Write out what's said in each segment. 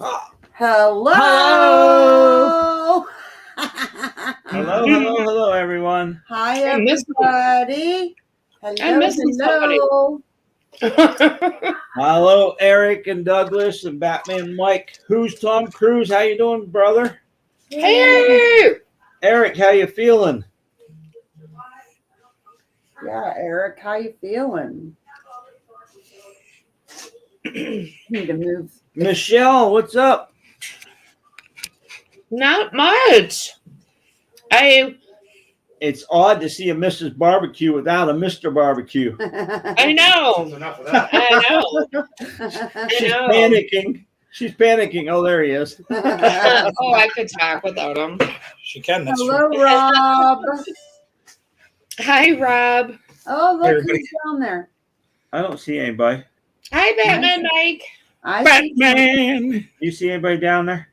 Hello. Hello. Hello, everyone. Hi, everybody. Hello. Hello, Eric and Douglas and Batman Mike. Who's Tom Cruise? How you doing, brother? Hey, Eric, how you feeling? Yeah, Eric, how you feeling? Need to move. Michelle, what's up? not much. It's odd to see a Mrs. Barbecue without a Mr. Barbecue. I know. Enough of that. I know. She's panicking. She's panicking. Oh, there he is. Oh, I could talk without him. She can. That's Hello, true. Rob. Hi, Rob. Oh, look Everybody. who's down there. I don't see anybody. Hi, Batman Mike. I see. Batman. You see anybody down there?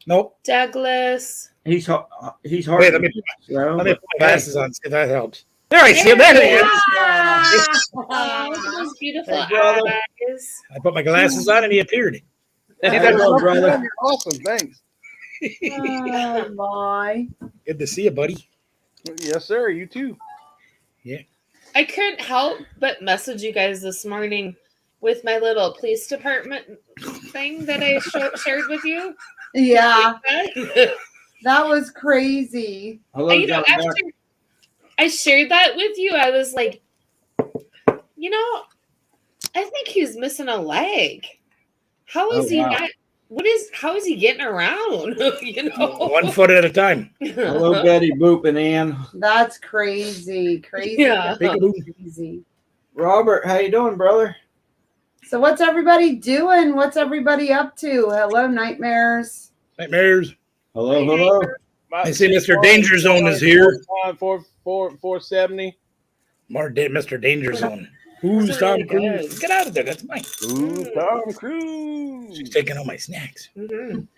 Nope. Douglas. He's hard. Wait, let me slow, put my but- glasses on. See if that helps. There I see him. There he is. Oh, those beautiful Hey, brother. eyes. I put my glasses on and he appeared. How you doing, brother? Awesome, thanks. Oh, my. Good to see you, buddy. Yes, sir. You too. I couldn't help but message you guys this morning with my little police department thing that I shared with you. Yeah, that was crazy. Hello, You know, John after Beck. I shared that with you, I was like, you know, I think he's missing a leg. How is Oh, he wow. not? How is he getting around? You know, 1 foot at a time. Hello, Betty Boop and Ann. That's crazy. Crazy. Yeah. Crazy. Robert, how you doing, brother? So what's everybody doing? What's everybody up to? Hello, nightmares. Nightmares. Hello. I see Mr. Danger Zone is here. 470. Mr. Danger Zone. Who's Those are Tom really Cruise? good. Get out of there. That's mine. Ooh, Tom Cruise. She's taking all my snacks. Mhm.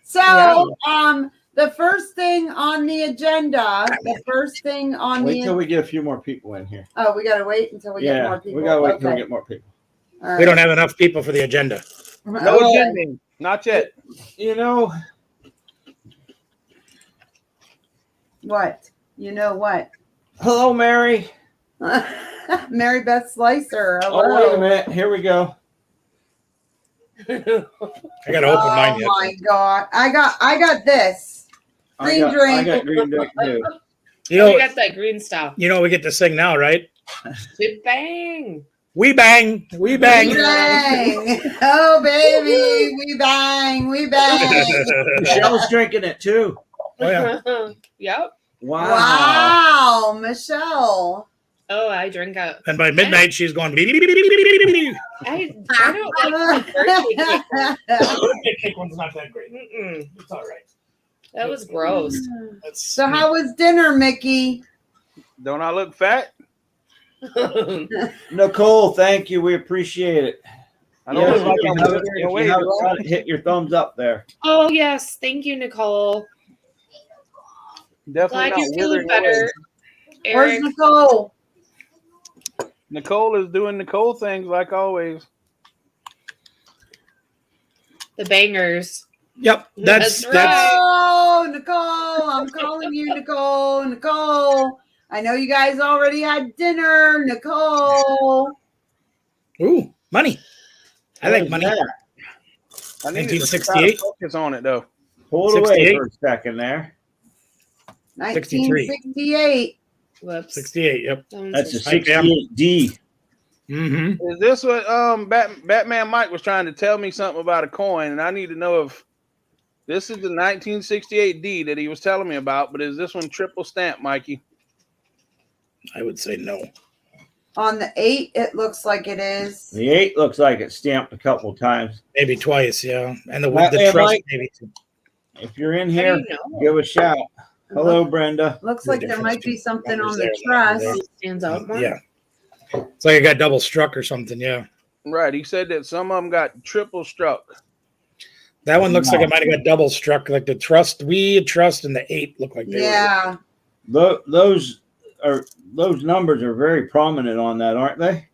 So, the first thing on the agenda, Wait till we get a few more people in here. Oh, we gotta wait until we get more people. we gotta wait till we Okay. get more people. All We don't right. have enough people for the agenda. No Okay. agending. Not yet. You know, What? You know what? hello, Mary. Mary Beth Slicer. Hello. Oh, wait a minute. Here we go. I gotta open mine yet. Oh my god! I got this. Green I drink. got green drink too. You We know, got that green stuff. we get to sing now, right? Big bang. We bang. We We bang. bang. Oh baby, we bang, we bang. Michelle's drinking it too. Oh, yeah. Yep. Wow. Wow, Michelle. Oh, I drink out. And by midnight, she's going. I don't like the birthday Cake one's not that great. cake. Mm-mm. It's all right. That was gross. So how was dinner, Mickey? Don't I look fat? Nicole, thank you. We appreciate it. I don't look like if I'm you haven't- withering if away. you haven't do I? got it, hit your thumbs up there. Oh yes, thank you, Nicole. Definitely Glad not you're feeling withering away. better, Where's Eric. Nicole? Nicole is doing Nicole things like always. The bangers. Yep, that's right. Oh, Nicole, I'm calling you, Nicole. I know you guys already had dinner, Nicole. Ooh, money. I like money. I need to 1968? focus on it though. Hold away 68. for a second there. 1968. Whoops. 68. Yep. That's a Hi, Pam. 68D. Mm-hmm. Is this what Batman Mike was trying to tell me something about a coin, and I need to know if this is the 1968D that he was telling me about, but is this one triple stamp, Mikey? I would say no. On the 8, it looks like it is. The 8 looks like it's stamped a couple times. Maybe twice, yeah. And the Batman trust, Mike. maybe too. If you're in How here, do you know? give a shout. Hello, Brenda. Looks like there might be something on the truss. It stands out more. Yeah. It's like it got double struck or something, yeah. Right. He said that some of them got triple struck. That one looks like it might have got double struck. Like the trust, and the 8 look like they were. Yeah. Those numbers are very prominent on that, aren't they?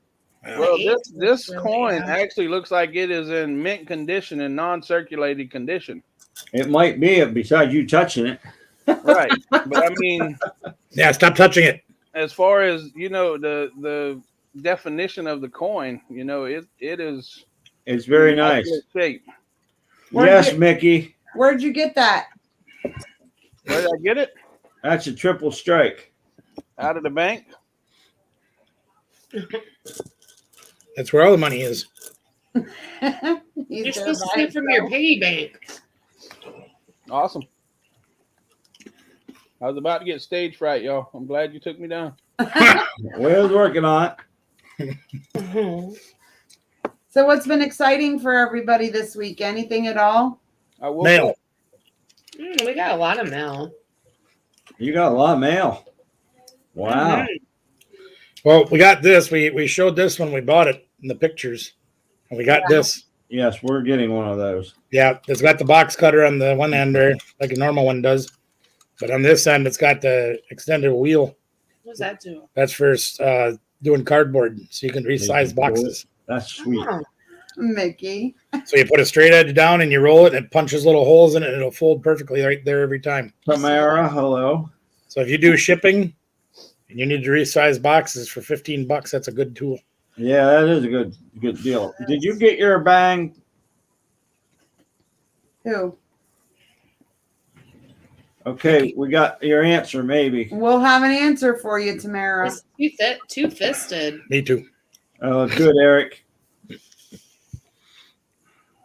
Well, this Really, coin yeah. actually looks like it is in mint condition and non-circulated condition. It might be, besides you touching it. Right. But I mean, Yeah, stop touching it. as far as the definition of the coin, it is It's very nice. good shape. Yes, Mickey. Where'd you get that? Where did I get it? That's a triple strike. Out of the bank. That's where all the money is. You're supposed to see it from your piggy bank. Awesome. I was about to get stage fright, y'all. I'm glad you took me down. We was working on it. So what's been exciting for everybody this week? Anything at all? I will. Mail. We got a lot of mail. You got a lot of mail. Wow. Well, we got this. We showed this when we bought it in the pictures. And we got this. Yes, we're getting one of those. Yeah, it's got the box cutter on the one end there, like a normal one does. But on this end, it's got the extended wheel. What does that do? That's for doing cardboard, so you can resize boxes. That's sweet. Oh, Mickey. So you put a straight edge down and you roll it, and it punches little holes in it, and it'll fold perfectly right there every time. Tamara, hello. So if you do shipping and you need to resize boxes for $15, that's a good tool. Yeah, that is a good deal. Did you get your bang? Who? Okay, we got your answer, maybe. We'll have an answer for you, Tamara. it's two-fisted. Me too. Good, Eric.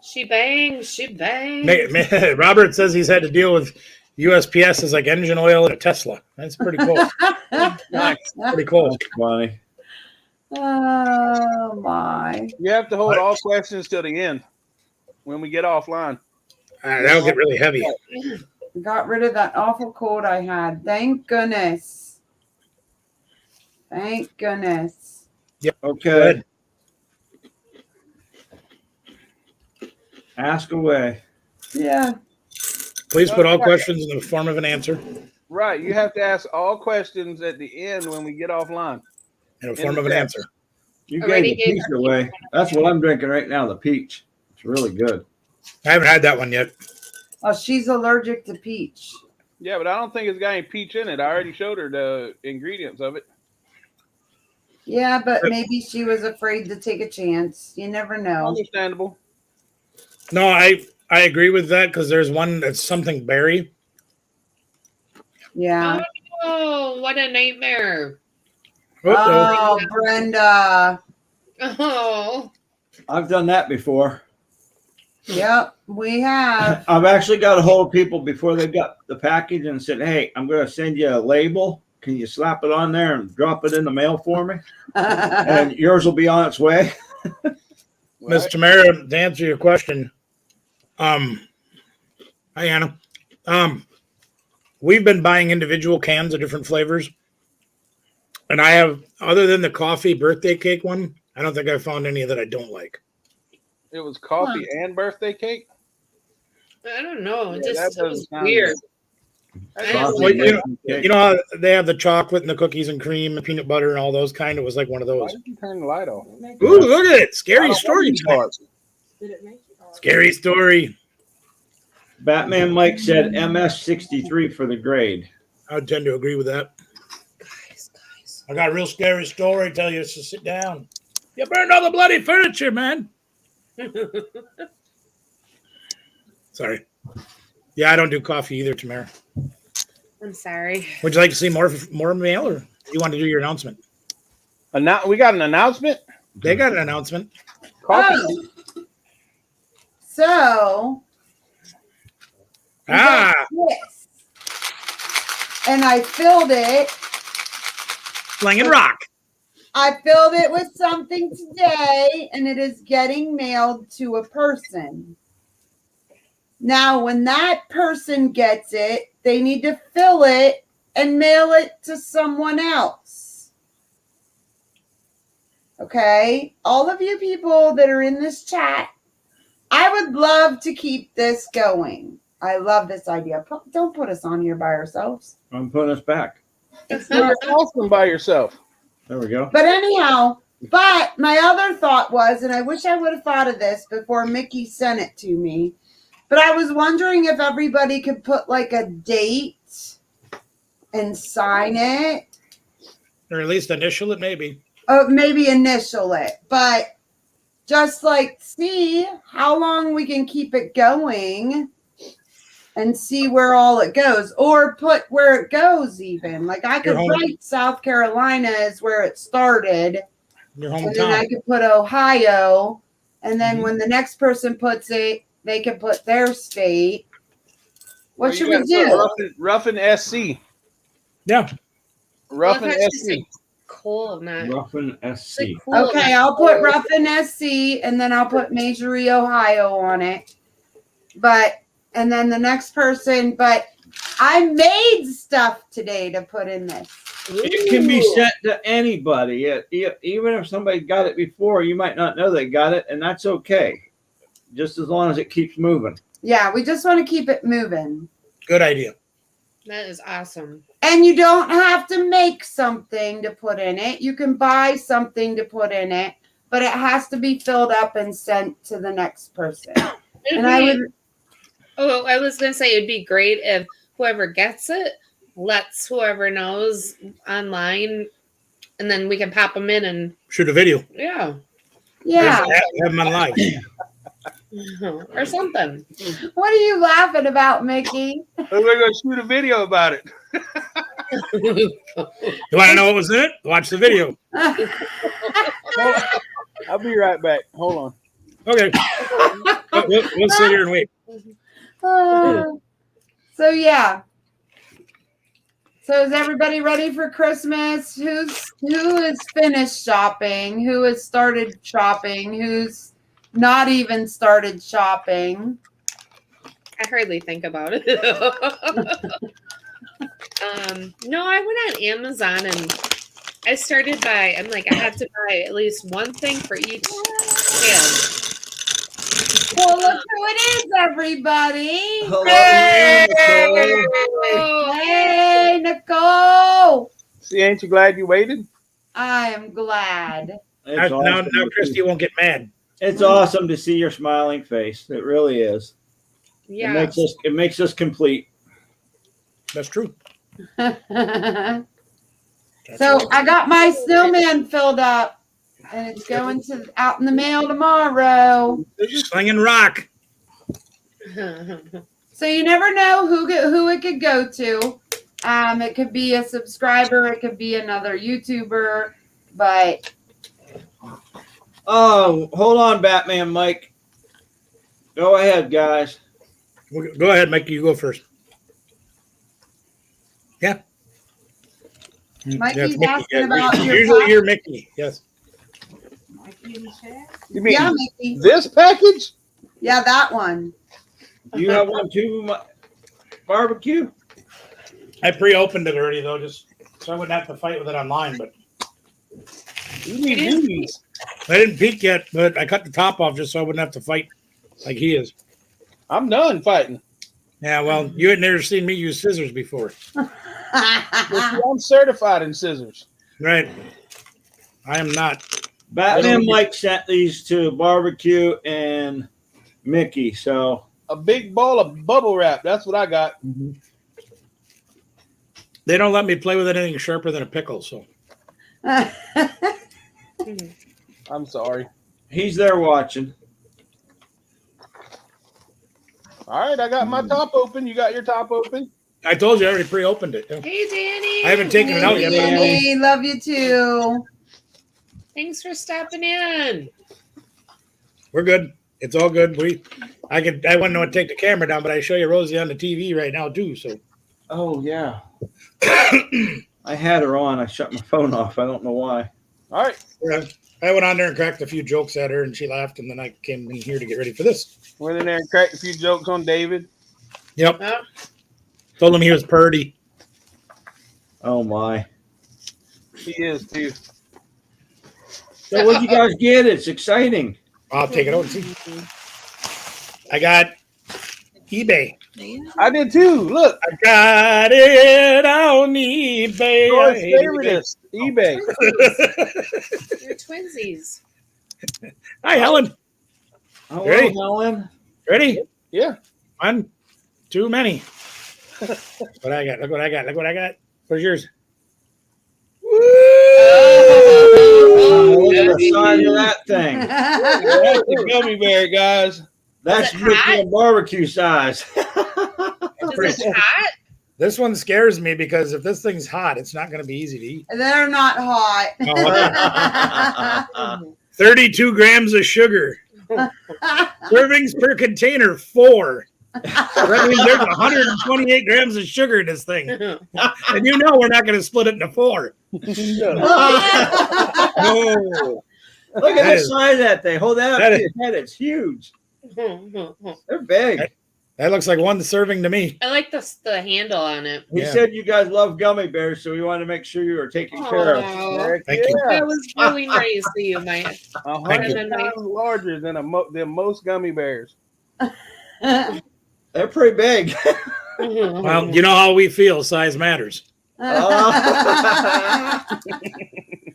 She bangs. She bangs. Robert says he's had to deal with USPS is like engine oil in a Tesla. That's pretty cool. Pretty cool. That's funny. Oh my. You have to hold all questions till the end when we get offline. That'll get really heavy. Got rid of that awful cold I had. Thank goodness. Thank goodness. Okay. Ask away. Yeah. Please put all questions in the form of an answer Right. You have to ask all questions at the end when we get offline. in the form of an answer. You Already gave the gave peach her away. That's what I'm drinking right now, the peach. It's really good. I haven't had that one yet. Oh, she's allergic to peach. Yeah, but I don't think it's got any peach in it. I already showed her the ingredients of it. Yeah, but maybe she was afraid to take a chance. You never know. Understandable. No, I agree with that because there's one that's something berry. Yeah. Oh, what a nightmare. Oh, Brenda. Oh. I've done that before. Yep, we have. I've actually got a hold of people before they got the package and said, "Hey, I'm going to send you a label. Can you slap it on there and drop it in the mail for me? And yours will be on its way." Miss Tamara, to answer your question, hi Anna. We've been buying individual cans of different flavors, and I have, other than the coffee birthday cake one, I don't think I found any that I don't like. It was coffee and birthday cake. I don't know. It Yeah, that just it was doesn't sound weird. Coffee, Well, you cake. You know how they have the chocolate and the cookies and cream and peanut butter and all those kind? It was like one of Why those. did you turn the light off? Ooh, look at it. I Scary don't story. want these parts. Scary story. Batman Mike said MS63 for the grade. I would tend to agree with that. Guys. I got a real scary story to tell you, so sit down. You burned all the bloody furniture, man. Sorry. Yeah, I don't do coffee either, Tamara. I'm sorry. Would you like to see more mail, or you want to do your announcement? We got an announcement. They got an announcement. Coffee. Oh. So. we got this. And I filled it. Sling and rock. I filled it with something today, and it is getting mailed to a person. Now, when that person gets it, they need to fill it and mail it to someone else. Okay? All of you people that are in this chat, I would love to keep this going. I love this idea. Don't put us on here by ourselves. I'm putting us back. It's not. You're awesome by yourself. There we go. But anyhow, But my other thought was, and I wish I would have thought of this before Mickey sent it to me, but I was wondering if everybody could put like a date and sign it. Or at least initial it, maybe. Maybe initial it, but just like see how long we can keep it going and see where all it goes, or put where it goes even. Like I could write South Carolina is where it started, Your and then I hometown. could put Ohio, and then when the next person puts it, they can put their state. What should we do? Ruffin SC. Yeah. Ruffin Well, that's SC. just cool, not Ruffin SC. like cool. Okay, I'll put Ruffin SC, and then I'll put Majorie, Ohio on it. And then the next person, but I made stuff today to put in this. It can be sent to anybody. Even if somebody got it before, you might not know they got it, and that's okay. Just as long as it keeps moving. Yeah, we just want to keep it moving. Good idea. That is awesome. And you don't have to make something to put in it. You can buy something to put in it, but it has to be filled up and sent to the next person. And I would. Oh, I was gonna say it'd be great if whoever gets it lets whoever knows online, and then we can pop them in and Shoot a video. yeah, Yeah. Have them on live. or something. What are you laughing about, Mickey? We're going to shoot a video about it. You want to know what was in it? Watch the video. I'll be right back. Hold on. Okay. We'll sit here and wait. So yeah. So is everybody ready for Christmas? Who is finished shopping? Who has started shopping? Who's not even started shopping? I hardly think about it. No, I went on Amazon and I started by. I'm like, I have to buy at least one thing for each sale. Well, look who it is, everybody. Hello, Oh, Hey, Nicole. See, ain't you glad you waited? I am glad. It's Now, awesome. Christy won't get mad. It's awesome to see your smiling face. It really is. yeah. It makes us complete. That's true. So I got my snowman filled up, and it's going out in the mail tomorrow. Slinging rock. So you never know who it could go to. It could be a subscriber, it could be another YouTuber, but Oh, hold on, Batman Mike. Go ahead, guys. Go ahead, Mikey. You go first. Yeah. Mikey's Mickey. asking about your Usually pack- you're Mickey. Yes. You mean Yeah, Mickey. this package? Yeah, that one. You have one too, barbecue? I pre-opened it already though, just so I wouldn't have to fight with it online. But You need these. I didn't peek yet, but I cut the top off just so I wouldn't have to fight like he is. I'm done fighting. Yeah, well, you had never seen me use scissors before, But I'm certified in scissors. right? I am not. Batman Mike sent these to barbecue and Mickey. So A big ball of bubble wrap. That's what I got. They don't let me play with anything sharper than a pickle. So I'm sorry. he's there watching. All right, I got my top open. You got your top open. I told you I already pre-opened it. Yeah. Hey, Danny. I haven't taken it out yet. Hey, love you too. Thanks for stopping in. We're good. It's all good. I wouldn't know to take the camera down, but I show you Rosie on the TV right now too. So Oh yeah. I had her on. I shut my phone off. I don't know why. All right. I went on there and cracked a few jokes at her, and she laughed. And then I came in here to get ready for this. Went in there and cracked a few jokes on David. Yep. Oh, Told him he was purdy. Oh my. He is too. So what'd you guys get? It's exciting. I'll take it out and see. I got eBay. I did too. Look, I got it on eBay. Troy's I hate favoriteest, eBay. You're twinsies. Hi, Helen. Hello, Ready? Helen. Ready? Yeah. One, too many. What I got? Look what I got. Look what I got. Where's yours? Oh, look at the Goody. size of that thing. That's the gummy bear, guys. That's it Mickey hot? and barbecue size. Is it hot? This one scares me because if this thing's hot, it's not going to be easy to eat. They're not hot. Oh, 32 grams of sugar. Servings per container, 4. That means there's 128 grams of sugar in this thing. And you know we're not going to split it into 4. No. Look at That the is- size of that thing. Hold that up that to is- your head. It's huge. I They're big. That looks like one serving to me. like the handle on it. We Yeah. said you guys love gummy bears, so we wanted to make sure you were taken care of. Aw, Thank you. that was really nice of you, Mike. Thank 100 you. times larger than than most gummy bears. They're pretty big. Well, you know how we feel. Size matters.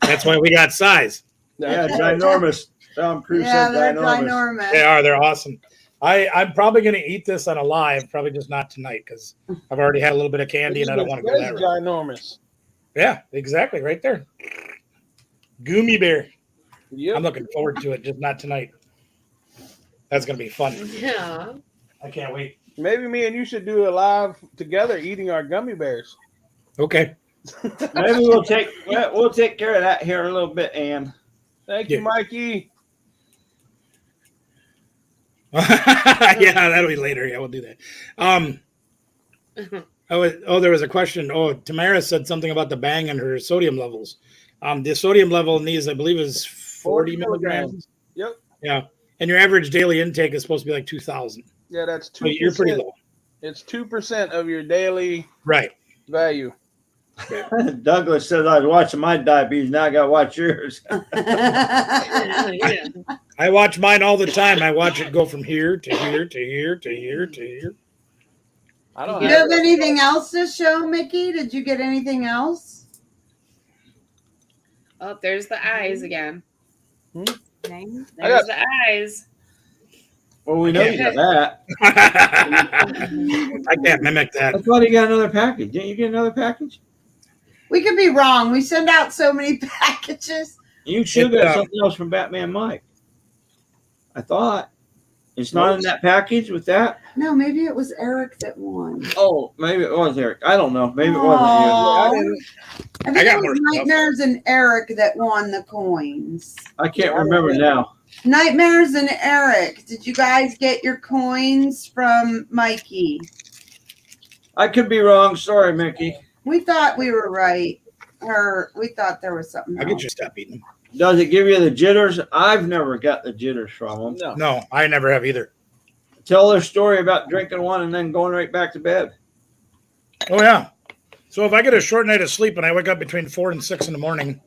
That's why we got size. Yeah, ginormous. Tom Cruise Yeah, said they're ginormous. ginormous. They are. They're awesome. I'm probably going to eat this on a live, probably just not tonight because I've already had a little bit of candy and I don't want to go that That's route. ginormous. Yeah, exactly. Right there. Gummy bear. Yep. I'm looking forward to it, just not tonight. That's going to be fun. Yeah. I can't wait. Maybe me and you should do a live together eating our gummy bears. Okay. Maybe we'll take care of that here in a little bit, Ann. Thank you, Yeah. Mikey. Yeah, that'll be later. Yeah, we'll do that. There was a question. Oh, Tamara said something about the bang and her sodium levels. The sodium level in these, I believe, is 40 milligrams. Yep. Yeah, and your average daily intake is supposed to be like 2,000. Yeah, that's 2%. So you're pretty low. It's 2% of your daily Right. value. Douglas says I was watching my diabetes. Now I got to watch yours. Yeah. I watch mine all the time. I watch it go from here to here to here to here to here. I don't You have have anything else to show, Mickey? Did you get anything else? Oh, there's the eyes again. Hmm? There's I got- the eyes. Well, we know you got that. I can't mimic that. I thought he got another package. Didn't you get another package? We could be wrong. We send out so many packages. You should It, have something else from Batman Mike. I thought. It's not in that package with that? No, maybe it was Eric that won. Oh, maybe it was Eric. I don't know. Maybe it Aw. wasn't you. I think I got it was more stuff. Nightmares and Eric that won the coins. I can't remember now. Nightmares and Eric. Did you guys get your coins from Mikey? I could be wrong. Sorry, Mickey. We thought we were right. Or we thought there was something I'll else. get you stop eating them. Does it give you the jitters? I've never got the jitters from them. No. No, I never have either. Tell their story about drinking one and then going right back to bed. Oh, yeah. So if I get a short night of sleep and I wake up between 4 and 6 in the morning,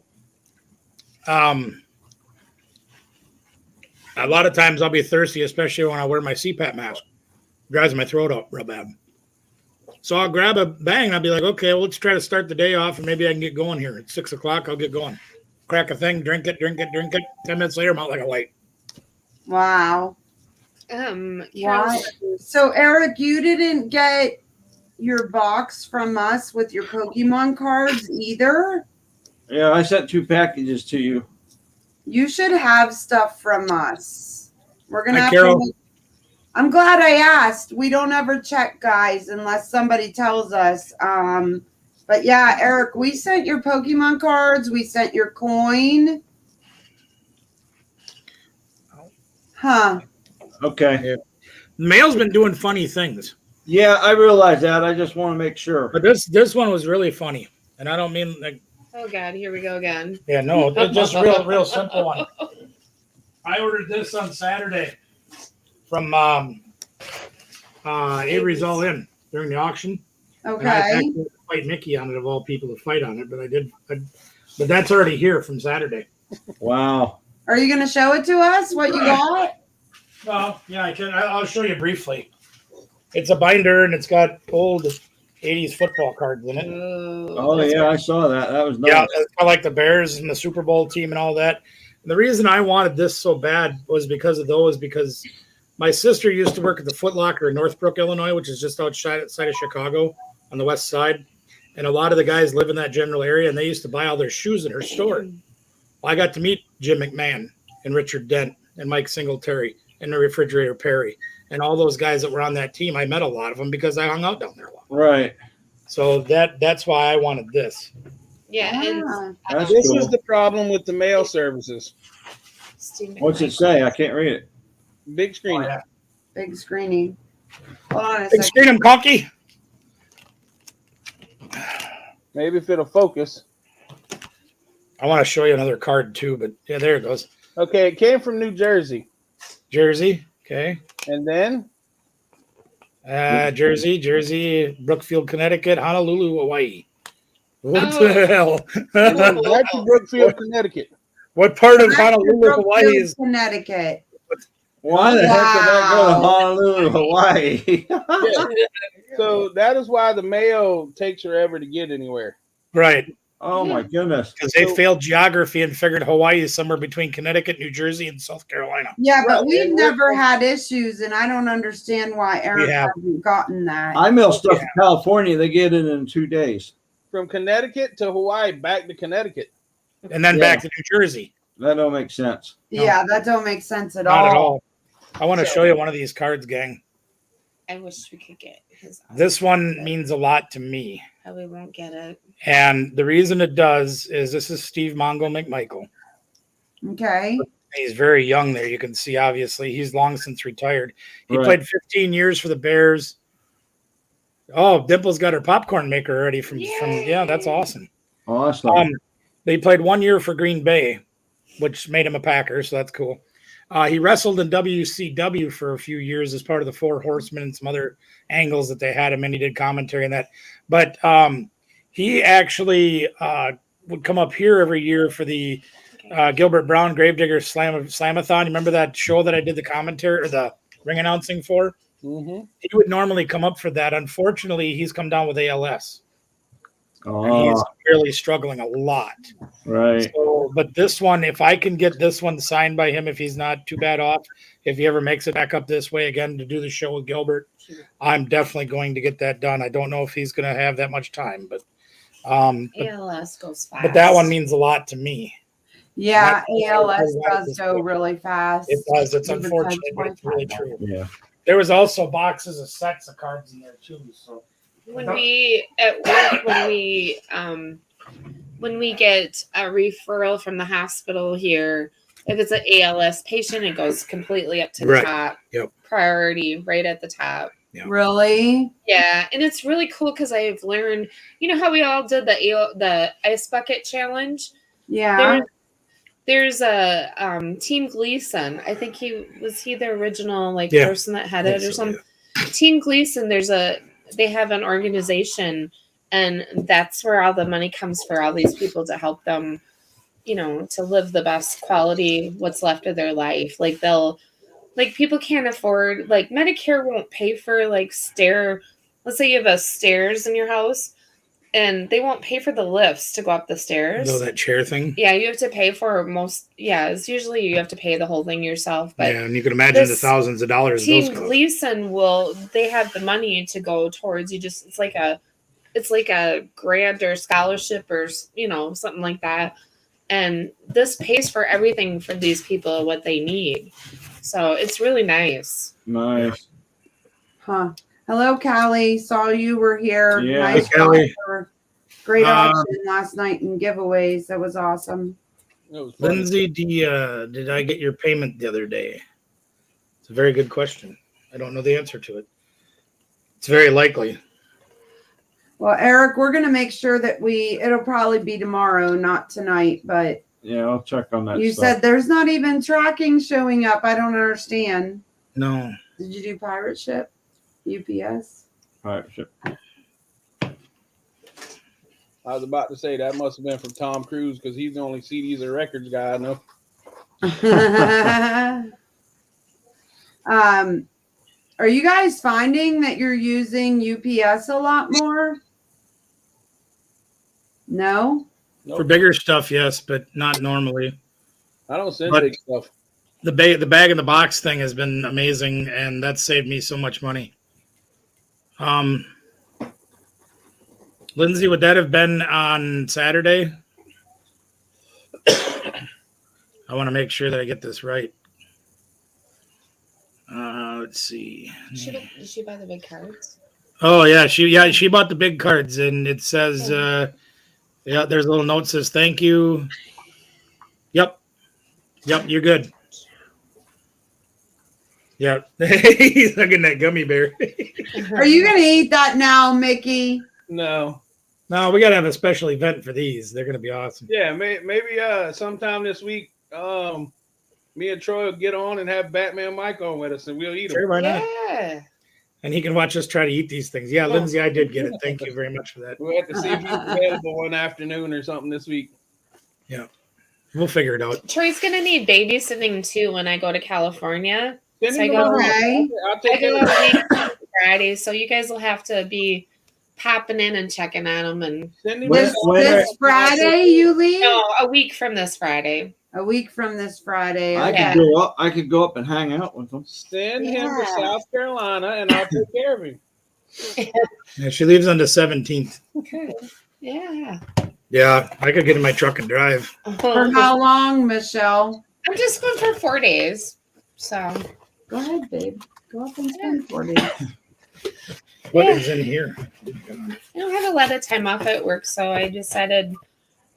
a lot of times I'll be thirsty, especially when I wear my CPAP mask. Dries my throat out real bad. So I'll grab a bang and I'll be like, okay, well, let's try to start the day off and maybe I can get going here. At 6 o'clock, I'll get going. Crack a thing, drink it. 10 minutes later, I'm out like a light. Wow. Carol, So Eric, you didn't get your box from us with your Pokemon cards either? Yeah, I sent 2 packages to you. You should have stuff from us. We're gonna Hi, have Carol. to. I'm glad I asked. We don't ever check, guys, unless somebody tells us. But yeah, Eric, we sent your Pokemon cards. We sent your coin. Huh. Okay. Mail's been doing funny things, Yeah, I realize that. I just want to make sure. but this one was really funny, and I don't mean like, oh God, here we go again. yeah, no, it's just real simple one. I ordered this on Saturday from Avery's All In during the auction. And I Okay. actually had to fight Mickey on it, of all people to fight on it, but I did. But that's already here from Saturday. Wow. Are you gonna show it to us? What you got? Well, yeah, I can. I'll show you briefly. It's a binder and it's got old 80s football cards in it. Oh yeah, I saw that. That was nice. Yeah, it's got like the Bears and the Super Bowl team and all that. And the reason I wanted this so bad was because of those, because my sister used to work at the Foot Locker in Northbrook, Illinois, which is just outside of Chicago on the west side. And a lot of the guys live in that general area, and they used to buy all their shoes in her store. Well, I got to meet Jim McMahon and Richard Dent and Mike Singletary and the Refrigerator Perry and all those guys that were on that team. I met a lot of them because I hung out down there a lot. Right. So that's why I wanted this. Yeah, and That's This cool. is the problem with the mail services. Steve What's it McMichael. say? I can't read it. Big screen. Oh, yeah. Big screening. Hold on a Big second. screen 'em, Conky. Maybe if it'll focus. I want to show you another card too, but yeah, there it goes. Okay, it came from New Jersey. Jersey, okay. And then Jersey, Brookfield, Connecticut, Honolulu, Hawaii. What Oh. the hell? and then back to Brookfield, Connecticut. What part of Back to Honolulu, Brookfield, Hawaii is? Connecticut. Why the heck did that go to Wow. Honolulu, Hawaii? Yeah. So that is why the mail takes forever to get anywhere. Right, Oh my goodness. because they So- failed geography and figured Hawaii is somewhere between Connecticut, New Jersey, and South Carolina. Yeah, but Right, we've and never had issues, and I don't understand why Eric have. hasn't gotten that. I mail stuff to California. They get it in 2 days. From Connecticut to Hawaii, back to Connecticut. And then Yeah. back to New Jersey. That don't make sense. Yeah, that don't make sense at Not all. at all. I want to So- show you one of these cards, gang. I wish we could get his. This one means a lot to me. We won't get it. And the reason it does is this is Steve Mongo McMichael. Okay. He's very young there. You can see, obviously, he's long since retired. He Right. played 15 years for the Bears. Oh, Dimple's got her popcorn maker already from yeah, that's awesome. Awesome. They played 1 year for Green Bay, which made him a Packer, so that's cool. He wrestled in WCW for a few years as part of the Four Horsemen and some other angles that they had him in. He did commentary on that. But he actually would come up here every year for the Gilbert Brown Gravedigger Slamathon. You remember that show that I did the commentary or the ring announcing for? Mm-hmm. He would normally come up for that. Unfortunately, he's come down with ALS. And he's Oh, really struggling a lot. right. So, but this one, if I can get this one signed by him, if he's not too bad off, if he ever makes it back up this way again to do the show with Gilbert, I'm definitely going to get that done. I don't know if he's going to have that much time, but ALS goes fast. but that one means a lot to me. Yeah, Not- ALS not does this go book. really fast. It does. It's Even unfortunate, times but it's really 25. true. Yeah. There was also boxes of sets of cards in there too. So When we at work, when we get a referral from the hospital here, if it's an ALS patient, it goes completely up to the Right. top. Yep. Priority right at the top. Really? Yeah, and it's really cool because I've learned. You know how we all did the ice bucket challenge. Yeah. There's a Team Gleason. I think he the original Yeah, person that had I it think or so, something. Team Gleason. They have an organization, and that's where all the money comes for all these people to help them, to live the best quality what's left of their life. People can't afford, Medicare won't pay for let's say you have stairs in your house, and they won't pay for the lifts to go up the stairs. know that chair thing. Yeah, you have to pay for it's usually you have to pay the whole thing yourself. But Yeah, and you can imagine the this thousands of dollars Team those cost. Gleason they have the money to go towards it's like a grant or scholarship or something like that. And this pays for everything for these people what they need. So it's really nice. Nice. Huh. Hello, Callie. Saw you were here. Yeah. Nice Hey, Callie. job for great auction last night and giveaways. That was awesome. It was funny. Lindsay, did I get your payment the other day? It's a very good question. I don't know the answer to it. It's very likely. Well, Eric, we're going to make sure that it'll probably be tomorrow, not tonight, but Yeah, I'll check on that. you stuff. said there's not even tracking showing up. I don't understand. No. Did you do pirate ship? UPS? Pirate ship. I was about to say that must have been from Tom Cruise because he's the only CDs and records guy I know. Are you guys finding that you're using UPS a lot more? No? For bigger stuff, yes, but not normally. I don't send But- big stuff. The bag in the box thing has been amazing, and that saved me so much money. Lindsay, would that have been on Saturday? I want to make sure that I get this right. Let's see. Did she buy the big cards? Oh yeah, she bought the big cards, and it says there's a little note that says thank you. Yep, you're good. Yep. He's looking at that gummy bear. Are you going to eat that now, Mickey? No. No, we gotta have a special event for these. They're gonna be awesome. Yeah, maybe sometime this week, me and Troy will get on and have Batman Mike on with us, and we'll eat them. Sure, why not? Yeah. And he can watch us try to eat these things. Yeah, Lindsay, I did get it. Thank you very much for that. We'll have to see if he's available one afternoon or something this week. We'll figure it out. Troy's gonna need babysitting too when I go to California. Send So him I go- along. Okay. I'll I take go care of it. on Friday, so you guys will have to be popping in and checking on them. And Send him This, along. this Friday you leave? no, a week from this Friday. A week from this Friday. I Okay. could go up and hang out with them. Send him to Yeah. South Carolina, and I'll take care of him. Yeah, she leaves on the 17th. Yeah. Yeah, I could get in my truck and drive. For how long, Michelle? I'm just going for 4 days. So Go ahead, babe. Go up and spend 4 days. What Yeah. is in here? I don't have a lot of time off at work, so I decided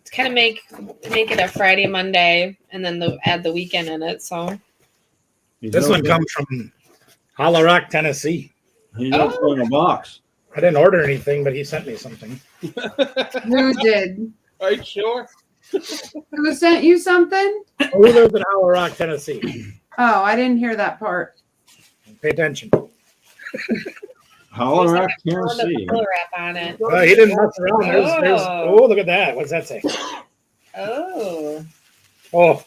to kind of make it a Friday, Monday, and then add the weekend in it. So This one comes from Hollow Rock, Tennessee. He's up in a box. I didn't order anything, but he sent me something. Who did? Are you sure? Who sent you something? Who lives in Hollow Rock, Tennessee? Oh, I didn't hear that part. Pay attention. Holler Rock, the Tennessee. pillow wrap on it. He didn't mess around. There's, Oh. oh, look at that. What's that say? Oh, Oh.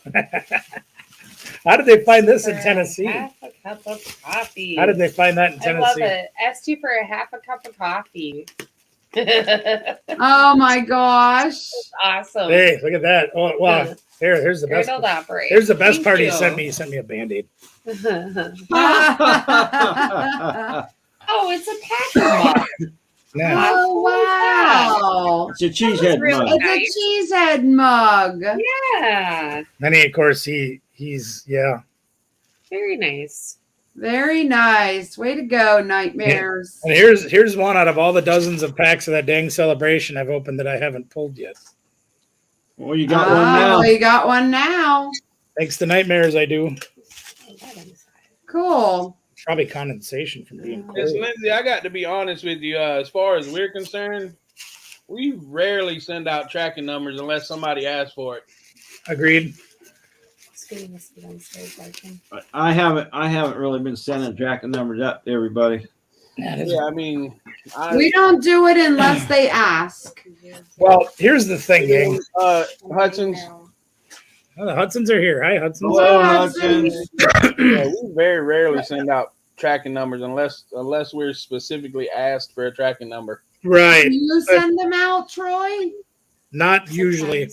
How did they find this in Tennessee? Half a cup of coffee. How did they find that in I love Tennessee? it. Asked you for a half a cup of coffee. Oh my gosh. Awesome. Hey, look at that. Oh, wow. Here's the best. Cradled operate. Here's the best Thank part he you. sent me. He sent me a Band-Aid. Oh, it's a packer mug. Yeah. Oh wow. It's a cheesehead really mug. It's a cheesehead mug. Yeah, Then he, of course, he's very nice. Very nice. Way to go, Nightmares. And here's one out of all the dozens of packs of that dang celebration I've opened that I haven't pulled yet. Well, you got one now. Oh, you got one now. Thanks to Nightmares, I do. Cool. Probably condensation from being Miss cold. Lindsay, I got to be honest with you. As far as we're concerned, we rarely send out tracking numbers unless somebody asks for it. Agreed. I haven't really been sending tracking numbers up to everybody. Yeah, I mean, We don't do it unless they ask. Well, here's the thing, gang. Hudson's. Oh, the Hudsons are here. Hi, Hudsons. Hello, Hudson's. Hudson. Yeah, we very rarely send out tracking numbers unless we're specifically asked for a tracking number. Right. Do you send them out, Troy? Not usually.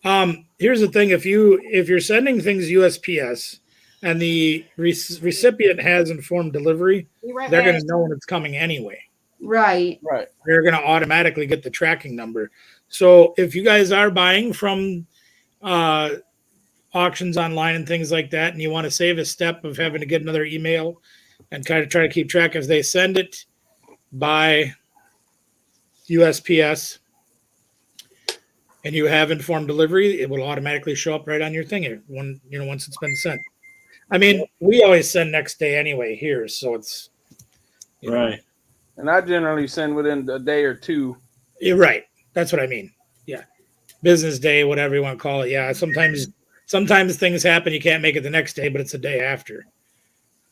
Here's the thing: if you're sending things USPS and the recipient has informed delivery, they're going to know when it's coming anyway. Right. Right. They're going to automatically get the tracking number. So if you guys are buying from auctions online and things like that, and you want to save a step of having to get another email and kind of try to keep track, if they send it by USPS and you have informed delivery, it will automatically show up right on your thing once it's been sent. I mean, we always send next day anyway here, so it's Right. And I generally send within a day or two. You're right. That's what I mean. Yeah. Business day, whatever you want to call it. Yeah. Sometimes things happen. You can't make it the next day, but it's a day after.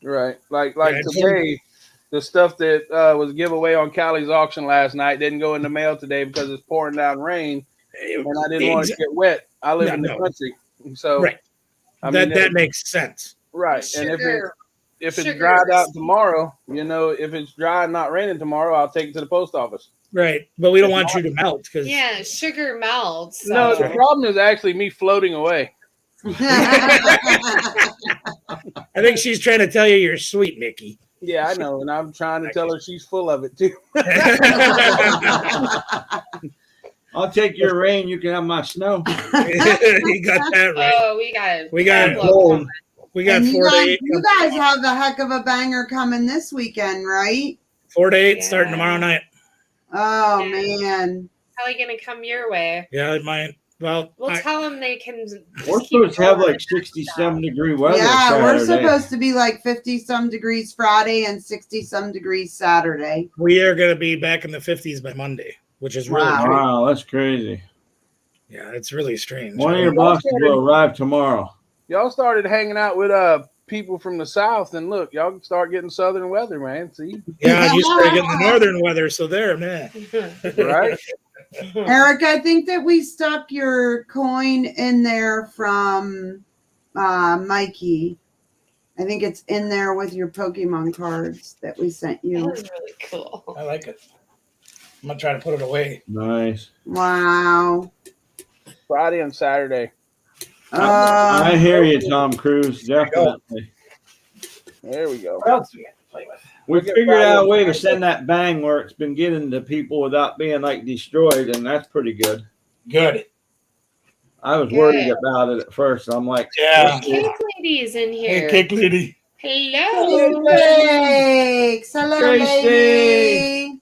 Right. Like Yeah, today, the stuff that was giveaway on Callie's auction last night didn't go in the mail today because it's pouring down rain, and I didn't want it to get wet. I live in the country, so Right. I mean, That makes sense. right. And if it's Sugar. dried out tomorrow, if it's dry and not raining tomorrow, I'll take it to the post office. Right, but we don't want you to melt because Yeah, sugar melts. No, So. the problem is actually me floating away. I think she's trying to tell you you're sweet, Mickey. Yeah, I know, and I'm trying to tell her she's full of it too. I'll take your rain. You can have my snow. You got that right. Oh, we got gold. We got And 4 to 8. you guys have a heck of a banger coming this weekend, right? 4 to 8 Yeah. starting tomorrow night. Oh Yeah. man. probably gonna come your way. Yeah, it might. Well, We'll tell them they can. just We're keep supposed to have going. like 67-degree weather. Yeah, we're Saturday. supposed to be like 50 some degrees Friday and 60 some degrees Saturday. we are going to be back in the 50s by Monday, which is really Wow. strange. Wow, that's crazy. Yeah, it's really strange. One of your boxes will arrive tomorrow. Y'all started hanging out with people from the south, and look, y'all can start getting southern weather, man. See, Yeah, you started getting the northern weather, so there, man. right? Eric, I think that we stuck your coin in there from Mikey. I think it's in there with your Pokemon cards that we sent That you. was really cool. I like it. I'm going to try to put it away. Nice. Wow. Friday and Saturday. I hear you, Tom Cruise. Definitely. There we go. What else do we have to play with? We figured out a way to send that bang where it's been getting to people without being like destroyed, and that's pretty good. Good. I was worried about it at first. I'm like, Yeah. Cake ladies in here. Hey, cake lady. Hello. Thanks. Hello, Tracy. lady.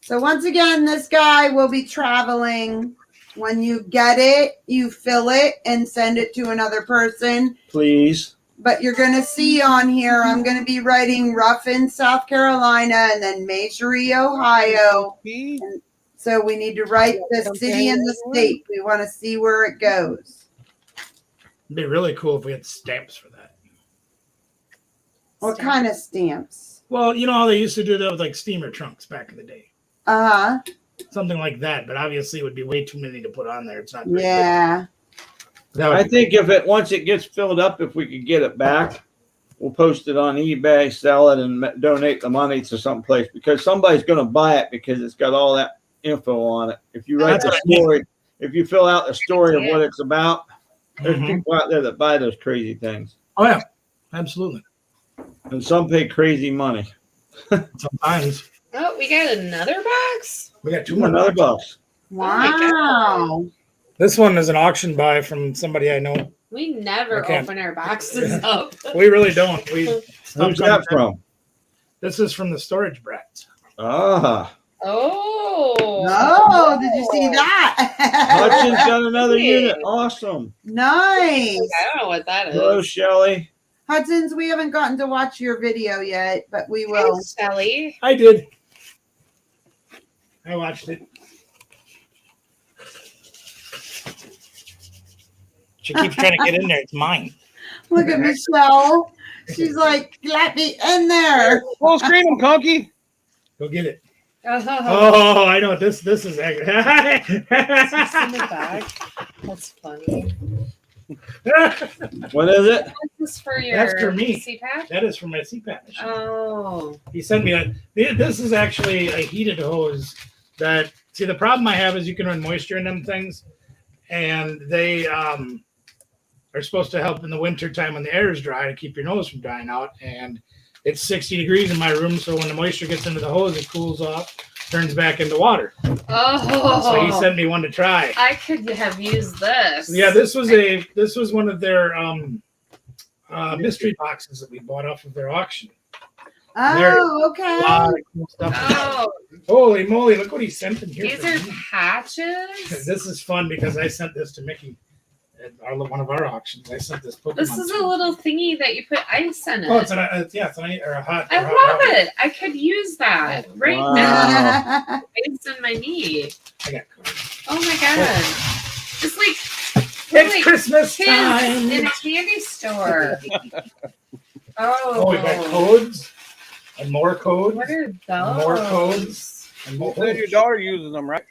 So once again, this guy will be traveling. When you get it, you fill it and send it to another person. please. But you're going to see on here, I'm going to be writing Ruffin, South Carolina, and then Majory, Ohio. So we need to write the city and the state. We want to see where it goes. It'd be really cool if we had stamps for that. What kind of stamps? Well, you know how they used to do that with like steamer trunks back in the day? Uh-huh. Something like that, but obviously it would be way too many to put on there. It's not very Yeah. good. That would I be think once it gets filled up, if we could get it back, we'll post it on eBay, sell it, and donate the money to someplace because somebody's going to buy it because it's got all that info on it. If you write That's the what I mean. story, if you fill out the story of what it's about, there's Mhm. people out there that buy those crazy things, Oh, yeah. Absolutely. and some pay crazy money. Sometimes. Oh, we got another box. We got two more. Another boxes. box. Wow. This one is an auction buy from somebody I know. We never I can't- open our boxes up. We really don't. Who's that from? This is from the Storage Brats. Ah, Oh. Oh, did you see that? Hudson's got another Yeah. unit. Awesome. Nice. I don't know what that is. Hello, Shelly. Hudson's, we haven't gotten to watch your video yet, but we will. Hey, Shelly. I did. I watched it. She keeps trying to get in there. It's mine. Look at Michelle. She's like, let me in there. Full screen them, Conky. Go get it. Oh, Oh, I know what this is. it's in the back. That's funny. What is it? This is for your That's for me. CPAP? That is for my CPAP machine. Oh. He sent me that. This is actually a heated hose. That see the problem I have is you can run moisture in them things, and they are supposed to help in the winter time when the air is dry to keep your nose from drying out. And it's 60 degrees in my room, so when the moisture gets into the hose, it cools off, turns back into water. Oh. So he sent me one to try. I could have used this. Yeah, this was one of their mystery boxes that we bought off of their auction. Oh, A okay. lot of cool stuff. Oh, Holy moly! Look what he sent in here. these for are me. patches. This is fun because I sent this to Mickey at one of our auctions. I sent this Pokemon. This is a little thingy that you put ice in it. Oh, it's an or a hot. I or hot love it. I could use that right Wow. now. Ice in my knee. I got cards. Oh my god. It's like It's Christmas kids time. in a candy store. Oh, we got Oh, codes and more codes what are those? More codes and more. You said your daughter uses them, right?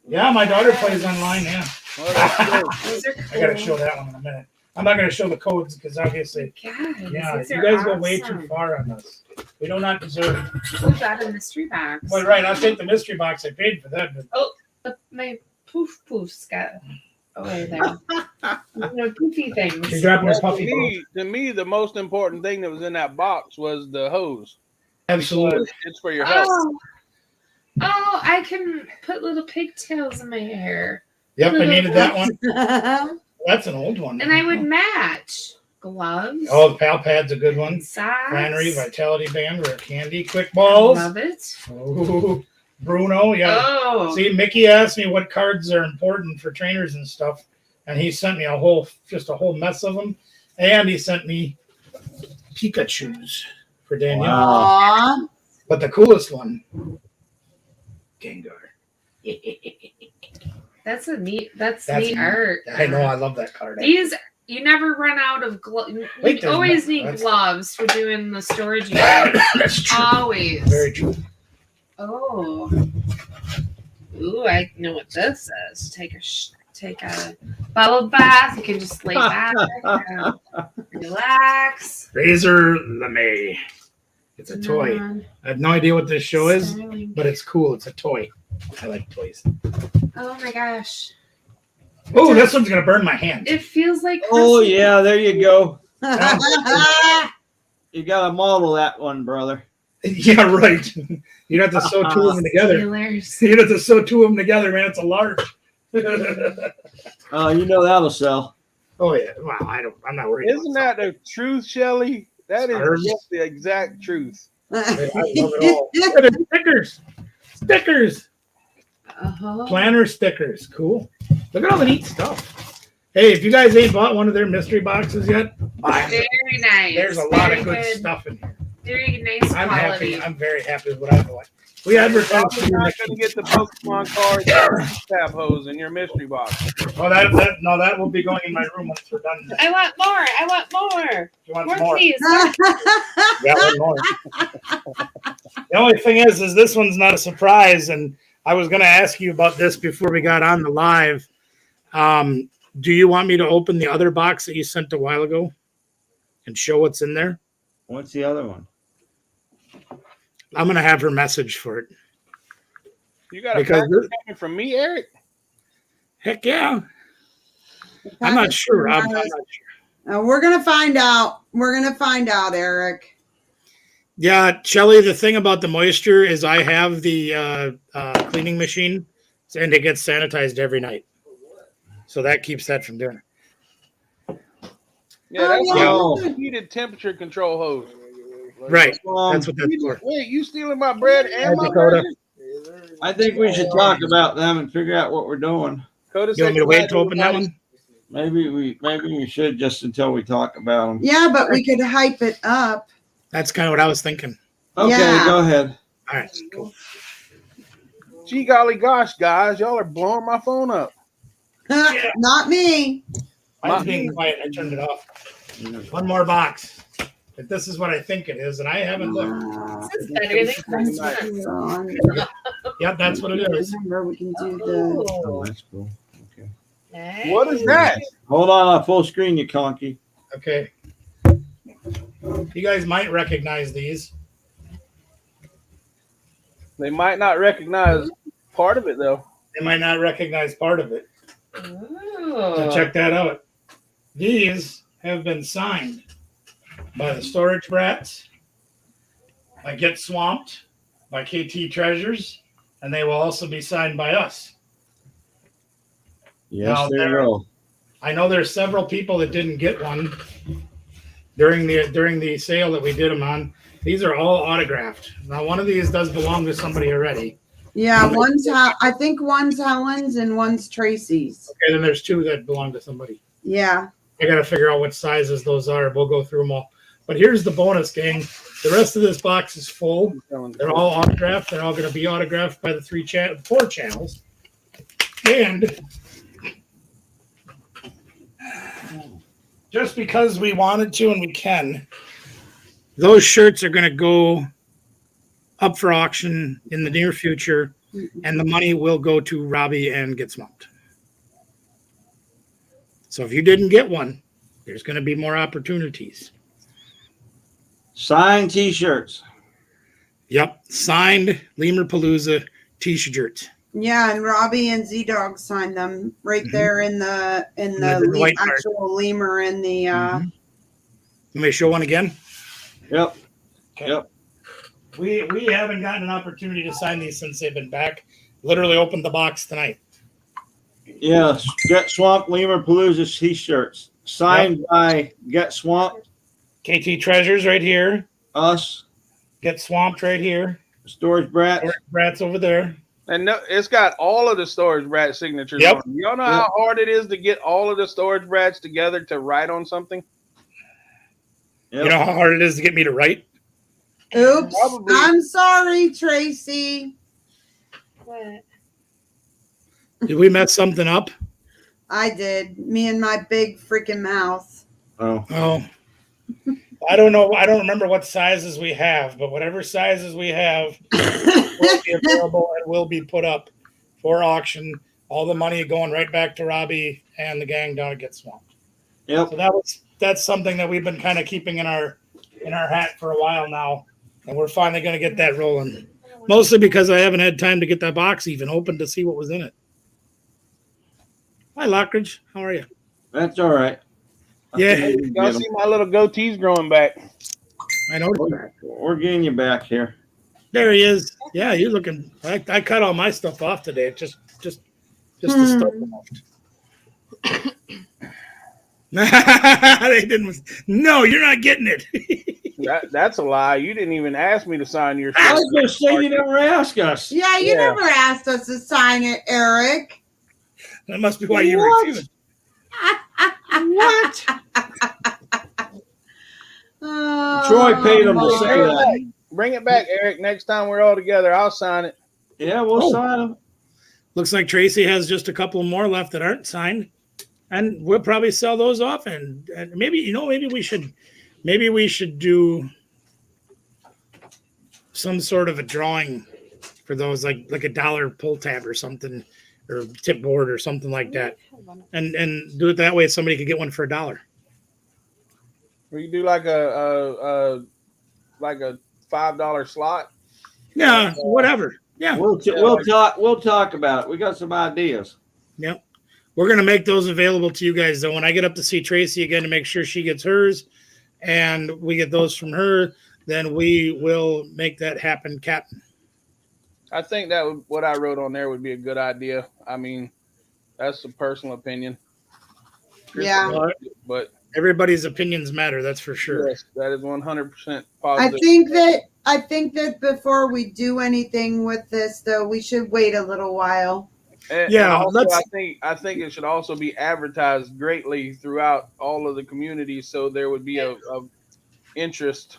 Yeah, my daughter plays online. Yeah, Well, that's good. Those are cool. I gotta show that one in a minute. I'm not going to show the codes because obviously, God, yeah, these you are guys go way too awesome. far on this. We do not deserve it. We got a mystery box. Well, right, I'll take the mystery box. I paid for that. But My poofs got away there. Poofy things. you're dropping your Well, puffy balls. to me, the most important thing that was in that box was the hose. Absolutely. Because it's for your health. Oh, I can put little pigtails in my hair. Yep, I needed that one. That's an old one. And I would match gloves. Oh, the Pal Pad's a good one. Socks. Flannery, Vitality Band, Rare Candy, Quick Balls. Love it. Ooh, Bruno, yeah. Oh. See, Mickey asked me what cards are important for trainers and stuff, and he sent me a whole mess of them, and he sent me Pikachu's for Danielle. Aw. But the coolest one, Gengar. That's neat neat. art. I know, I love that card. These you never run out of gloves. Wait, You always no- need that's- gloves for doing the storage unit. That's true. Always. Very true. Oh. Ooh, I know what this is. Take a bubble bath. You can just lay back, relax. Razor Lame. It's a toy. I have no idea what this show is, Sterling. but it's cool. It's a toy. I like toys. Oh my gosh. Oh, this one's gonna burn my hand. It feels like Oh Christmas. yeah, there you go. You gotta model that one, brother. Yeah, right. You'd have to sew two of them together. Steelers. You'd have to sew two of them together, man. It's a large. Oh, you know that'll sell. Oh yeah. Well, I'm not worried. Isn't that the truth, Shelly? That Stars. is just the exact truth. I love it all. Yeah, they're stickers. Uh-huh. Planner stickers. Cool. Look at all the neat stuff. Hey, if you guys ain't bought one of their mystery boxes yet, buy them. Very nice. There's a lot of Very good stuff in here. Very nice I'm quality. happy. I'm very happy with what I bought. We advertise. Probably not going to get the Pokemon cards or tab hose in your mystery box. Oh, that will be going in my room once we're done. I want more. You want More, some more? please. Yeah, one more. The only thing is this one's not a surprise, and I was going to ask you about this before we got on the live. Do you want me to open the other box that you sent a while ago and show what's in there? What's the other one? I'm going to have her message for it. You got a Because package coming from me, Eric? Heck yeah. I'm not sure. I'm not sure. We're gonna find out. Eric. Yeah, Shelly, the thing about the moisture is I have the cleaning machine, and it gets sanitized every night. So that keeps that from doing it. Yeah, that's Oh, a heated temperature control hose. Right. That's what that's for. Wait, you stealing my bread and my Dakota. burger? I think we should talk about them and figure out what we're doing. Dakota You want me to wait to open that one? Maybe we should just until we talk about them. Yeah, but we could hype it up. That's kind of what I was thinking. Okay, Yeah. go ahead. All right, cool. Gee golly gosh, guys, y'all are blowing my phone up. Not me. Mine's being quiet. I turned it off. One more box. If this is what I think it is, and I haven't looked. This is better than Christmas. Yep, that's what it is. Remember, we can do the. Oh, that's cool. Okay. Nice. What is that? Hold on, I'll full screen you, Conky. Okay. You guys might recognize these. They might not recognize part of it though. They might not recognize part of it. So Ooh. check that out. These have been signed by the Storage Brats, by Get Swamped, by KT Treasures, and they will also be signed by us. Yes, Now, they there- will. I know there's several people that didn't get one during the sale that we did them on. These are all autographed. Now, one of these does belong to somebody already. Yeah, I think one's Helen's and one's Tracy's. Okay, then there's two that belong to somebody. Yeah. I got to figure out what sizes those are. We'll go through them all. But here's the bonus, gang. The rest of this box is full. They're all autographed. They're all going to be autographed by the four channels. And just because we wanted to and we can, those shirts are going to go up for auction in the near future, and the money will go to Robbie and Get Swamped. So if you didn't get one, There's going to be more opportunities. Signed T-shirts. Yep. Signed Lemur Palooza T-shirts. Yeah, and Robbie and Z-Dog signed them right there in the the white part. actual lemur in the Let me show one again. Yep. Okay. Yep. We haven't gotten an opportunity to sign these since they've been back. Literally opened the box tonight. Yeah. Get Swamped Lemur Palooza T-shirts. Signed by Get Swamped. KT Treasures right here. Us. Get Swamped right here. Storage Brats. Storage Brats over there. And no, it's got all of the Storage Brat signatures Yep. on it. Y'all know how hard it is to get all of the Storage Brats together to write on something? Yep. You know how hard it is to get me to write? Oops. Probably. I'm sorry, Tracy. What? Did we mess something up? I did. Me and my big freaking mouth. Oh. Oh. I don't know. I don't remember what sizes we have, but whatever sizes we have will be available and will be put up for auction. All the money going right back to Robbie and the gang down at Get Swamped. Yep. So that's something that we've been kind of keeping in our hat for a while now, and we're finally going to get that rolling. Mostly because I haven't had time to get that box even open to see what was in it. Hi, Lockridge. How are you? That's all right. Yeah. Y'all see my little goatees growing back. I know. We're getting you back here. There he is. Yeah, you're looking. I cut all my stuff off today. Just the stuff left. They didn't. No, you're not getting it. That's a lie. You didn't even ask me to sign your I shit. was going to say you never asked us. Yeah, you never asked us to sign it, Eric. That must be why you What? refused. What? Oh, Troy paid him to say that. Bring it back, Eric. Next time we're all together, I'll sign it. Yeah, we'll sign them. Looks like Tracy has just a couple more left that aren't signed, and we'll probably sell those off. And maybe maybe we should do some sort of a drawing for those, like a $1 pull tab or something, or tip board or something like that, and do it that way. Somebody could get one for $1. We can do like a $5 slot. Yeah, whatever. Yeah, We'll talk about it. We got some ideas. yep. We're gonna make those available to you guys though. When I get up to see Tracy again to make sure she gets hers, and we get those from her, then we will make that happen, Captain. I think what I wrote on there would be a good idea. I mean, that's a personal opinion. Yeah. But Everybody's opinions matter. That's for sure. yes, that is 100% I positive. think that before we do anything with this, though, we should wait a little while. And also, I think it should also be advertised greatly throughout all of the communities, so there would be a interest.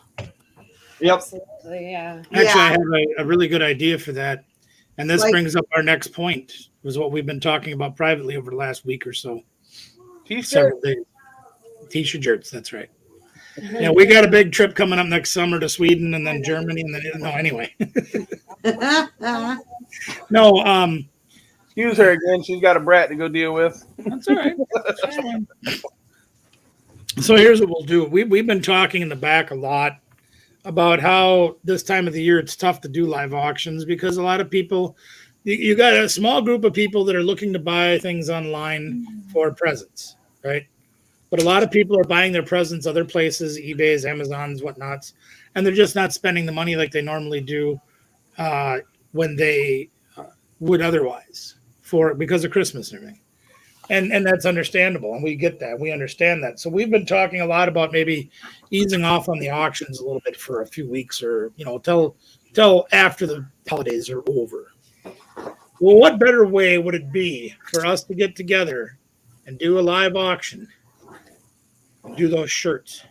Yep. Absolutely, yeah. Actually, Yeah. I have a really good idea for that. And this Like- brings up our next point, was what we've been talking about privately over the last week or so. T-shirt. Several days. T-shirts, that's right. Yeah, we got a big trip coming up next summer to Sweden and then Germany and then anyway. No, Excuse her again. She's got a brat to go deal with. that's all right. That's fine. So here's what we'll do. We've been talking in the back a lot about how this time of the year it's tough to do live auctions because a lot of people, you got a small group of people that are looking to buy things online for presents, right? But a lot of people are buying their presents other places, eBay's, Amazon's, whatnots, and they're just not spending the money like they normally do when they would otherwise because of Christmas and everything. And that's understandable, and we get that. We understand that. So we've been talking a lot about maybe easing off on the auctions a little bit for a few weeks, or till after the holidays are over. Well, what better way would it be for us to get together and do a live auction? Do those shirts.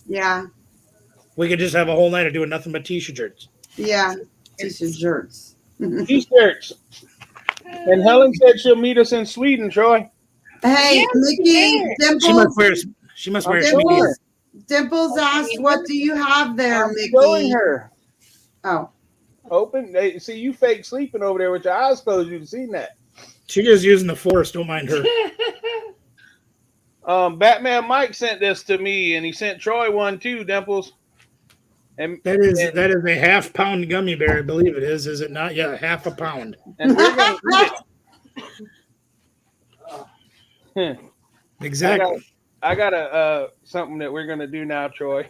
Yeah. We could just have a whole night of doing nothing but t-shirts. Yeah. T-shirts. T-shirts. And Helen said she'll meet us in Sweden, Troy. Hey, Yes, Mickey, yes. She must wear Okay. Schmitty's. Dimples asked, what do you have there, I'm showing Mickey? her. Oh. Open. See, you fake sleeping over there with your eyes closed. You've seen that. She just using the force. Don't mind her. Batman Mike sent this to me, and he sent Troy one too, Dimples. And That is a half-pound gummy bear, I believe it is it not? Yeah, half a pound. and we're gonna eat it. Exactly. I got something that we're gonna do now, Troy.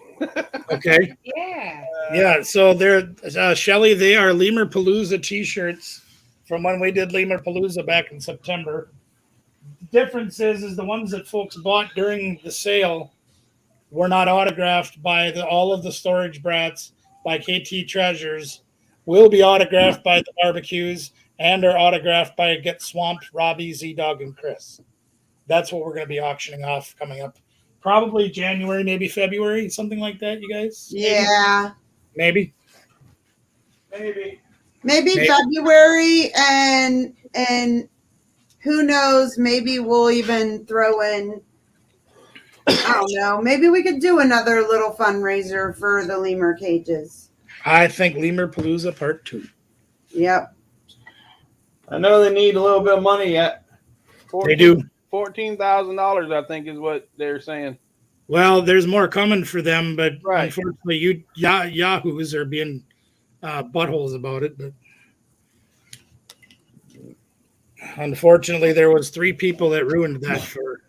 Okay. Yeah. Yeah. So they're Shelly. They are Lemur Palooza T-shirts from when we did Lemur Palooza back in September. The difference is the ones that folks bought during the sale were not autographed by all of the storage brats, by KT Treasures, will be autographed by the barbecues, and are autographed by Get Swamped, Robbie, Z-Dog, and Chris. That's what we're going to be auctioning off coming up. Probably January, maybe February, something like that, you guys? Yeah. Maybe. Maybe February and who knows, maybe we'll even throw in, I don't know, maybe we could do another little fundraiser for the lemur cages. I think Lemur Palooza Part 2. Yep. I know they need a little bit of money yet. They do. $14,000, I think, is what they're saying. Well, there's more coming for them, but Right. unfortunately, yahoos are being buttholes about it. But unfortunately, there was 3 people that ruined that for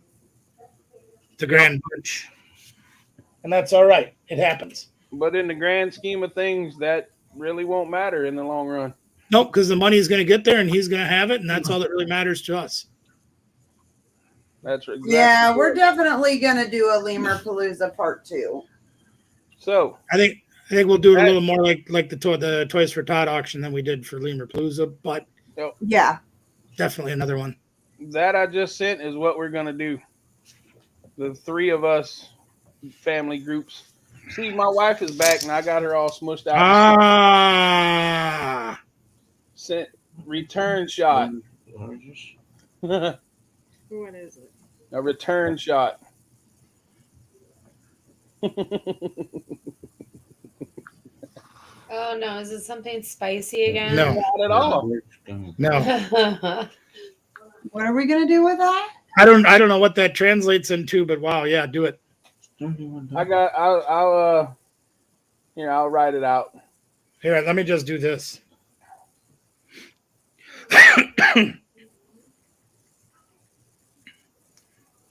the Grand Bunch, and that's all right. It happens. But in the grand scheme of things, that really won't matter in the long run. Nope, because the money is going to get there, and he's going to have it, and that's all that really matters to us. That's exactly Yeah, we're it. definitely gonna do a lemur palooza part 2. So I think we'll do it a little more like the Toys for Todd auction than we did for Lemur Palooza, but Yeah. definitely another one. that I just sent is what we're gonna do. The 3 of us family groups. See, my wife is back, and I got her all smushed out. Ah, Sent return shot. What is it? A return shot. Oh no, is it something spicy again? no, Not at all. no. What are we gonna do with that? I don't know what that translates into, but wow, yeah, do it. I'll write it out. Here, let me just do this.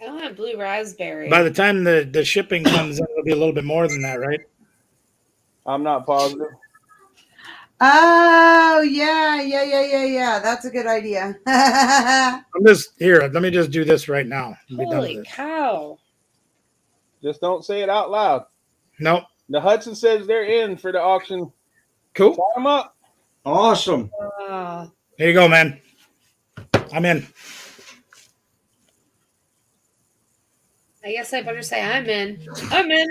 I don't have blue raspberry. By the time the shipping comes in, it'll be a little bit more than that, right? I'm not positive. Oh yeah. That's a good idea. I'm just here. Let me just do this right now. and be done with Holy it. cow. Just don't say it out loud. Nope. The Hudson says they're in for the auction. Cool. Sign them up. Awesome. Here you go, man. I'm in. I guess I better say I'm in. I'm in.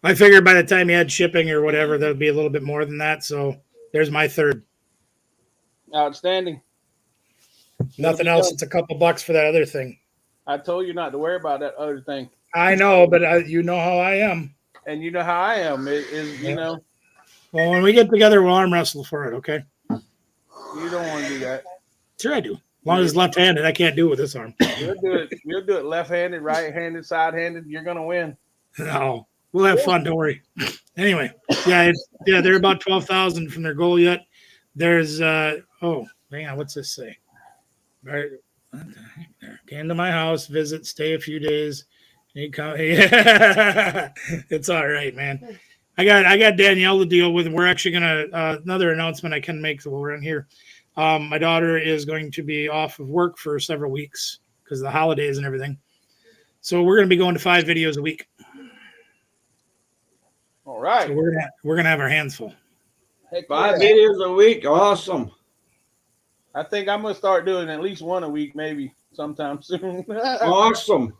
I figured by the time you had shipping or whatever, there'd be a little bit more than that. So there's my third. Outstanding. Nothing else. It's a couple bucks for that other thing. I told you not to worry about that other thing. I know, but you know how I am. And you know how I am. It is, you know, Well, when we get together, we'll arm wrestle for it, okay? you don't want to do that. Sure I do. As long as it's left-handed, I can't do it with this arm. We'll do it left-handed, right-handed, side-handed. You're gonna win. No, we'll have fun. Don't worry. Anyway, they're about 12,000 from their goal yet. There's hang on, what's this say? Right, what the heck there? Came to my house, visit, stay a few days. You come, yeah. It's all right, man. I got Danielle to deal with. We're actually gonna another announcement I can make while we're in here. My daughter is going to be off of work for several weeks because of the holidays and everything. So we're going to be going to 5 videos a week. All right. So we're gonna have our hands full. Heck 5 yeah. videos a week. Awesome. I think I'm gonna start doing at least one a week, maybe sometime soon. Awesome.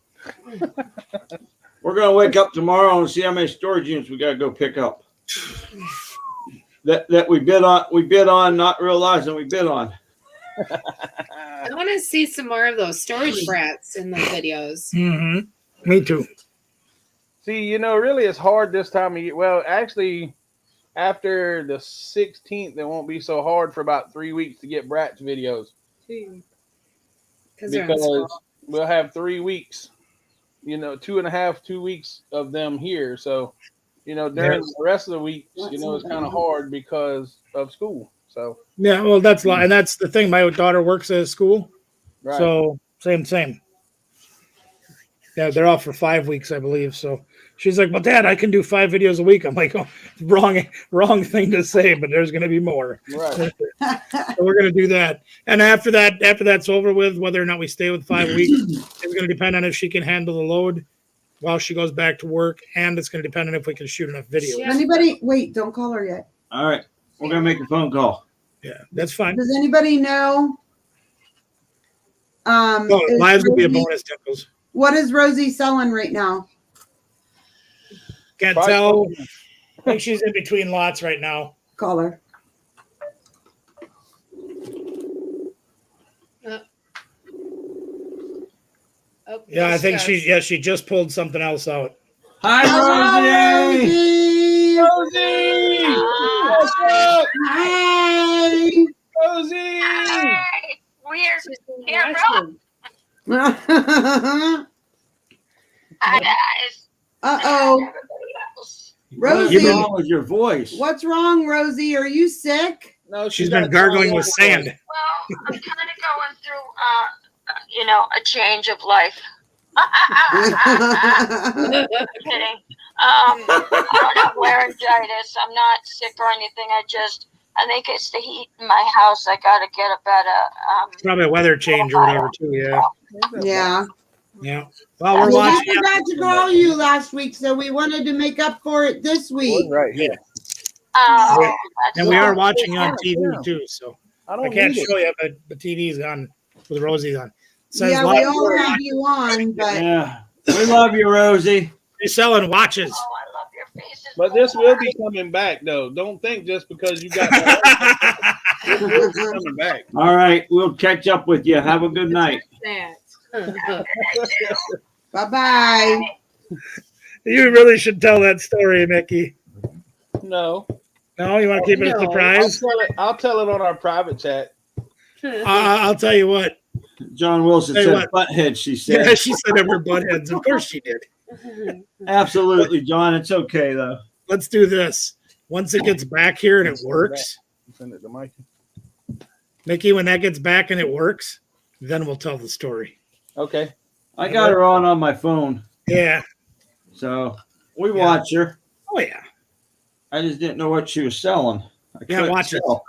We're gonna wake up tomorrow and see how many storage units we gotta go pick up. That we bid on, not realizing we bid on. I want to see some more of those storage brats in the videos. Mm-hmm. Me too. See, you know, really, it's hard this time of year. Well, actually, after the 16th, it won't be so hard for about 3 weeks to get Brat's videos. because we'll have 3 weeks, 2.5, 2 weeks of them here. So, during the rest of the weeks, it's kind of hard because of school. So, Yeah, well, that's and that's the thing. My daughter works at a school, right. so same. Yeah, they're off for 5 weeks, I believe. So she's like, "Well, Dad, I can do 5 videos a week." I'm like, "Oh, wrong thing to say, but there's going to be more." Right. So we're going to do that, and after that's over with, whether or not we stay with 5 weeks is going to depend on if she can handle the load while she goes back to work, and it's going to depend on if we can shoot enough videos. Yeah. Anybody? Wait, don't call her yet. All right. We're going to make a phone call. Yeah, that's fine. Does anybody know? Lives will be a bonus, Tickles. What is Rosie selling right now? Can't tell. I think she's in between lots right now. Call her. Yeah, I think she just pulled something else out. Hi, Rosie. Rosie. What's up? Hi. Rosie. We're here, bro. Hi, guys. Uh-oh. What's Rosie. wrong with your voice? What's wrong, Rosie? Are you sick? No, She's been gargling with sand. Well, I'm kind of going through, a change of life. Kidding. I don't have laryngitis. I'm not sick or anything. I think it's the heat in my house. I got to get a better. Probably a weather change or whatever, too. Yeah. Yeah. Yeah. Well, we're We watching. forgot to call you last week, so we wanted to make up for it this week. Right here. And we are watching on TV, too. So I I can't show you, but the TV's on with Rosie's on. Says Yeah, live we all for have you on, but Yeah. We love you, Rosie. Reselling watches. Oh, I love your faces. But this will be coming back, though. Don't think just because you got that. It will be coming back. All right. We'll catch up with you. Have a good night. bye-bye. You really should tell that story, Mickey. No. No, you want to keep it a surprise? I'll tell it on our private chat. I'll tell you what. John Wilson Hey, said what? butthead, she said. Yeah, she said we're butt heads. Of course she did. Absolutely, John. It's okay, though. Let's do this. Once it gets back here and it works, Send it to Mike. Mickey, when that gets back and it works, then we'll tell the story. Okay. I got her on my phone, Yeah. so we watch her. Oh, yeah. I just didn't know what she was selling. I Yeah, couldn't watch it. tell.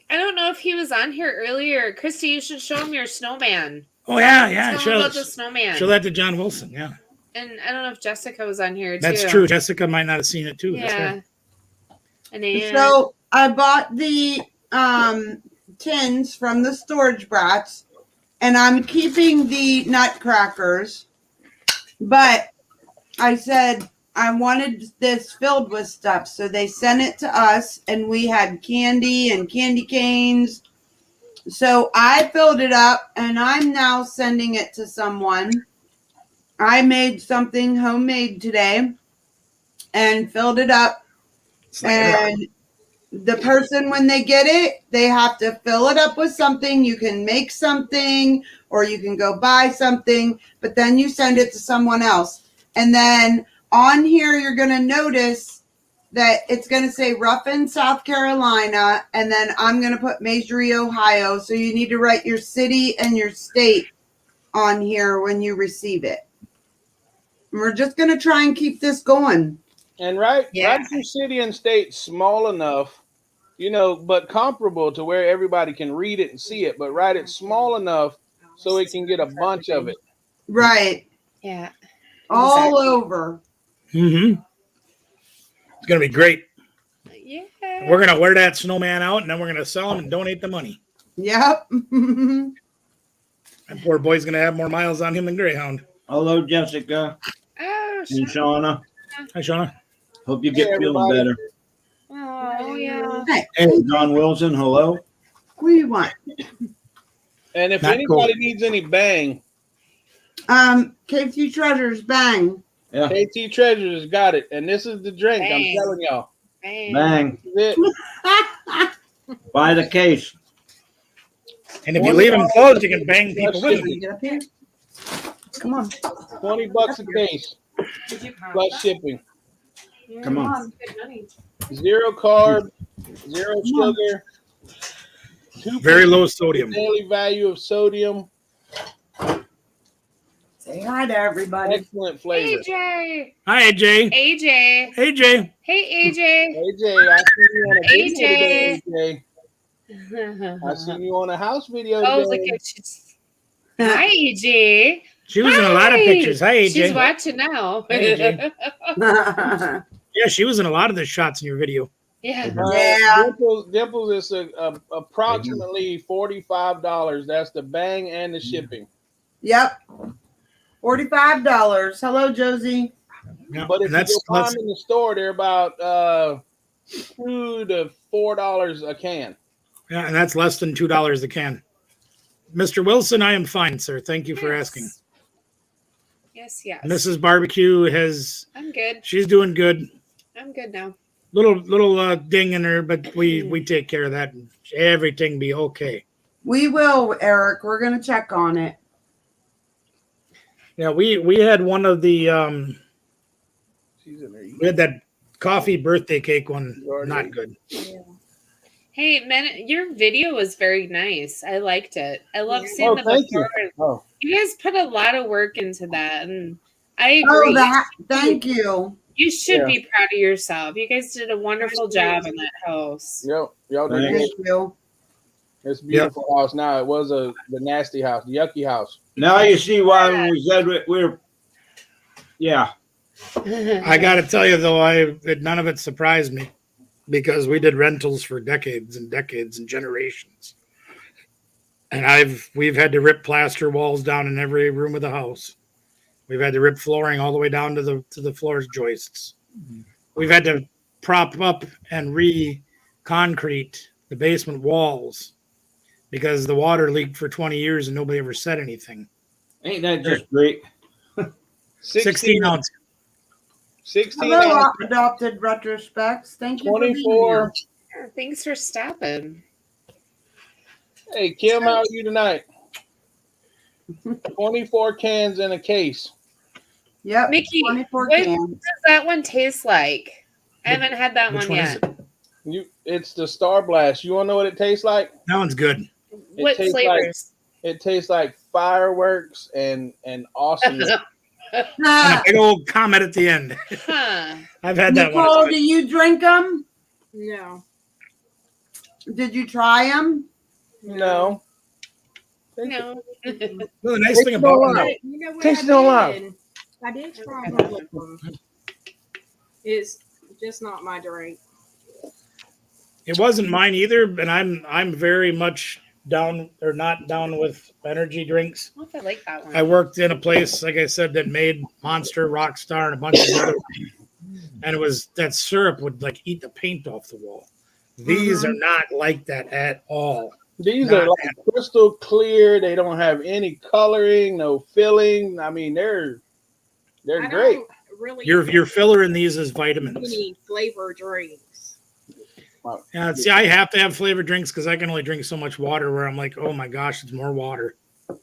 I don't know if he was on here earlier. Christy, you should show him your snowman. Oh, yeah. Tell him about the snowman. Show that to John Wilson, yeah. And I don't know if Jessica was on here too. That's true. Jessica might not have seen it, too. That's Yeah. right. And Ann. So I bought the tins from the Storage Brats, and I'm keeping the nutcrackers, but I said I wanted this filled with stuff, so they sent it to us, and we had candy and candy canes. So I filled it up, and I'm now sending it to someone. I made something homemade today and filled it up. And the person, when they get it, they have to fill it up with something. You can make something or you can go buy something, but then you send it to someone else. And then on here, you're going to notice that it's going to say Ruffin, South Carolina, and then I'm going to put Majory, Ohio. So you need to write your city and your state on here when you receive it. And we're just going to try and keep this going. And write Yeah. your city and state small enough, but comparable to where everybody can read it and see it, but write it small enough so it can get a bunch of it. Right. Yeah. All over. Mm-hmm. It's going to be great. Yeah. We're going to wear that snowman out, and then we're going to sell him and donate the money. Yep. That poor boy's going to have more miles on him than Greyhound. Hello, Jessica Oh, and Shauna. Hi, Shauna. Hope you get Hey, feeling everybody. better. Oh, yeah. Hey, Hey, John Wilson. Hello. what do you want? And if Not anybody cool. needs any bang, KT Treasures, bang. Yeah. KT Treasures got it. And this is the drink. Bang. I'm telling y'all. Bang. Bang. This is it. Buy the case. And if you leave them closed, you can bang people with Can them. you get up here? Come on. $20 a case plus shipping. Come on. Zero carb, zero Come on. sugar. 2% Very low sodium. daily value of sodium. Say hi to everybody. Excellent flavor. AJ. Hi, AJ. AJ. AJ. Hey, AJ. AJ, I see you on a video AJ. today, AJ. I see you on a house video Oh, today. look at you. Hi, AJ. She was in a lot of pictures. Hi, AJ. She's watching now. Hey, AJ. Yeah, she was in a lot of the shots in your video. Yeah. Yeah. Dimples is approximately $45. That's the bang and the shipping. Yep. $45. Hello, Josie. Yeah, But if and that's you go find them in the store, they're about $2 to $4 a can. yeah, and that's less than $2 a can. Mr. Wilson, I am fine, sir. Thank you for asking. Yes, yes. Mrs. Barbecue I'm good. she's doing good. I'm good now. Little ding in her, but we take care of that. Everything be okay. We will, Eric. We're going to check on it. Yeah, we had one of the She's in there. we had that coffee birthday cake one. Not good. Hey, man, your video was very nice. I liked it. I love seeing the thank you. before. Oh, You guys put a lot of work into that, and I agree. Thank you. You should Yeah. be proud of yourself. You guys did a wonderful job in that house. yep. Y'all did Thanks. good. Thank you. It's a beautiful house now. It was the nasty house, the yucky house. Now you see why when we said we're yeah. I got to tell you though, none of it surprised me because we did rentals for decades and decades and generations, and we've had to rip plaster walls down in every room of the house. We've had to rip flooring all the way down to the floor's joists. We've had to prop up and re-concrete the basement walls because the water leaked for 20 years and nobody ever said anything. Ain't that just great? 16 ounce. 16 Hello, ounce, adopted retrospects. Thank you for being 24. here. Thanks for stopping. Hey, Kim, how are you tonight? 24 cans in a case. Yep. Mickey, 24 what cans. does that one taste like? I haven't had that Which one one is yet. it? It's the Star Blast. You want to know what it tastes like? That one's good. What tastes flavors? It tastes like fireworks and awesomeness. And a big old comment at the end. Huh. I've had that Nicole, one. do you drink them? No. Did you try them? No. No. Well, the nice thing about them, though, You know what Taste I it on did? I did try one of them. It's just not my drink. it wasn't mine either, and I'm very much down or not down with energy drinks. I don't know if I like that one. I worked in a place, like I said, that made Monster, Rockstar, and a bunch of other, and it was that syrup would like eat the paint off the wall. These are not like that at all. These Not are like crystal clear. They don't have any coloring, no filling. I mean, they're I great. don't really Your filler in these is vitamins. any flavor drinks. Yeah, see, I have to have flavored drinks because I can only drink so much water. Where I'm like, oh my gosh, it's more water.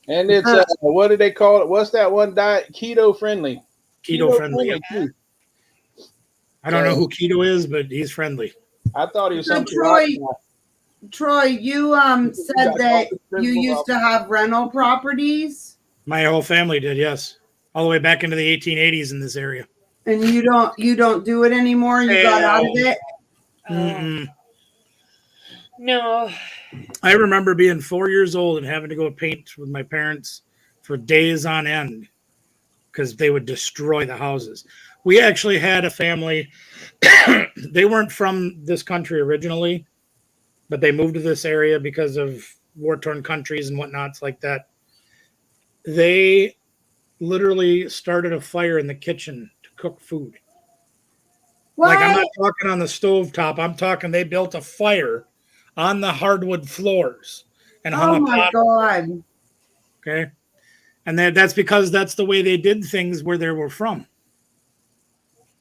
And it's what do they call it? What's that one diet? Keto friendly. Keto friendly. Yep. too. I don't know who Keto is, but he's friendly. I thought he was So something. Troy, you said that you used to have rental properties My whole family did, yes, all the way back into the 1880s in this area. and you don't do it anymore. You got out of it. Mm-mm. No. I remember being 4 years old and having to go paint with my parents for days on end because they would destroy the houses. We actually had a family. They weren't from this country originally, but they moved to this area because of war-torn countries and whatnots like that. They literally started a fire in the kitchen to cook food. What? Like, I'm not talking on the stovetop. I'm talking they built a fire on the hardwood floors and Oh hung a my pot. God. Okay. And that's because that's the way they did things where they were from.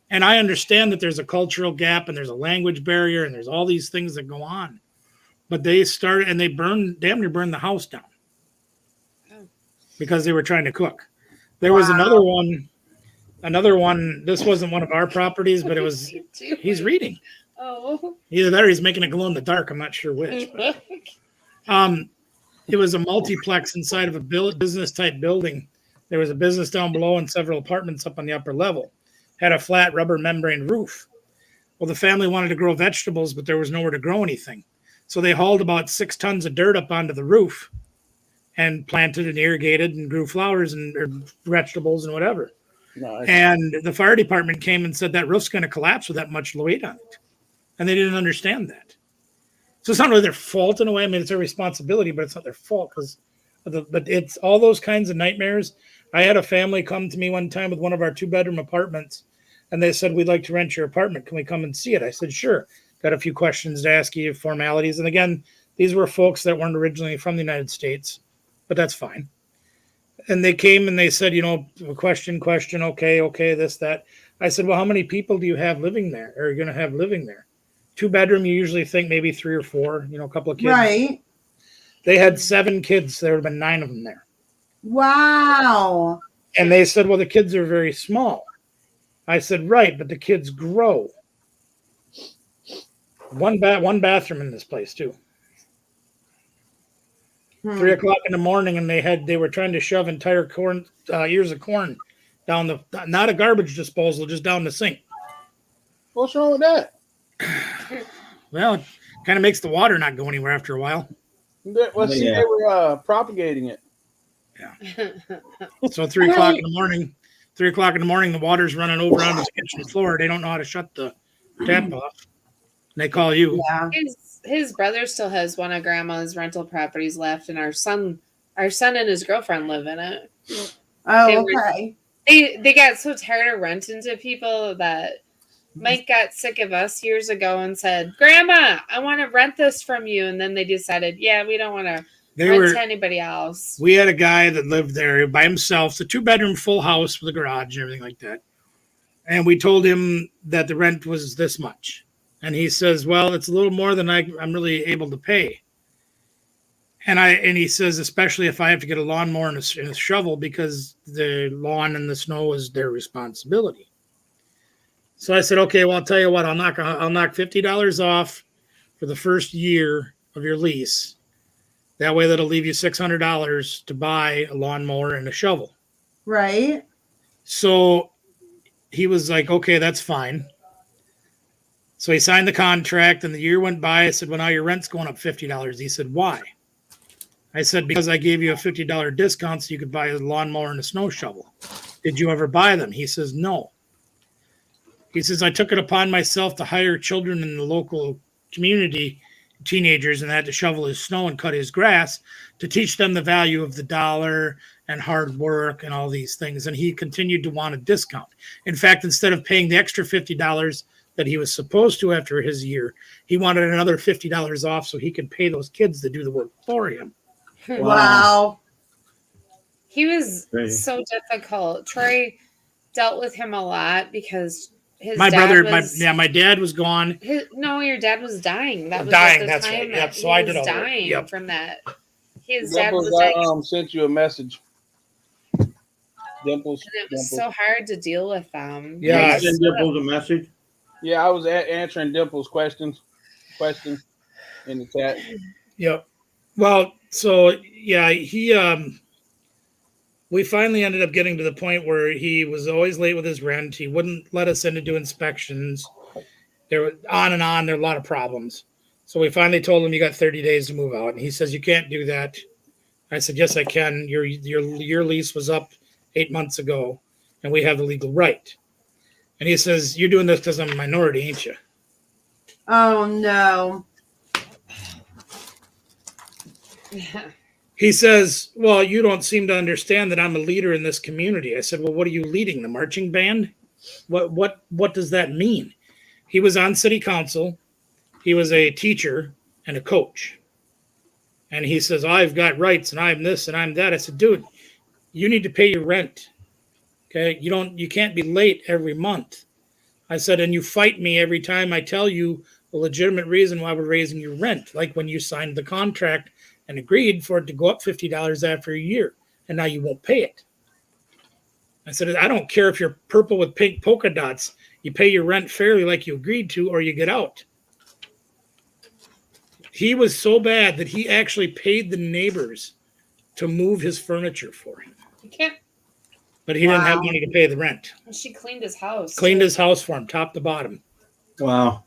And I understand that there's a cultural gap and there's a language barrier and there's all these things that go on. but they started and they damn near burned the house down because they were trying to cook. There was another one. This wasn't one of our properties, but it was. He's reading. Oh. Either that or he's making it glow in the dark. I'm not sure which. But, it was a multiplex inside of a business type building. There was a business down below and several apartments up on the upper level. Had a flat rubber membrane roof. Well, the family wanted to grow vegetables, but there was nowhere to grow anything. So they hauled about 6 tons of dirt up onto the roof and planted and irrigated and grew flowers and vegetables and whatever. Nice. And the fire department came and said that roof's going to collapse with that much weight on it. And they didn't understand that. So it's not really their fault in a way. I mean, it's their responsibility, but it's not their fault but it's all those kinds of nightmares. I had a family come to me one time with one of our 2-bedroom apartments, and they said, we'd like to rent your apartment. Can we come and see it? I said, sure. Got a few questions to ask you, formalities. And again, these were folks that weren't originally from the United States, but that's fine. And they came and they said, question, okay, this, that. I said, well, how many people do you have living there? Or are you going to have living there? 2-bedroom, you usually think maybe 3 or 4, a couple of kids. Right. They had 7 kids. There would have been 9 of them there. Wow. And they said, well, the kids are very small. I said, right, but the kids grow. One bathroom in this place, too. 3 o'clock in the morning, and they were trying to shove entire ears of corn down not a garbage disposal, just down the sink. What's wrong with that? Well, it kind of makes the water not go anywhere after a while. Well, see, they were propagating it. Yeah. So 3 o'clock in the morning, the water's running over onto the kitchen floor. They don't know how to shut the tap off. And they call you. Yeah. His brother still has one of Grandma's rental properties left, and our son and his girlfriend live in it. Oh, okay. They got so tired of renting to people that Mike got sick of us years ago and said, Grandma, I want to rent this from you. And then they decided, yeah, we don't want to rent to anybody else. We had a guy that lived there by himself. It's a 2-bedroom full house with a garage and everything like that. And we told him that the rent was this much. And he says, well, it's a little more than I'm really able to pay. And he says, especially if I have to get a lawnmower and a shovel, because the lawn and the snow is their responsibility. So I said, okay, well, I'll tell you what, I'll knock $50 off for the first year of your lease. That way that'll leave you $600 to buy a lawnmower and a shovel. Right. So he was like, okay, that's fine. So he signed the contract and the year went by. I said, well, now your rent's going up $50. He said, why? I said, because I gave you a $50 discount so you could buy a lawnmower and a snow shovel. Did you ever buy them? He says, no. He says, I took it upon myself to hire children in the local community, teenagers, and had to shovel his snow and cut his grass to teach them the value of the dollar and hard work and all these things. And he continued to want a discount. In fact, instead of paying the extra $50 that he was supposed to after his year, he wanted another $50 off so he could pay those kids to do the work for him. Wow. He was so difficult. Troy dealt with him a lot because my dad was gone. Your dad was dying. That was dying. The That's time right. That yep. So I did all dying yep. from that. His Dimples, dad was dying. I sent you a message. Dimples. And it was so hard to deal with them. Yeah, send Dimples a message. Yeah, I was answering Dimples' questions in the chat. Yep. Well, so yeah, we finally ended up getting to the point where he was always late with his rent. He wouldn't let us in to do inspections. There were on and on. There were a lot of problems. So we finally told him, you got 30 days to move out. And he says, you can't do that. I said, yes, I can. Your lease was up 8 months ago, and we have the legal right. And he says, you're doing this because I'm a minority, ain't you? Oh, no. He says, well, you don't seem to understand that I'm a leader in this community. I said, well, what are you leading? The marching band? What does that mean? He was on city council. He was a teacher and a coach. And he says, I've got rights and I'm this and I'm that. I said, dude, you need to pay your rent. Okay. You can't be late every month. I said, and you fight me every time I tell you a legitimate reason why we're raising your rent, like when you signed the contract and agreed for it to go up $50 after a year, and now you won't pay it. I said, I don't care if you're purple with pink polka dots. You pay your rent fairly like you agreed to, or you get out. He was so bad that he actually paid the neighbors to move his furniture for him. You can't. But he didn't have Wow. money to pay the rent. She cleaned his house. Cleaned his house for him, top to bottom. Wow.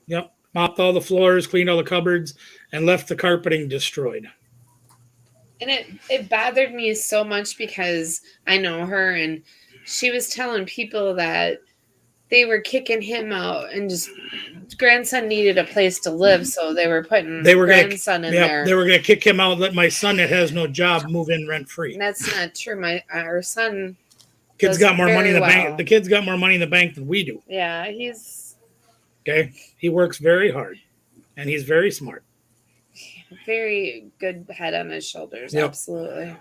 Yep. Mopped all the floors, cleaned all the cupboards, and left the carpeting destroyed. And it bothered me so much because I know her, and she was telling people that they were kicking him out, and just grandson needed a place to live, so they were putting grandson in there. They were going to kick him out and let my son that has no job move in rent free. And that's not true. Our son Kid's does got more money in the very bank. well. The kid's got more money in the bank than we do. Yeah, he's Okay. He works very hard and he's very smart. very good head on his shoulders. Yep. Absolutely.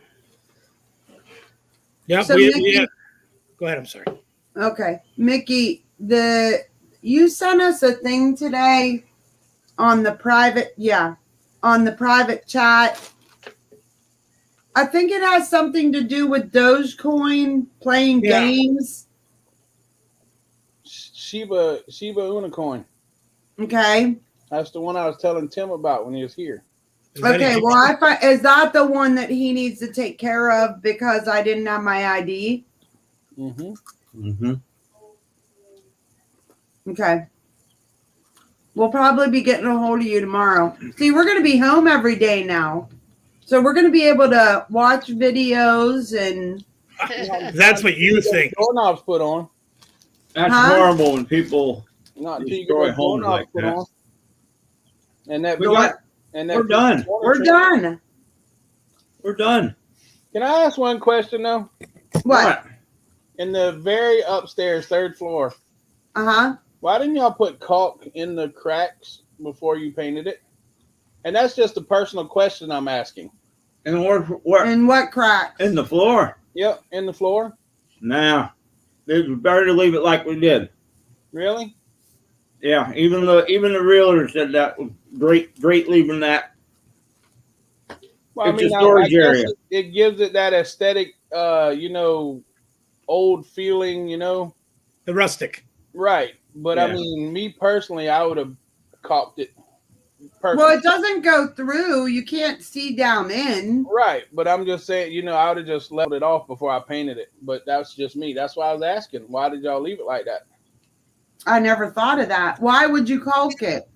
Yeah. So Mickey, Go ahead. I'm sorry. okay, Mickey, you sent us a thing today on the private, on the private chat. I think it has something to do with Dogecoin playing games. Shiba Unicorn. Okay. That's the one I was telling Tim about when he was here. Okay. Well, is that the one that he needs to take care of because I didn't have my ID? Mm-hmm. Mm-hmm. Okay. We'll probably be getting a hold of you tomorrow. See, we're going to be home every day now. So we're going to be able to watch videos and... That's what you think. Doorknobs put on. That's Huh? horrible when people Not until you destroy get the homes doorknobs like put that. on. And that We got- and that we're done. We're done. We're done. Can I ask one question though? What? In the very upstairs, third floor, Uh-huh. why didn't y'all put caulk in the cracks before you painted it? And that's just a personal question I'm asking. And we're And what cracks? in the floor. Yep, in the floor. Now, it was better to leave it like we did. Really? Yeah, even the realtor said that was great leaving that. Well, It's a storage guess area. it gives it that aesthetic, old feeling, The rustic. Right. But I Yeah. mean, me personally, I would have caulked it. Perfect. Well, it doesn't go through. You can't see down in. Right, but I'm just saying, I would have just leveled it off before I painted it. But that's just me. That's why I was asking. Why did y'all leave it like that? I never thought of that. Why would you caulk it?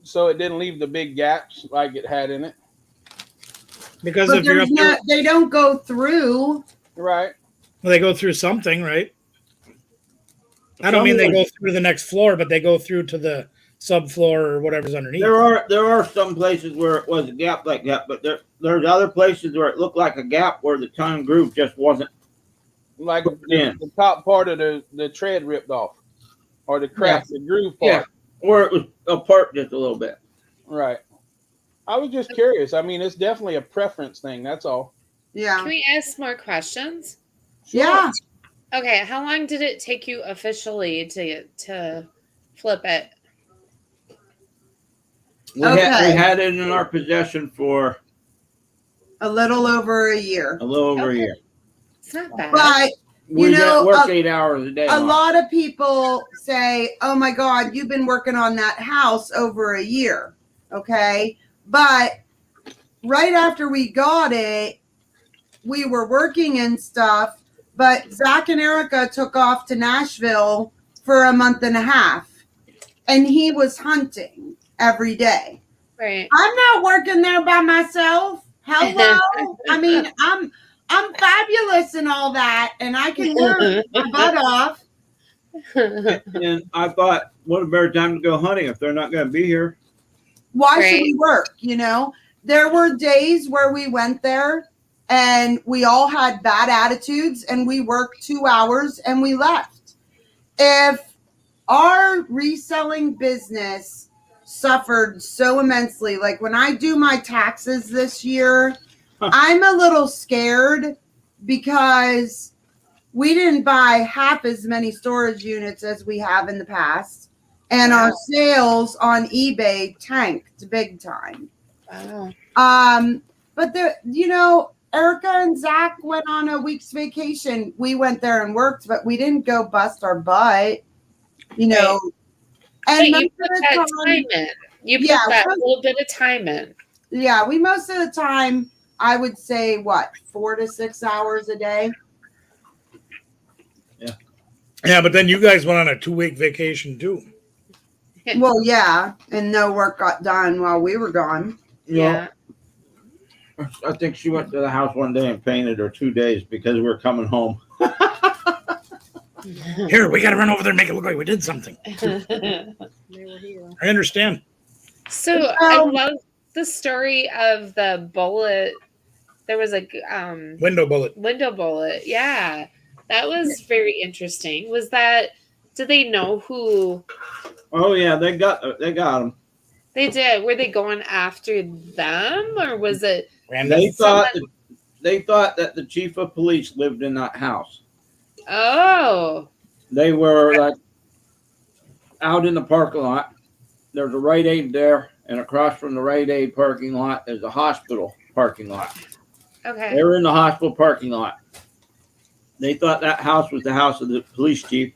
So it didn't leave the big gaps like it had in it. Because But if you're up there, they don't go through. Right. well, they go through something, right? I don't mean they go through the next floor, but they go through to the subfloor or whatever's underneath. There are some places where it was a gap like that, but there's other places where it looked like a gap where the tongue groove just wasn't. Like Yeah. the top part of the tread ripped off. Or the crack, the groove part. Yeah, or it was apart just a little bit. Right. I was just curious. I mean, it's definitely a preference thing. That's all. Yeah. Can we ask more questions? Yeah. Okay, how long did it take you officially to flip it? We Okay. had it in our possession for A little over a year. a little over a Okay. year. It's not bad. But We You know, work 8 hours a day. a on it. lot of people say, oh my God, you've been working on that house over a year. Okay. But right after we got it, we were working and stuff. But Zach and Erica took off to Nashville for a month and a half. And he was hunting every day. Right. I'm not working there by myself. Hello. I mean, I'm fabulous and all that, and I can work my butt off. And I thought, what a better time to go hunting if they're not going to be here. Why should Right. we work? There were days where we went there and we all had bad attitudes and we worked 2 hours and we left. If our reselling business suffered so immensely, like when I do my taxes this year, I'm a little scared because we didn't buy half as many storage units as we have in the past. and Wow. our sales on eBay tanked big time. Wow. But Erica and Zach went on a week's vacation. We went there and worked, but we didn't go bust our butt, you know. But And you most put of the that time, time in. You put Yeah, that most- little bit of time in. yeah, we most of the time, I would say, 4 to 6 hours a day. Yeah, but then you guys went on a 2-week vacation too. Well, yeah, and no work got done while we were gone. Yeah. I think she went to the house one day and painted her 2 days because we were coming home. Here, we got to run over there and make it look like we did something. They were here. I understand. So I love the story of the bullet. There was a Window bullet. window bullet. Yeah, that was very interesting. Was that? Did they know who Oh yeah, they got them. they did? Were they going after them, or was it? Random. They thought that the chief of police lived in that house. Oh, They were like out in the parking lot. There's a Rite Aid there, and across from the Rite Aid parking lot is a hospital parking lot. okay. They were in the hospital parking lot. They thought that house was the house of the police chief,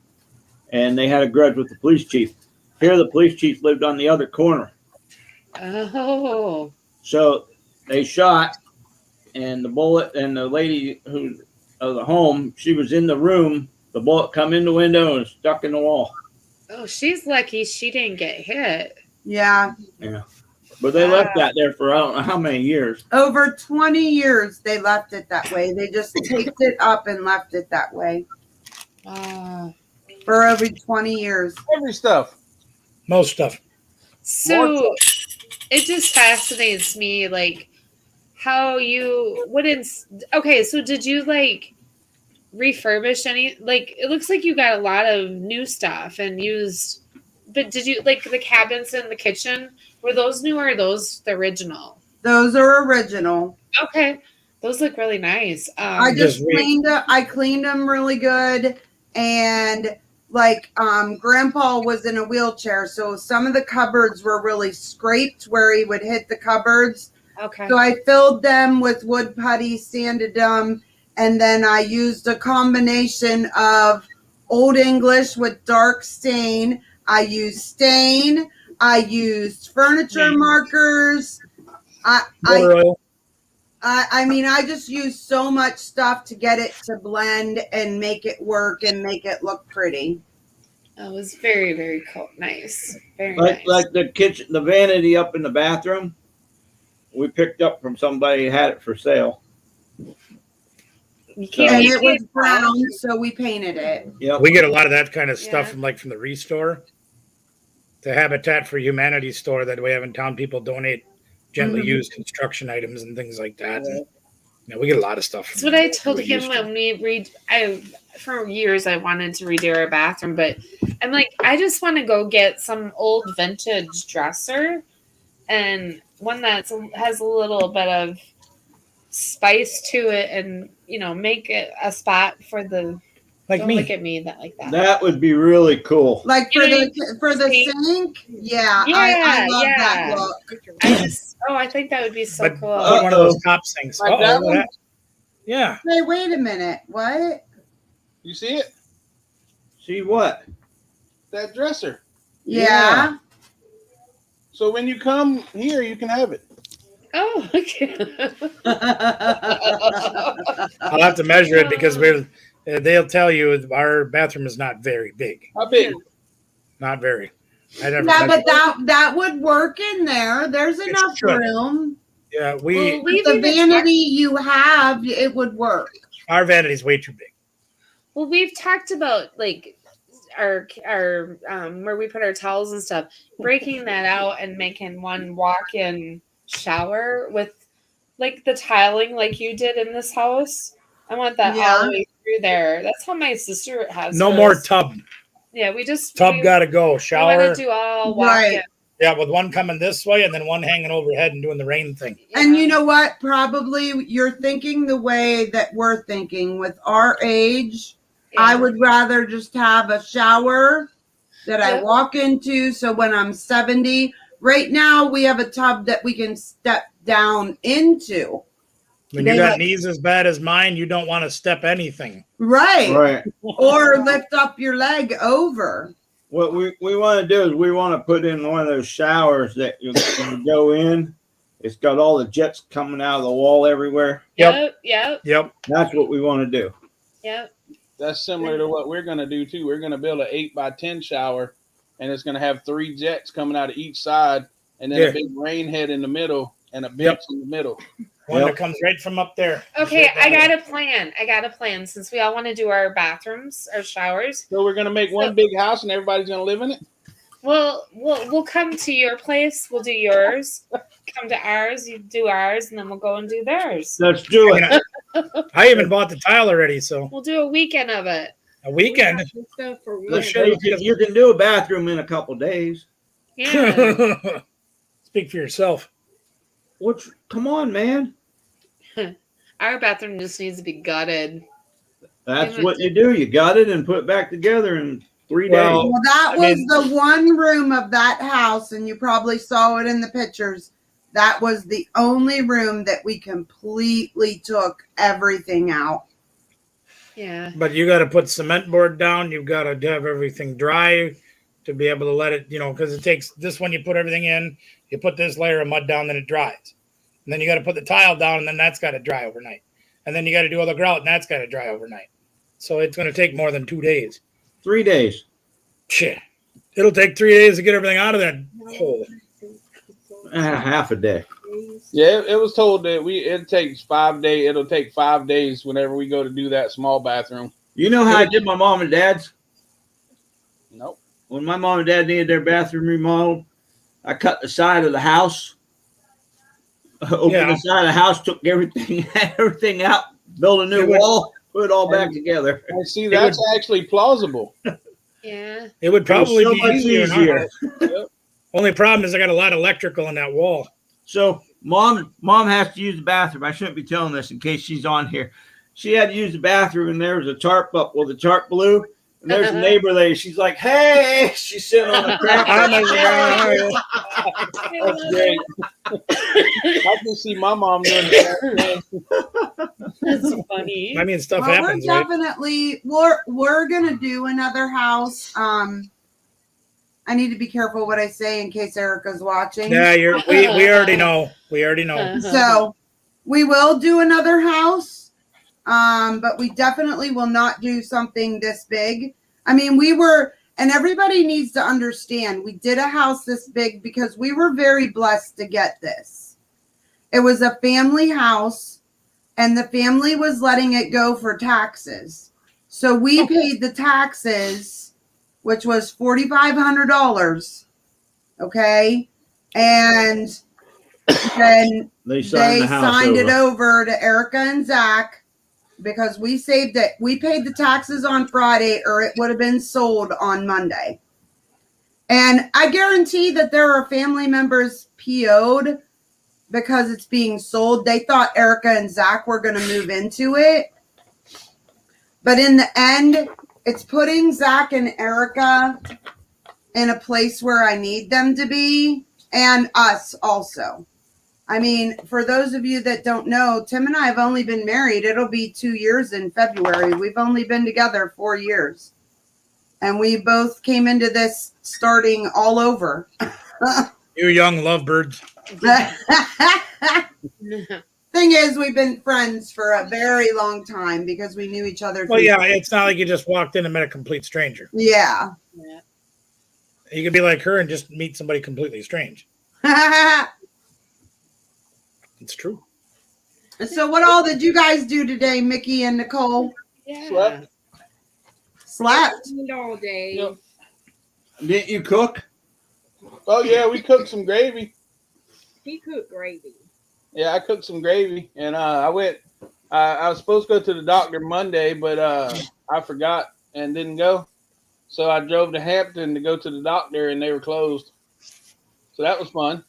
and they had a grudge with the police chief. Here, the police chief lived on the other corner. Oh, So they shot, and the bullet, and the lady who of the home, she was in the room. The bullet come in the window and stuck in the wall. oh, she's lucky she didn't get hit. Yeah, But they left that there for I don't know how many years. over 20 years they left it that way. They just taped it up and left it that way for over 20 years. Every stuff. Most stuff. So it just fascinates me, like how you wouldn't. Okay, so did you like refurbish any? Like it looks like you got a lot of new stuff and used. But did you like the cabinets in the kitchen? Were those new or are those the original? Those are original. Okay, those look really nice. I cleaned them really good, and Grandpa was in a wheelchair, so some of the cupboards were really scraped where he would hit the cupboards. okay. So I filled them with wood putty, sanded them, and then I used a combination of Old English with dark stain. I used stain. I used furniture markers. Motor oil. I just used so much stuff to get it to blend and make it work and make it look pretty. That was very, very cool. Nice. Very Like nice. like the kitchen, the vanity up in the bathroom, we picked up from somebody who had it for sale. You can't, And you it was can't- brown, so we painted it. Yep. We get a lot of that kind of stuff Yeah. from the Restore, the Habitat for Humanity store that we have in town. People donate gently Mhm. used construction items and things like that. And, we get a lot of stuff. That's what I told we him used to. when we for years I wanted to redo our bathroom, but I'm like, I just want to go get some old vintage dresser and one that has a little bit of spice to it and make it a spot for the Like don't me. look at me like that. That would be really cool. Like for the sink, yeah, I love that Yeah. look. I think that would be so But cool. put one of those top sinks. Like that one? Yeah. Hey, wait a minute. What? You see it? See what? That dresser. Yeah. So when you come here, you can have it. Oh, okay. I'll have to measure it because they'll tell you our bathroom is not very big. How big? Not very. I never Yeah, measured but that would work in there. There's enough should. room. Yeah, Well, With we've the even vanity you have, it would work. our vanity's way too big. Well, we've talked about like our where we put our towels and stuff, breaking that out and making one walk-in shower with like the tiling like you did in this house. I want that all the way through there. That's how my sister has. No hers. more tub. Yeah, we Gotta go. We want Shower. to do all walk-in. Right. Yeah, with one coming this way and then one hanging overhead and doing the rain thing. And you know what? Probably you're thinking the way that we're thinking. With our age, I would rather just have a shower that I Yep. walk into. So when I'm 70, right now we have a tub that we can step down into. When They you got have- knees as bad as mine, you don't want to step anything. Right. Right. Or lift up your leg over. What we want to do is we want to put in one of those showers that you go in. It's got all the jets coming out of the wall everywhere. Yep. Yep. Yep. That's what we want to do. Yep. That's similar to what we're going to do too. We're going to build an 8x10 shower, and it's going to have 3 jets coming out of each side, and then Yeah. a big rain head in the middle and a bench in the middle. One Yep. that comes right from up there. Okay, Right I down got a plan. Since we all want to do our bathrooms, our showers. So we're going to make one big house, and everybody's going to live in it. We'll come to your place. We'll do yours. Come to ours. You do ours, and then we'll go and do theirs. Let's do it. I even bought the tile already, so We'll do a weekend of it. a weekend. We got some stuff for Let's women. show you can do a bathroom in a couple days. Yeah. Speak for yourself. Come on, man. Our bathroom just needs to be gutted. That's Yeah. what you do. You got it and put it back together in 3 Well, days. Well, that I was mean- the one room of that house, and you probably saw it in the pictures. That was the only room that we completely took everything out. Yeah. But you got to put cement board down. You've got to have everything dry to be able to let it, because it takes this one. You put everything in, you put this layer of mud down, then it dries. And then you got to put the tile down, and then that's got to dry overnight. And then you got to do all the grout, and that's got to dry overnight. So it's going to take more than 2 days. 3 days. Shit. It'll take 3 days to get everything out of that hole. Half a day. Yeah, it was told that it takes 5 days. It'll take 5 days whenever we go to do that small bathroom. You know how I did my mom and dad's? Nope. When my mom and dad needed their bathroom remodeled, I cut the side of the house, opened Yeah. the side of the house, took everything out, built a new It would- wall, put it all back together. And see, that's actually plausible. Yeah. It would probably It was be so much easier. and easier. harder. Only problem is I got a lot of electrical in that wall. So mom has to use the bathroom. I shouldn't be telling this in case she's on here. She had to use the bathroom, and there was a tarp up. Well, the tarp blew, and there's a neighbor lady. She's like, "Hey!" She's sitting on the crap. That's great. I can see my mom doing that. That's funny. I mean, stuff Well, happens, we're right? definitely we're gonna do another house. I need to be careful what I say in case Erica's watching. Yeah, we already know. We already know. So we will do another house, but we definitely will not do something this big. I mean, and everybody needs to understand, we did a house this big because we were very blessed to get this. It was a family house, and the family was letting it go for taxes. So we paid the taxes, which was $4,500. Okay. And then They signed they the house signed over. it over to Erica and Zach because we saved it. We paid the taxes on Friday, or it would have been sold on Monday. And I guarantee that there are family members PO'd because it's being sold. They thought Erica and Zach were going to move into it. But in the end, it's putting Zach and Erica in a place where I need them to be, and us also. I mean, for those of you that don't know, Tim and I have only been married. It'll be 2 years in February. We've only been together 4 years. And we both came into this starting all over. You young lovebirds. Thing is, we've been friends for a very long time because we knew each other. Well, yeah, it's not like you just walked in and met a complete stranger. Yeah. You could be like her and just meet somebody completely strange. It's true. So what all did you guys do today, Mickey and Nicole? Yeah. Slept. Slept. All day. Yep. Didn't you cook? Oh yeah, we cooked some gravy. He cooked gravy. Yeah, I cooked some gravy, and I went. I was supposed to go to the doctor Monday, but I forgot and didn't go. So I drove to Hampton to go to the doctor, and they were closed. So that was fun.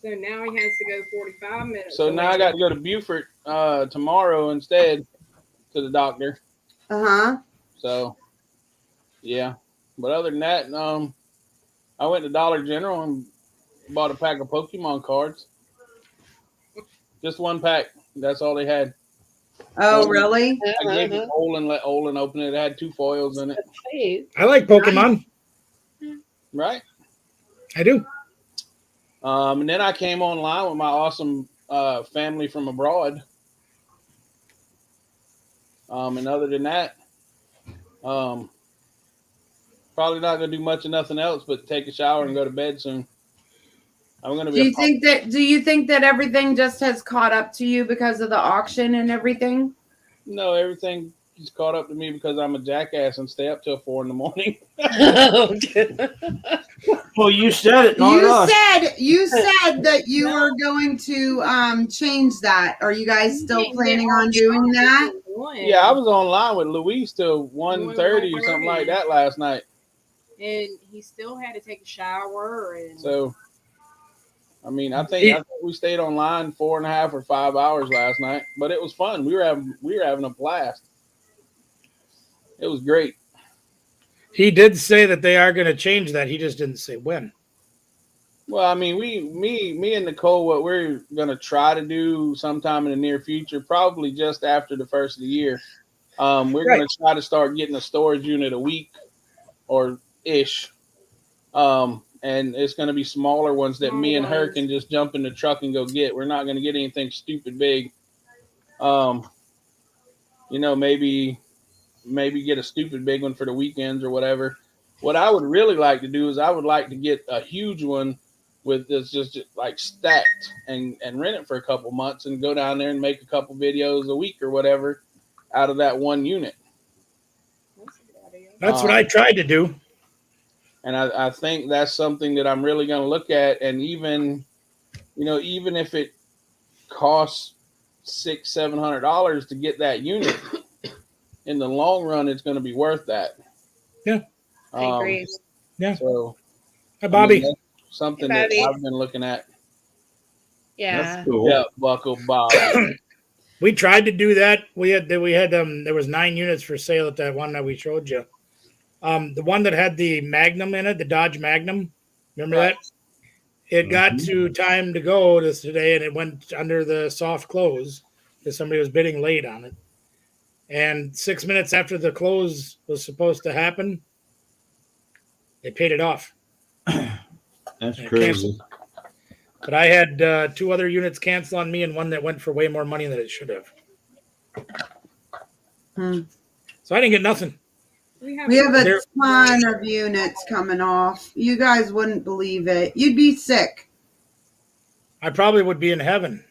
So now he has to go 45 minutes. So now I got to go to Beaufort tomorrow instead to the doctor. Uh-huh. So, yeah. But other than that, I went to Dollar General and bought a pack of Pokemon cards. Just one pack. That's all they had. Oh, really? I gave it to Olin, let Olin open it. It had 2 foils in it. I like Pokemon. Right? I do. And then I came online with my awesome family from abroad. And other than that, probably not going to do much of nothing else but take a shower and go to bed soon. I'm going to be. Do you think that everything just has caught up to you because of the auction and everything? No, everything is caught up to me because I'm a jackass and stay up till 4 in the morning. Well, you said it, not us. You said that you were going to change that. Are you guys still planning on doing that? Yeah, I was online with Luis till 1:30 or something like that last night. And he still had to take a shower. And So, I mean, I think we stayed online 4.5 or 5 hours last night, but it was fun. We were having a blast. It was great. He did say that they are going to change that. He just didn't say when. Well, I mean, me and Nicole, what we're going to try to do sometime in the near future, probably just after the first of the year, we're going to try to start getting a storage unit a week or ish. And it's going to be smaller ones that me and her can just jump in the truck and go get. We're not going to get anything stupid big. Maybe get a stupid big one for the weekends or whatever. What I would really like to do is I would like to get a huge one with this just like stacked and rent it for a couple months and go down there and make a couple videos a week or whatever out of that one unit. That's what I tried to do. And I think that's something that I'm really going to look at. And even if it costs $600-$700 to get that unit, in the long run, it's going to be worth that. Yeah. I agree. Yeah. So, hi, Bobby. Something Hey, Bobby. that I've been looking at. Yeah. That's cool. Yeah, buckle Bobby. We tried to do that. We had there was 9 units for sale at that one that we showed you. The one that had the Magnum in it, the Dodge Magnum. Remember that? It got to time to go today, and it went under the soft close because somebody was bidding late on it. And 6 minutes after the close was supposed to happen, they paid it off. That's crazy. But I had 2 other units cancel on me and one that went for way more money than it should have. So I didn't get nothing. we have a ton of units coming off. You guys wouldn't believe it. You'd be sick. I probably would be in heaven.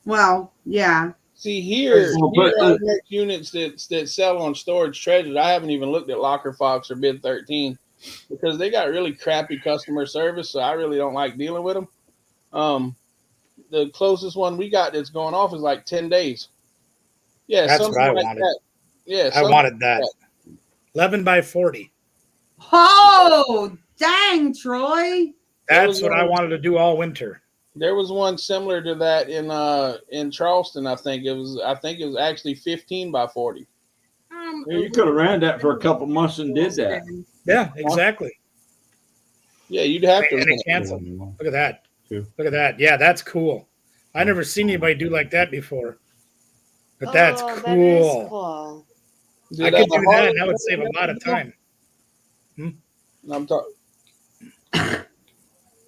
Well, yeah. See, here are units that sell on Storage Treasures. I haven't even looked at Locker Fox or Bid 13 because they got really crappy customer service, so I really don't like dealing with them. The closest one we got that's going off is like 10 days. Yeah, that's what I wanted. That. Yeah, I wanted that. 11 by 40. Oh, dang, Troy. That's what I wanted to do all winter. There was one similar to that in Charleston. I think it was actually 15 by 40. You could have ran that for a couple months and did that. Yeah, exactly. Yeah, you'd have to. And it canceled. Look at that. Look at that. Yeah, that's cool. I never seen anybody do like that before. But that's cool. That is cool. I could do that, and that would save a lot of time. I'm talking.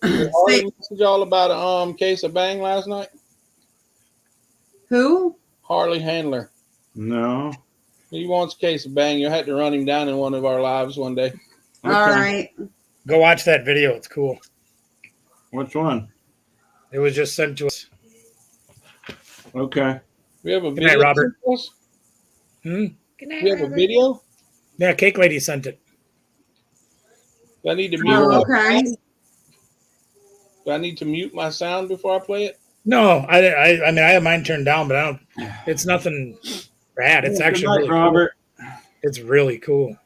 Did Harley message y'all about a case of Bang last night? Who? Harley Handler. No. He wants a case of Bang. You'll have to run him down in one of our lives one day. All right. Go watch that video. It's cool. Which one? It was just sent to us. Okay. We have a Good video. night, Robert. Good night, We have a Robert. video? Yeah, Cake Lady sent it. Do I need to mute Oh, okay. Do I need to mute my sound before I play it? No, I mean I have mine turned down, but I don't. It's nothing bad. It's actually Good night, really Robert. cool. It's really cool.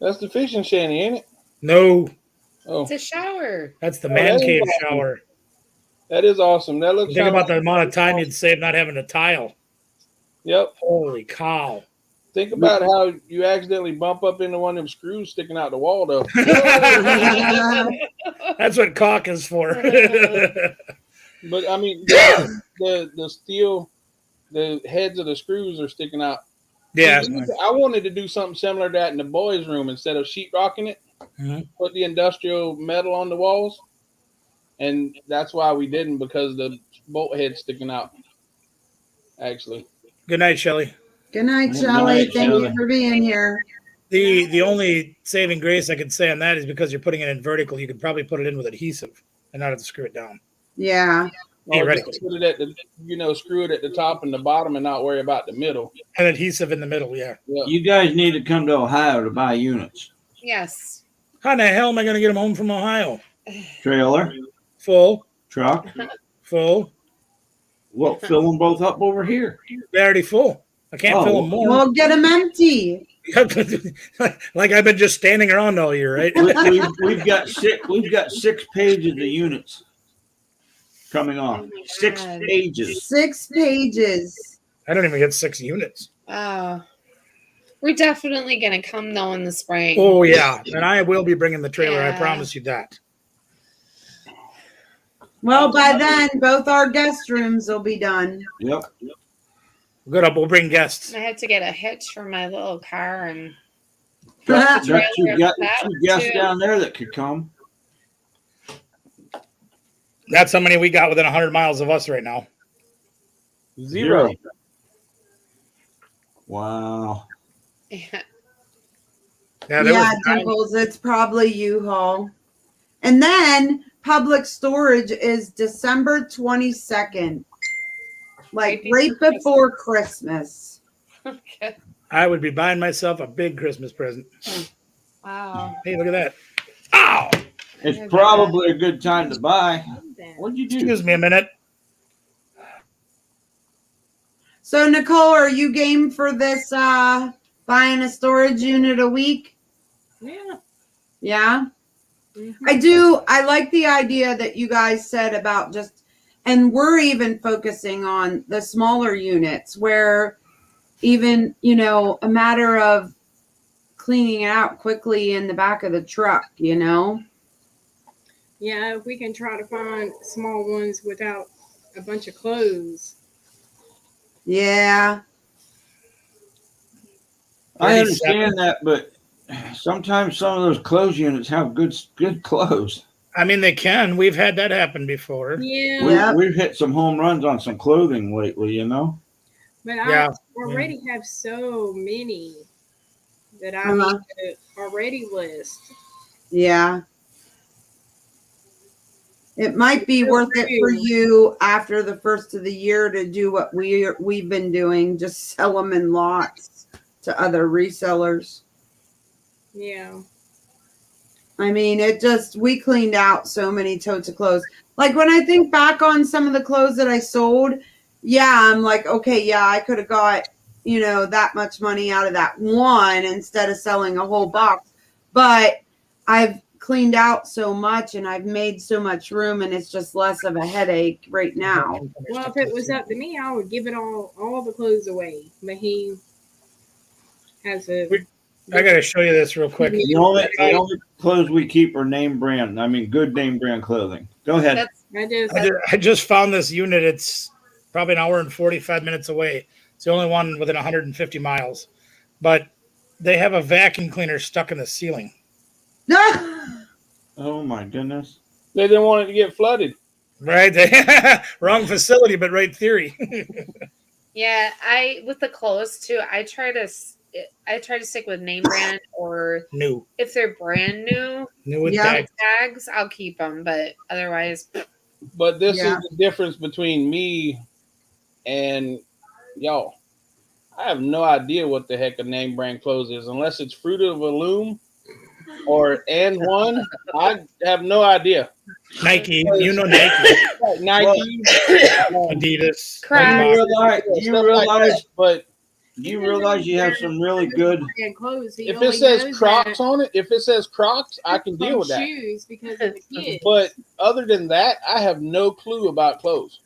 That's the fishing shanty, ain't it? No, Oh, It's a shower. that's the Oh, man that is cave awesome. shower. that is awesome. That looks Think kinda about the like- amount of time you'd save not having a tile. Yep. Holy cow! Think about how you accidentally bump up into one of them screws sticking out the wall, though. That's what caulk is for. But I mean, the steel, the heads of the screws are sticking out. Yeah. I wanted to do something similar to that in the boys' room instead of sheetrocking it. Mhm. Put the industrial metal on the walls, and that's why we didn't, because the bolt head's sticking out. Actually, Good night, Shelley. Good night, Good Shelley. night, Thank Shelley. you for being here. The only saving grace I could say on that is because you're putting it in vertical, you could probably put it in with adhesive and not have to screw it down. Yeah. or Theoretically. just put it at the, screw it at the top and the bottom, and not worry about the middle. And adhesive in the middle, yeah. Yeah. You guys need to come to Ohio to buy units. Yes. How the hell am I going to get them home from Ohio? Trailer, Full, truck. full. Well, fill them both up over here. They're already full. I can't Oh, fill them more. Well, get them empty. Like I've been just standing around all year, right? We've got 6 pages of units coming off. Oh my 6 God. pages. 6 pages. I don't even get 6 units. Wow. We're definitely going to come though in the spring. Oh, yeah. And I will be bringing the trailer. I Yeah. promise you that. Well, by then, both our guest rooms will be done. Yep. Good up. We'll bring guests. I have to get a hitch for my little car and Got Trailer you got that 2 guests too. down there that could come. That's how many we got within 100 miles of us right now. 0. Wow. yeah. Yeah, there Yeah, was Dimples, it's probably U-Haul. And then public storage is December 22nd. Like right before Christmas. Okay. I would be buying myself a big Christmas present. Wow. Hey, look at that. Ow! It's probably a good time to buy. What'd you do? Excuse me a minute. So, Nicole, are you game for this buying a storage unit a week? Yeah. Yeah? Mhm. I like the idea that you guys said about just, and we're even focusing on the smaller units where even, a matter of cleaning it out quickly in the back of the truck, Yeah, if we can try to find small ones without a bunch of clothes. Yeah. I understand that, but sometimes some of those clothes units have good clothes. I mean, they can. We've had that happen before. Yeah. Yeah. We've hit some home runs on some clothing lately, But Yeah. I already have so many that I Uh-huh. need to already list. Yeah. It might be worth it for you after the first of the year to do what we've been doing, just sell them in lots to other resellers. Yeah. I mean, we cleaned out so many totes of clothes. Like when I think back on some of the clothes that I sold, yeah, I'm like, okay, yeah, I could have got, that much money out of that one instead of selling a whole box. But I've cleaned out so much and I've made so much room and it's just less of a headache right now. Well, if it was up to me, I would give it all the clothes away. But he has a. I got to show you this real quick. The only clothes we keep are name brand. I mean, good name brand clothing. Go ahead. That's I just found this unit. It's probably an hour and 45 minutes away. It's the only one within 150 miles. But they have a vacuum cleaner stuck in the ceiling. Oh my goodness. They didn't want it to get flooded. Right? Wrong facility, but right theory. yeah. With the clothes too. I try to stick with name brand, or New. if they're brand new New with Yeah. tags, I'll keep them. But otherwise, But this Yeah. is the difference between me and y'all. I have no idea what the heck a name brand clothes is, unless it's Fruit of the Loom or And One. I have no idea. Nike. Nike. Nike, Adidas. Crap. Do you realize but you have some really good. And clothes. He if only it says knows Crocs that on it, I can from deal with that. shoes because of the kids. But other than that, I have no clue about clothes.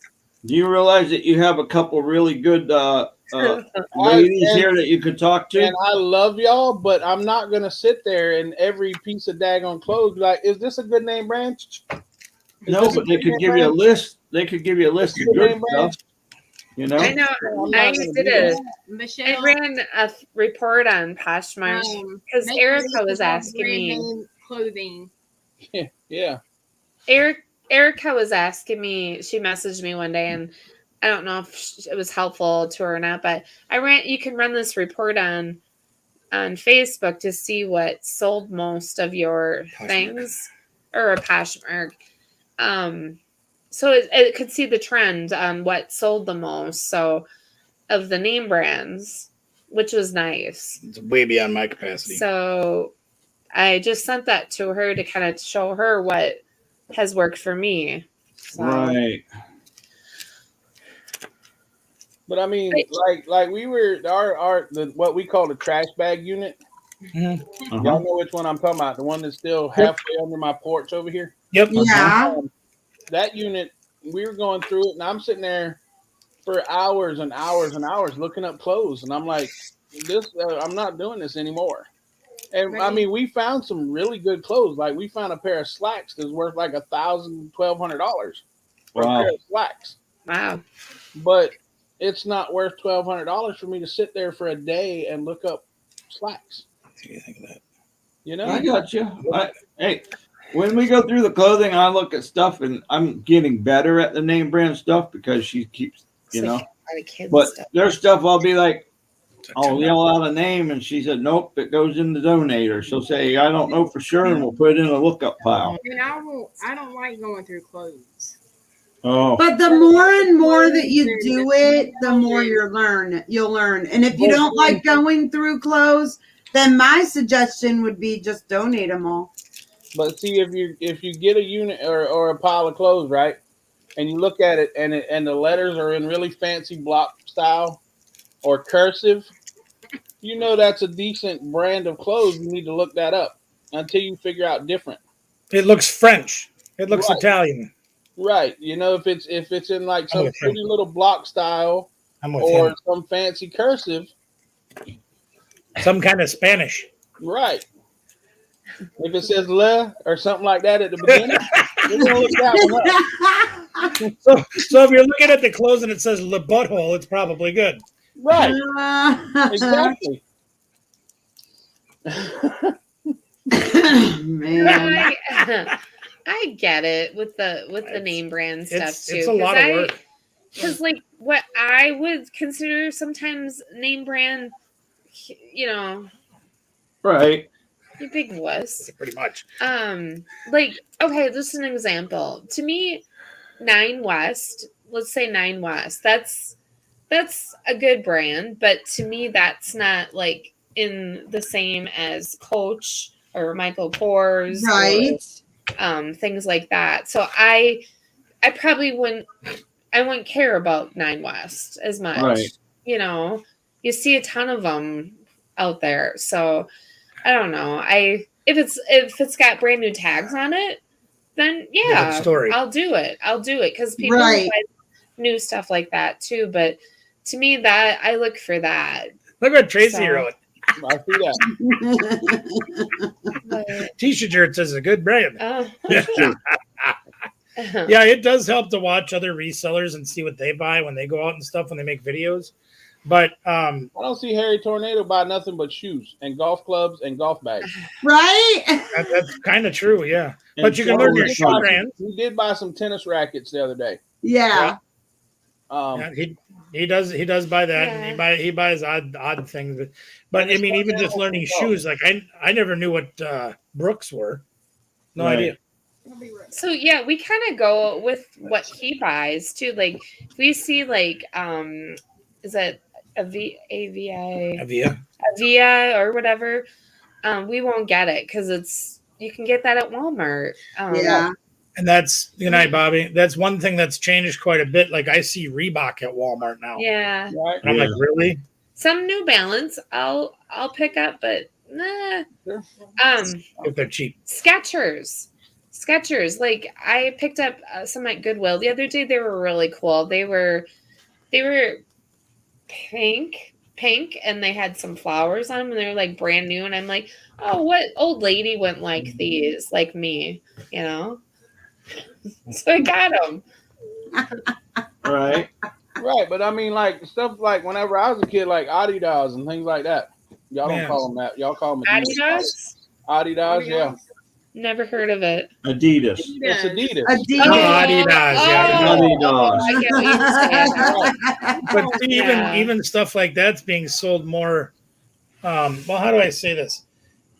Do you realize that you have a couple really good ladies here that you could talk to? And I love y'all, but I'm not gonna sit there and every piece of daggone clothes be like, is this a good name brand? No, but they could give you a list. They could give you a list of good stuff. You know? I know. I'm I not gonna did do it. that. Michelle, I ran a report on Poshmark because make Erica a list was of all asking brand me. name clothing. Yeah. Erica was asking me. She messaged me one day, and I don't know if it was helpful to her or not. But you can run this report on Facebook to see what sold most of your things, or a Poshmark. So it could see the trend on what sold the most. So of the name brands, which was nice. It's way beyond my capacity. So I just sent that to her to kind of show her what has worked for me. So, Right. But I mean, like we were what we call the trash bag unit. Uh-huh. Y'all know which one I'm talking about? The one that's still halfway under my porch over here. Yep. Yeah. That unit, we were going through it, and I'm sitting there for hours and hours and hours looking up clothes, and I'm like, I'm not doing this anymore. And I mean, we found some really good clothes. Like we found a pair of slacks that's worth like $1,000, $1,200 for a pair of slacks. wow. But it's not worth $1,200 for me to sit there for a day and look up slacks. What do you think of that? You know, I got you. Hey, when we go through the clothing, I look at stuff, and I'm getting better at the name brand stuff because she keeps, you know. But there's stuff I'll be like, I'll yell out a name, and she said, nope, it goes in the donator. She'll say, I don't know for sure, and we'll put it in a lookup pile. And I don't like going through clothes. Oh, But the more and more that you do it, the more you'll learn. And if you don't like going through clothes, then my suggestion would be just donate them all. but see, if you get a unit or a pile of clothes, right, and you look at it, and the letters are in really fancy block style or cursive, you know that's a decent brand of clothes. You need to look that up until you figure out different. It looks French. It looks Right. Italian. Right. You know, if it's in like some pretty little block style or some fancy cursive. Some kind of Spanish. Right. If it says le or something like that at the beginning, we're gonna look that one up. So if you're looking at the clothes and it says le butthole, it's probably good. Right. Exactly. Man. I get it with the name brand stuff too. It's a lot of work. Because like what I would consider sometimes name brand, you know, right. You big wuss. Pretty much. Like, okay, this is an example. To me, 9 West, let's say 9 West, that's a good brand, but to me that's not like in the same as Coach or Michael Kors, right? Or, things like that. So I probably wouldn't care about 9 West as much. Right. You know, you see a ton of them out there. So I don't know. If it's got brand new tags on it, then yeah, I'll do it. Because people buy new stuff like that too. But to me, that I look for that. Look what Tracy wrote. I see that. T-shirt is a good brand. Yeah, it does help to watch other resellers and see what they buy when they go out and stuff when they make videos. But I don't see Harry Tornado buy nothing but shoes and golf clubs and golf bags. Right? That's kind of true, yeah. But you can learn your shoe brand. He did buy some tennis rackets the other day. Yeah. Yeah, he does buy that. Yeah. And he buys odd things. But I mean, even just learning shoes, like I never knew what Brooks were. No idea. So yeah, we kind of go with what he buys too. Like if we see like is it Avia or whatever, we won't get it because you can get that at Walmart. Yeah. And that's Bobby. That's one thing that's changed quite a bit. Like I see Reebok at Walmart now. Yeah. Right. I'm like, really? Some New Balance I'll pick up, but nah. If they're cheap. Skechers. Like I picked up some at Goodwill the other day. They were really cool. They were pink, and they had some flowers on them, and they were like brand new. And I'm like, oh, what old lady wouldn't like these? Like me, you know. So I got them. Right. Right, but I mean, like stuff like whenever I was a kid, like Adidas and things like that. Y'all don't Man. call them that. Y'all call them Adidas. Adidas, yeah. Never heard of it. Adidas. It's Adidas. Adidas. Adidas, yeah. Adidas. I get what you're saying. But see, Yeah. even stuff like that's being sold more. Well, how do I say this?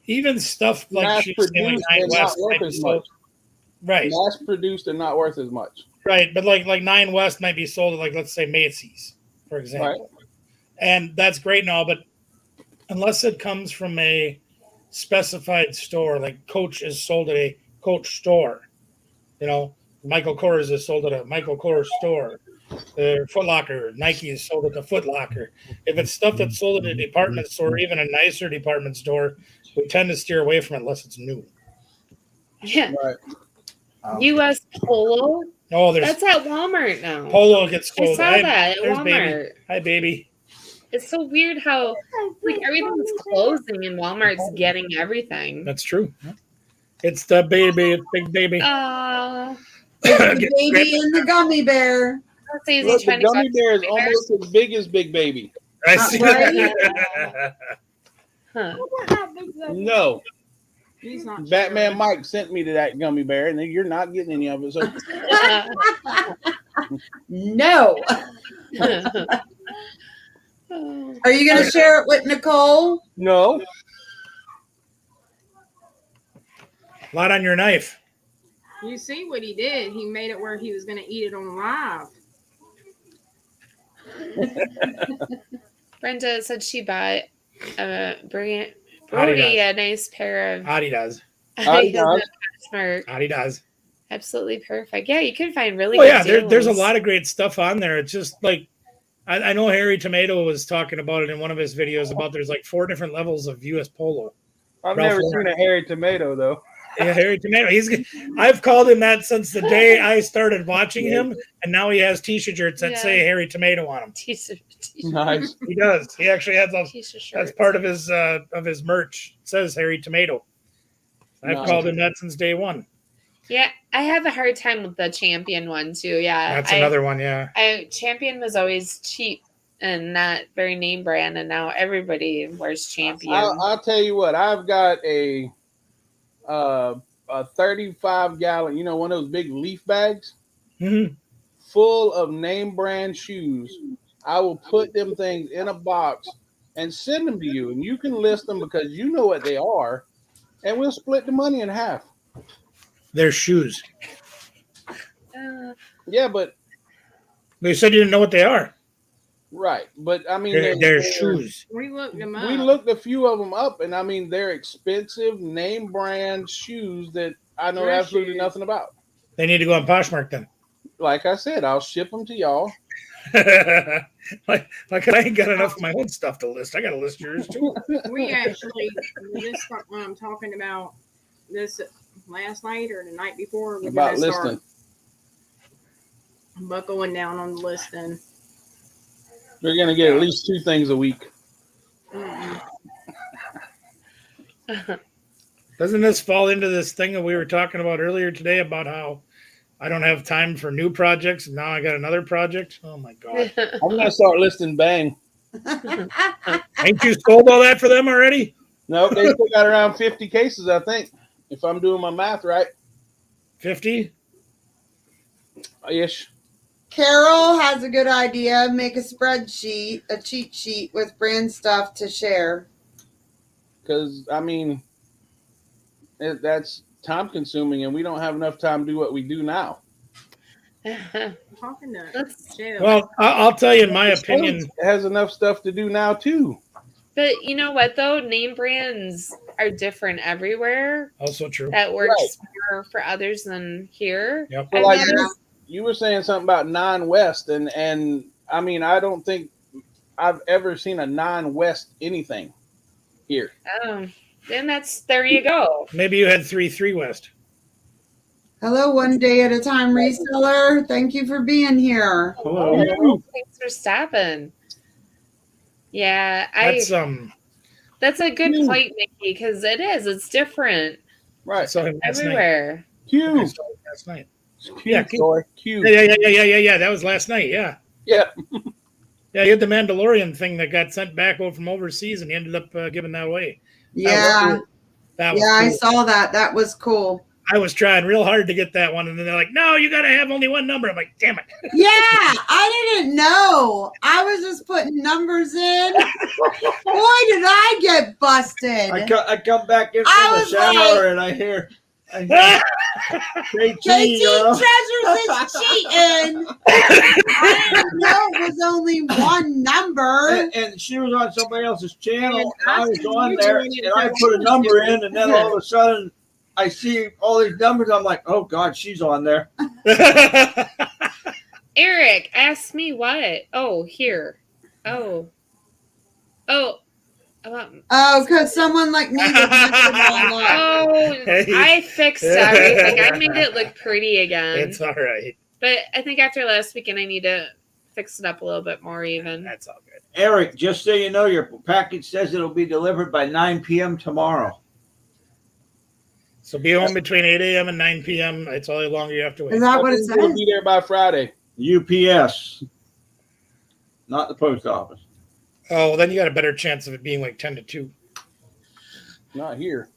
Even stuff like Mass she's saying, like produced Nine and not West worth might be as sold. much. Right, Mass produced and not worth as much. right. But like Nine West might be sold at, like, let's say Macy's, for example. Right. And that's great and all, but unless it comes from a specified store, like Coach is sold at a Coach store, you know, Michael Kors is sold at a Michael Kors store. Foot Locker, Nike is sold at the Foot Locker. If it's stuff that's sold at a department store, even a nicer department store, we tend to steer away from it unless it's new. Yeah. Right. U.S. Polo. Oh, there's That's at Walmart now. Polo gets I sold. saw Hi, that at there's Walmart. baby. Hi, baby. It's so weird how like everything's closing and Walmart's getting everything. That's true. It's the baby. It's big baby. It's the baby and the gummy bear. Let's say Look, he's the 20 gummy bucks. bear is almost as big as Big Baby. I see Right? Huh. No, He's not Batman sure. Mike sent me to that gummy bear, and you're not getting any of it. So No. Oh. Are you going to share it with Nicole? no, A lot on your knife. You see what he did? He made it where he was going to eat it on live. Brenda said she bought Brody a nice pair of Adidas. Adidas. Smart. Adidas. Absolutely perfect. Yeah, you can find really Oh good yeah, there's a deals. lot of great stuff on there. It's just like I know Harry Tomato was talking about it in one of his videos about there's like 4 different levels of US Polo. I've Ralph never Lauren. seen a hairy tomato though. Yeah, Harry Tomato. I've called him that since the day I started watching him, and now he has T-shirts that Yeah. say Harry Tomato on them. T-shirt. Nice. He does. He actually has those. T-shirt. That's part of his merch. It says Harry Tomato. I've Nice. called him that since day one. Yeah, I have a hard time with the Champion one too. Yeah, That's another one. Yeah. Champion was always cheap and not very name brand, and now everybody wears Champion. I'll tell you what. I've got a 35-gallon, one of those big leaf bags Mm-hmm. full of name brand shoes. I will put them things in a box and send them to you, and you can list them because you know what they are, and we'll split the money in half. They're shoes. Yeah, but They said you didn't know what they are. right, but I mean, They're shoes. We looked them up. We looked a few of them up, and I mean, they're expensive name brand shoes that I know Dress absolutely shoes. nothing about. They need to go on Poshmark then. Like I said, I'll ship them to y'all. like I ain't got enough of my own stuff to list. I got to list yours too. We actually just talking about this last night or the night before. We're About gonna start listing. buckling down on the listing. They're gonna get at least 2 things a week. Mm-mm. Doesn't this fall into this thing that we were talking about earlier today about how I don't have time for new projects and now I got another project? Oh my God. I'm gonna start listing Bang. Ain't you sold all that for them already? No, they still got around 50 cases, I think, if I'm doing my math right. 50? Ish. Carol has a good idea. Make a spreadsheet, a cheat sheet with brand stuff to share. Because I mean, that's time consuming, and we don't have enough time to do what we do now. Talking to Let's- Jill. Well, I'll tell you in my opinion. It has enough stuff to do now too. But you know what though? Name brands are different everywhere. Also true. That works more for others than here. Yep. But like Yeah. you were saying something about non-West, and I mean, I don't think I've ever seen a non-West anything here. Then there you go. Maybe you had 3 West. Hello, one day at a time reseller. Thank you for being here. Hello. Thanks for stopping. Yeah, That's that's a good Huge. point, Mickey, because it's different Right. saw him last night. everywhere. I Q. saw him last night. Q, Yeah, Q. Troy. Q. Yeah. That was last night. Yeah. Yeah. Yeah, he had the Mandalorian thing that got sent back over from overseas, and he ended up giving that away. Yeah. That was Yeah, I cool. saw that. That was cool. I was trying real hard to get that one, and then they're like, "No, you got to have only one number." I'm like, "Damn it!" Yeah, I didn't know. I was just putting numbers in. Boy, did I get busted. I come back in I from the was shower like- and I hear JT JT, Treasures is cheating. I didn't know it was only one number. and she was on somebody else's channel, And and I was I on see there, you and I put a number in, and then all of a sudden I see all these numbers. I'm like, oh God, she's on there. Eric, ask me what? Oh, here. Oh. Oh, because someone like me would mess it all up. Oh, I fixed everything. I made it look pretty again. It's all right. But I think after last weekend, I need to fix it up a little bit more even. That's all good. Eric, just so you know, your package says it'll be delivered by 9 p.m. tomorrow. So be home between 8 a.m. and 9 p.m. It's all the longer you have to wait. Is that what it It'll says? be there by Friday. UPS, not the post office. Oh, well, then you got a better chance of it being like 10 to 2. Not here.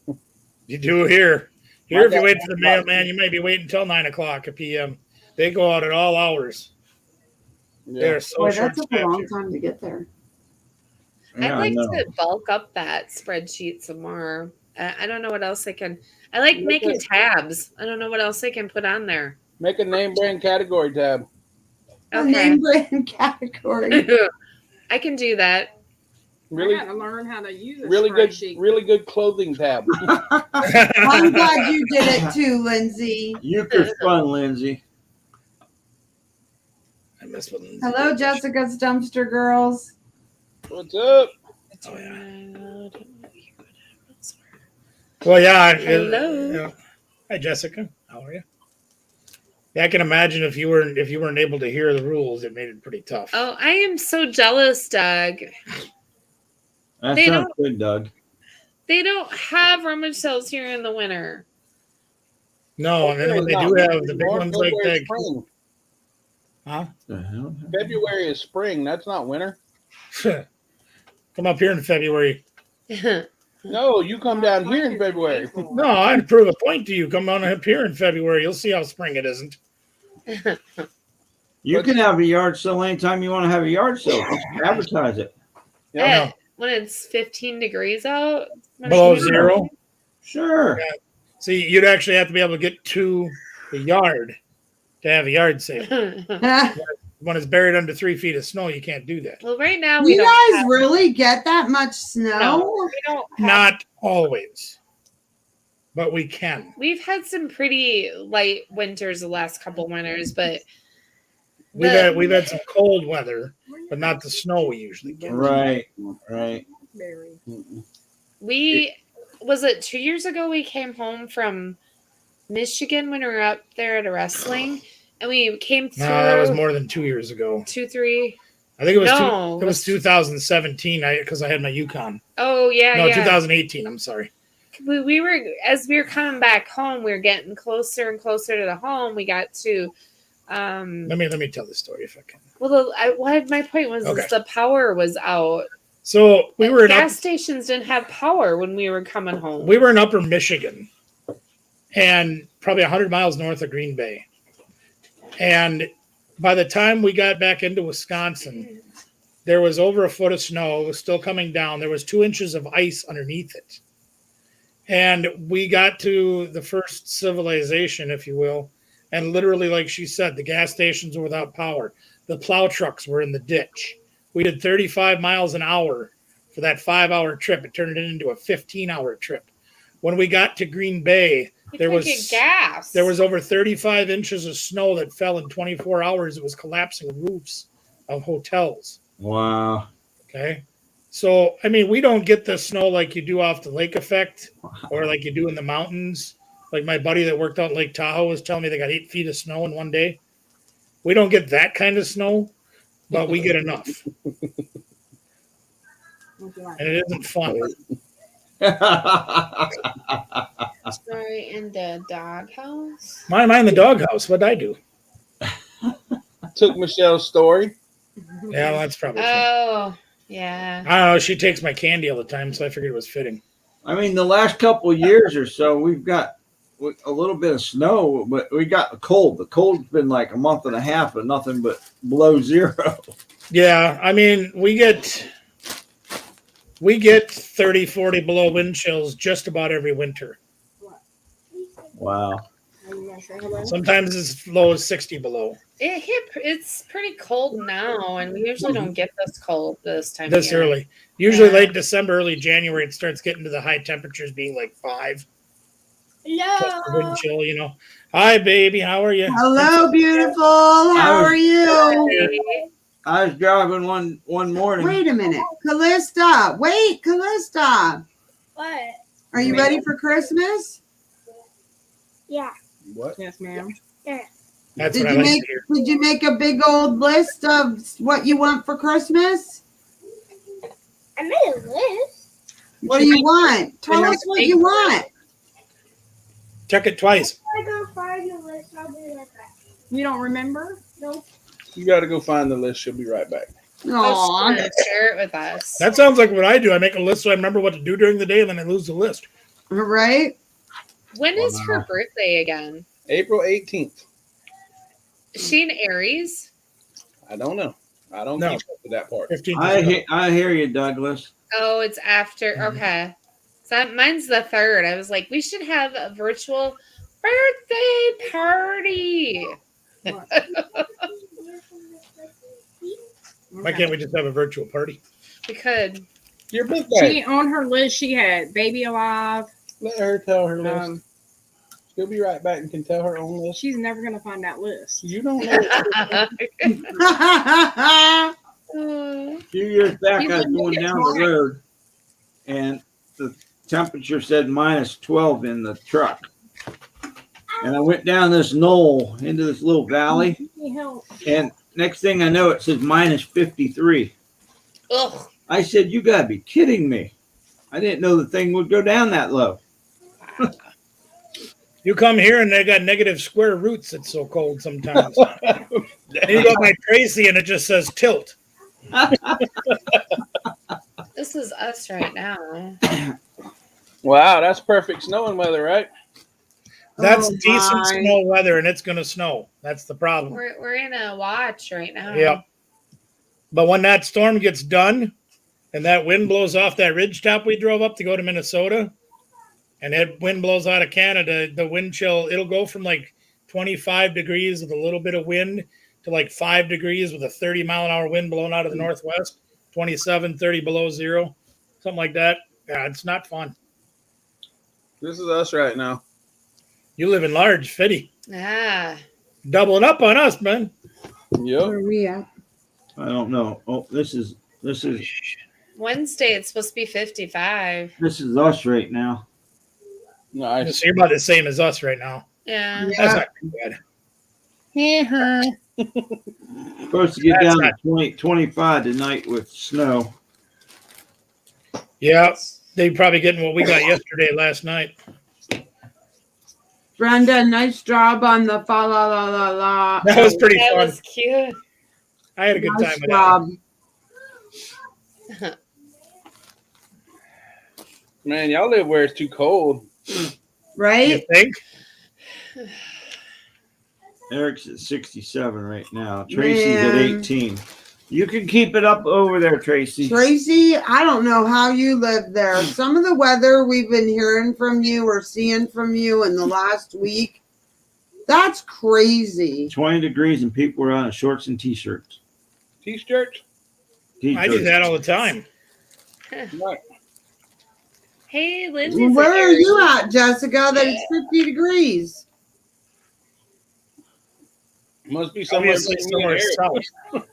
You do here. Here, if you My wait dad- for the mailman, you might be waiting until 9 o'clock p.m. They go out at all hours. Yeah. They're so Boy, short that took a long time to get there. I'd Yeah, I like know. to bulk up that spreadsheet some more. I don't know what else I can. I like making tabs. I don't know what else I can put on there. Make a name brand category tab. A Okay. name brand category. I can do that. Really, I gotta learn how to use a really good, spreadsheet. really good clothing tab. I'm glad you did it too, Lindsay. Euchre's fun, Lindsay. I miss when Hello, Jessica's Dumpster Girls. What's up? Oh, yeah. Well, yeah. Hello. Yeah. Hi, Jessica. How are you? Yeah, I can imagine if you weren't able to hear the rules, it made it pretty tough. Oh, I am so jealous, Doug. That They sounds good, Doug. They don't have rummage sales here in the winter. No, and then when they do have the big ones like February, that, spring. huh? The hell? February is spring. That's not winter. Come up here in February. No, you come down here in February. No, I'd prove a point to you. Come on up here in February. You'll see how spring it isn't. You can have a yard sale anytime you want to have a yard sale. Just advertise it. Yeah. When it's 15 degrees out, Below zero. Sure. See, you'd actually have to be able to get to the yard to have a yard sale. When it's buried under 3 feet of snow, you can't do that. Well, right now we You don't guys have, really get that much snow? no, we don't have, Not always, but we can. We've had some pretty light winters the last couple winters, but We've had some cold weather, but not the snow we usually get. Right. Very. was it 2 years ago we came home from Michigan when we were up there at a wrestling, and we came through. No, that was more than 2 years ago. 2, 3. I think it was No, it was 2017 because I had my Yukon. Oh yeah, No, yeah. 2018. I'm sorry. We were, as we were coming back home, we were getting closer and closer to the home. We got to. Let me tell the story if I can. Well, my point was Okay. is the power was out. So we were in Gas stations didn't have power when we were coming home. in Upper Michigan, and probably 100 miles north of Green Bay. And by the time we got back into Wisconsin, there was over a foot of snow. It was still coming down. There was 2 inches of ice underneath it. And we got to the first civilization, if you will. And literally, like she said, the gas stations were without power. The plow trucks were in the ditch. We did 35 miles an hour for that 5-hour trip. It turned it into a 15-hour trip. When we got to Green Bay, We there couldn't was get gas. there was over 35 inches of snow that fell in 24 hours. It was collapsing roofs of hotels. Wow. Okay. So, I mean, we don't get the snow like you do off the lake effect or like you do in the mountains. Like my buddy that worked out in Lake Tahoe was telling me they got 8 feet of snow in one day. We don't get that kind of snow, but we get enough. and it isn't fun. Story in the doghouse. Mine in the doghouse. What'd I do? Took Michelle's story. Yeah, well, that's probably true. Oh, yeah. I don't know. She takes my candy all the time, so I figured it was fitting. I mean, the last couple of years or so, we've got a little bit of snow, but we got the cold. The cold's been like a month and a half of nothing but below zero. Yeah, I mean, we get 30, 40 below wind chills just about every winter. Wow. Sometimes as low as 60 below. It's pretty cold now, and we usually don't get this cold this time. This of year. early. Usually Yeah. late December, early January, it starts getting to the high temperatures being like 5. Plus the wind chill, you know. Hi, baby. How are you? Hello, beautiful. How are you? I was driving one morning. Wait a minute. Callista. Wait, Callista. What? Are you ready for Christmas? Yeah. What? Yes, ma'am. That's Did what I you like make to hear. Did you make a big old list of what you want for Christmas? I made a list. What do you want? Tell us what you want. Check it twice. If I go find the list, I'll be right back. You don't remember? Nope. You got to go find the list. She'll be right back. Oh, Aw. share it with us. That sounds like what I do. I make a list so I remember what to do during the day, and then I lose the list. All right. When is her birthday again? April 18th. Is she an Aries? I don't know. I don't No. keep up to that part. 15. I hear you, Douglas. Oh, it's after. Okay. So mine's the 3rd. I was like, we should have a virtual birthday party. Why can't we just have a virtual party? We could. Your birthday. She on her list. She had baby alive. Let her tell her list. Um, She'll be right back and can tell her own list. she's never gonna find that list. You don't know. A few years back, I was going down the road, and the temperature said -12 in the truck. And I went down this knoll into this little valley, and next thing I know, it says -53. Ugh. I said, "You gotta be kidding me! I didn't know the thing would go down that low." You come here and they got negative square roots. It's so cold sometimes. And you go by Tracy and it just says tilt. This is us right now. Wow, that's perfect snowing weather, right? That's Oh, decent my. snow weather, and it's going to snow. That's the problem. We're in a watch right now. Yep. But when that storm gets done and that wind blows off that ridge top we drove up to go to Minnesota, and that wind blows out of Canada, the wind chill, it'll go from like 25 degrees with a little bit of wind to like 5 degrees with a 30-mile-an-hour wind blowing out of the northwest, 27, 30 below zero, something like that. Yeah, it's not fun. This is us right now. You live in large, Fitty. Ah. Doubling up on us, man. Yep. Where are we at? I don't know. Oh, this is Wednesday, it's supposed to be 55. us right now. Nice. So you're about the same as us right now. Yeah. That's not too bad. Supposed to get That's down to not- 25 tonight with snow. Yeah, they probably getting what we got yesterday, last night. Brenda, nice job on the fa la la la la. That was pretty That fun. was cute. I had a good Nice time with job. Man, y'all live where it's too cold. that. You Right? think? Eric's at 67 right now. Tracy's at Man. 18. You can keep it up over there, Tracy. Tracy, I don't know how you live there. Some of the weather we've been hearing from you or seeing from you in the last week, that's crazy. 20 degrees and people are on shorts and t-shirts. T-shirt? I do that all the time. Right. Hey, Lindsay's Where an are Aries. you at, Jessica, that it's 50 degrees? Must be somewhere, Obviously between me and somewhere Eric. south.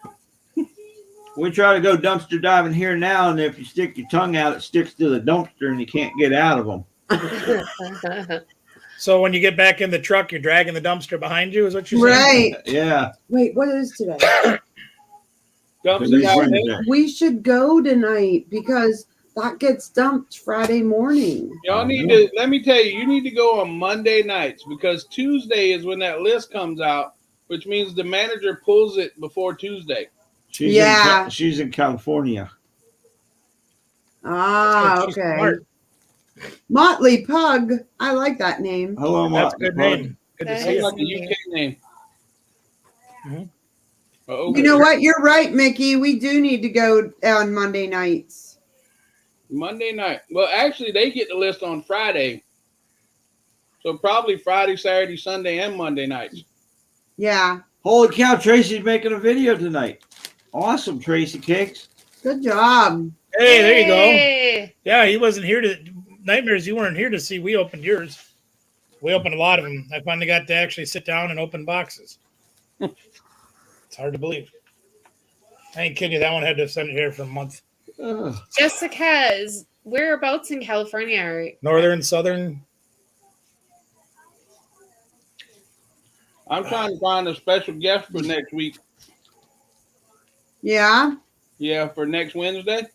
We try to go dumpster diving here now, and if you stick your tongue out, it sticks to the dumpster and you can't get out of them. So when you get back in the truck, you're dragging the dumpster behind you, is what you're saying? Right. Yeah. Wait, what is today? Dumps Today's it out. Wednesday. We should go tonight because that gets dumped Friday morning. Y'all need to, let me tell you, you need to go on Monday nights because Tuesday is when that list comes out, which means the manager pulls it before Tuesday. Yeah. She's in California. Ah, She's okay. smart. Motley Pug. I like that name. Hello, That's a Motley good Pug. name. Good to That see That's is- you. like a UK name. Mhm. Oh, You know what? You're right, Mickey. We do need to go on Monday nights. Monday night. Well, actually, they get the list on Friday. So probably Friday, Saturday, Sunday, and Monday nights. Yeah. Holy cow, Tracy's making a video tonight. Awesome, Tracy Cakes. Good job. Hey, there you go. Hey. Yeah, he wasn't here to Nightmares. You weren't here to see. We opened yours. We opened a lot of them. I finally got to actually sit down and open boxes. It's hard to believe. I ain't kidding you. That one had to send it here for a month. Ugh. Jessica's whereabouts in California are you? Northern, southern. I'm trying to find a special guest for next week. Yeah. Yeah, for next Wednesday.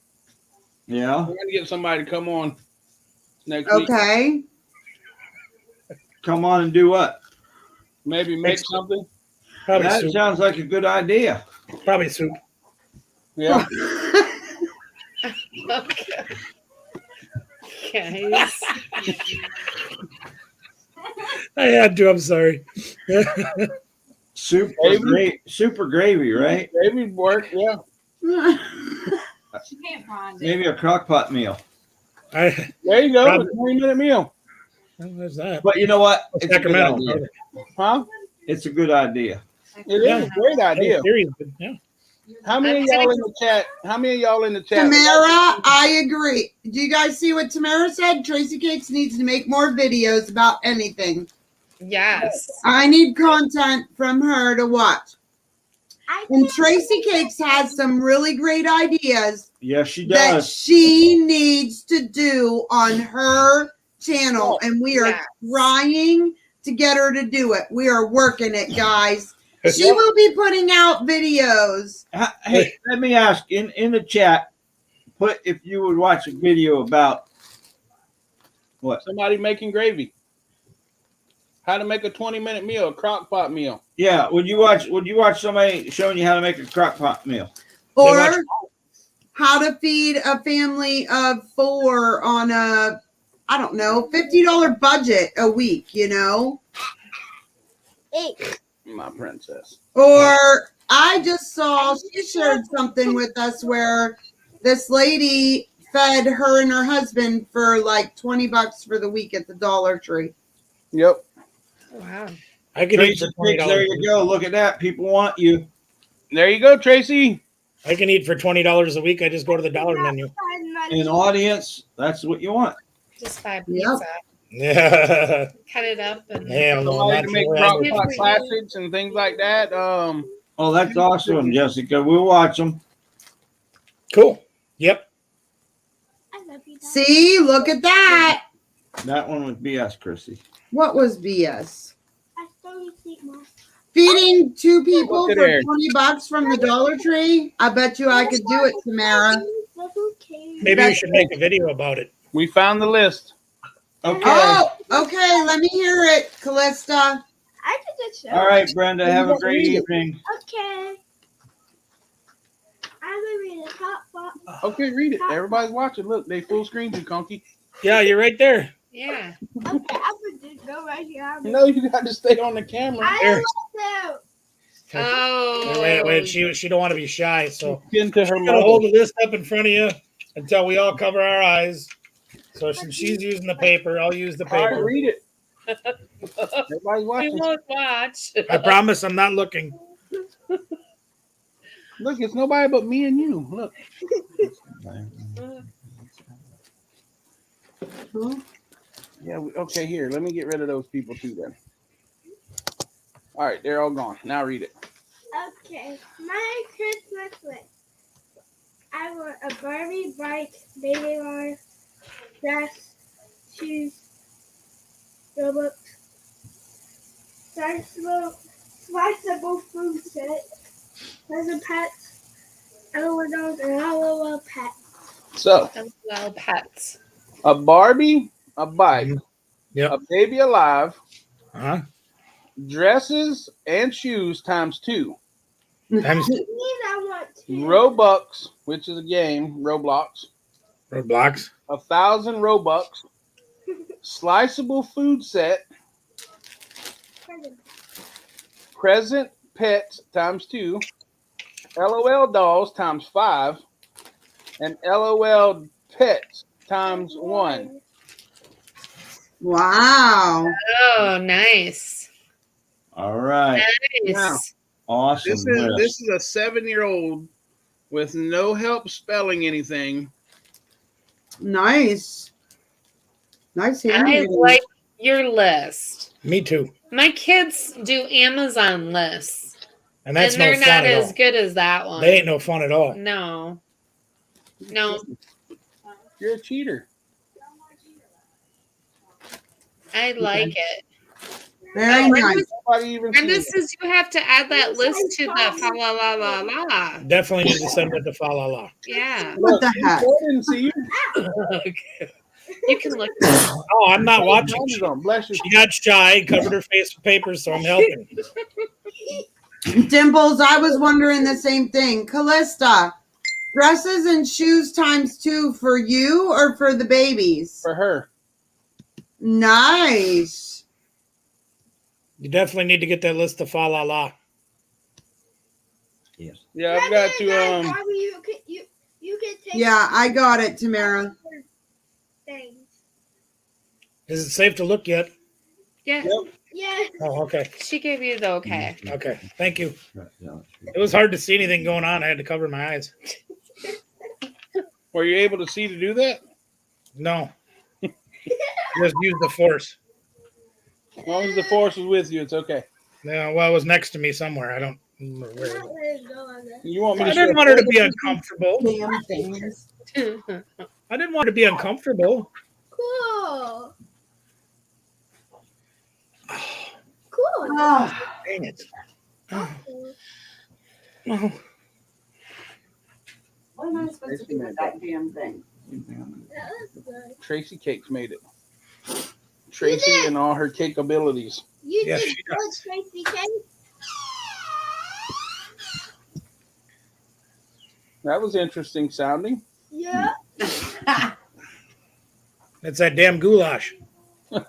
Yeah. I'm going to get somebody to come on next week. Okay. Come on and do what? Maybe make something. Probably That soup. sounds like a good idea. Probably soup. Yeah. Okay. Guys. I had to. I'm sorry. Super gravy, right? Maybe work. Yeah. She can't find it. Maybe a crock pot meal. I, There you go. Probably. A 20-minute meal. there's that. But you know what? It's a good Sacramento. idea. Huh? It's a good idea. It is a great idea. Yeah. How many of y'all in the chat? How many of y'all in the chat? Tamara, I agree. Do you guys see what Tamara said? Tracy Cakes needs to make more videos about anything. Yes. I need content from her to watch. And Tracy Cakes has some really great ideas Yes, she that does. she needs to do on her channel. And we are Yes. trying to get her to do it. We are working it, guys. She will be putting out videos. Hey, let me ask in the chat, put if you would watch a video about what? Somebody making gravy. How to make a 20-minute meal, a crock pot meal. Yeah, would you watch somebody showing you how to make a crock pot meal? Or how to feed a family of 4 on a, I don't know, $50 budget a week, you know? My princess. Or I just saw, she shared something with us where this lady fed her and her husband for like $20 for the week at the Dollar Tree. Yep. Wow. I can eat Tracy for $20. Cakes, there you go. Look at that. People want you. There you go, Tracy. I can eat for $20 a week. I just go to the dollar menu. An audience, that's what you want. Just 5 Yep. pizza. Yeah. Cut it up and Hell no, Somebody not to make for crock that. pot classics and things like that. Oh, that's awesome, Jessica. We'll watch them. Cool. Yep. See, look at that. That one was BS, Chrissy. What was BS? Feeding 2 people Look at for there. $20 from the Dollar Tree? I bet you I could do it, Tamara. Maybe you should make a video about it. We found the list. Okay. Oh, okay. Let me hear it, Callista. I did the show. All right, Brenda. Have a great evening. Okay. I'm gonna read the top box. Okay, read it. Everybody's watching. Look, they full screened you, Conky. Yeah, you're right there. yeah. Okay, I'm gonna go right here. No, you got to stay on the camera. I There. want Oh. Wait, she don't want to be shy, so Into her I'm gonna hold mouth. the list up in front of you until we all cover our eyes. So since she's using the paper, I'll use the All right, paper. read it. Everybody's We watching. won't watch. I promise I'm not looking. Look, it's nobody but me and you. Look. Yeah. Okay. Here, let me get rid of those people too. Then. All right, they're all gone. Now read it. Okay, my Christmas list. I want a Barbie bike, baby life, dress, shoes, Robux, sliceable food set, present pets, LOL dolls, and LOL pets. So Well, pets. a Barbie, a bike, Yep. a baby alive, Uh-huh. dresses and shoes times 2. Times That means I want to. Robux, which is a game, Roblox, Roblox. 1,000 Robux, sliceable food set, present pets times 2, LOL dolls times 5, and LOL pets times 1. Wow. Oh, nice. All right. Now, Nice. Awesome. this list. is a 7-year-old with no help spelling anything. Nice. Nice I handwriting. like your list. Me too. My kids do Amazon lists, And that's and they're no fun not at as all. good as that one. They ain't no fun at all. No. No, You're a cheater. I like it. Very Oh, nice. Nobody even And seen this it. is you have to add that list to the fa la la la la. Definitely need to send it to Fa La La. Yeah. What the heck? I didn't see you. Okay. You can look. Oh, I'm not watching. Blinders on. Bless you. She got shy, covered her face with papers, so I'm helping. Dimples, I was wondering the same thing. Callista, dresses and shoes times 2 for you or for the babies? For her. Nice. You definitely need to get that list to Fa La La. Yes. Yeah, I've got to You can take. Yeah, I got it, Tamara. Things. Is it safe to look yet? Yeah. Yeah. Oh, okay. She gave you the okay. Okay. Thank you. Yeah. It was hard to see anything going on. I had to cover my eyes. Were you able to see to do that? No. Just use the force. As long as the force is with you, it's okay. Yeah, well, it was next to me somewhere. I don't remember where. Not let it go on there. You want me to I didn't show want her to photos? be uncomfortable. Damn things. I didn't want her to be uncomfortable. Cool. Cool. Oh, Dang it. Oh. what am I supposed to do with that damn thing? That was good. Tracy Cakes made it. Tracy and all her cake abilities. You Yes, did she good, Tracy K. That was interesting sounding. Yeah. It's that damn goulash. It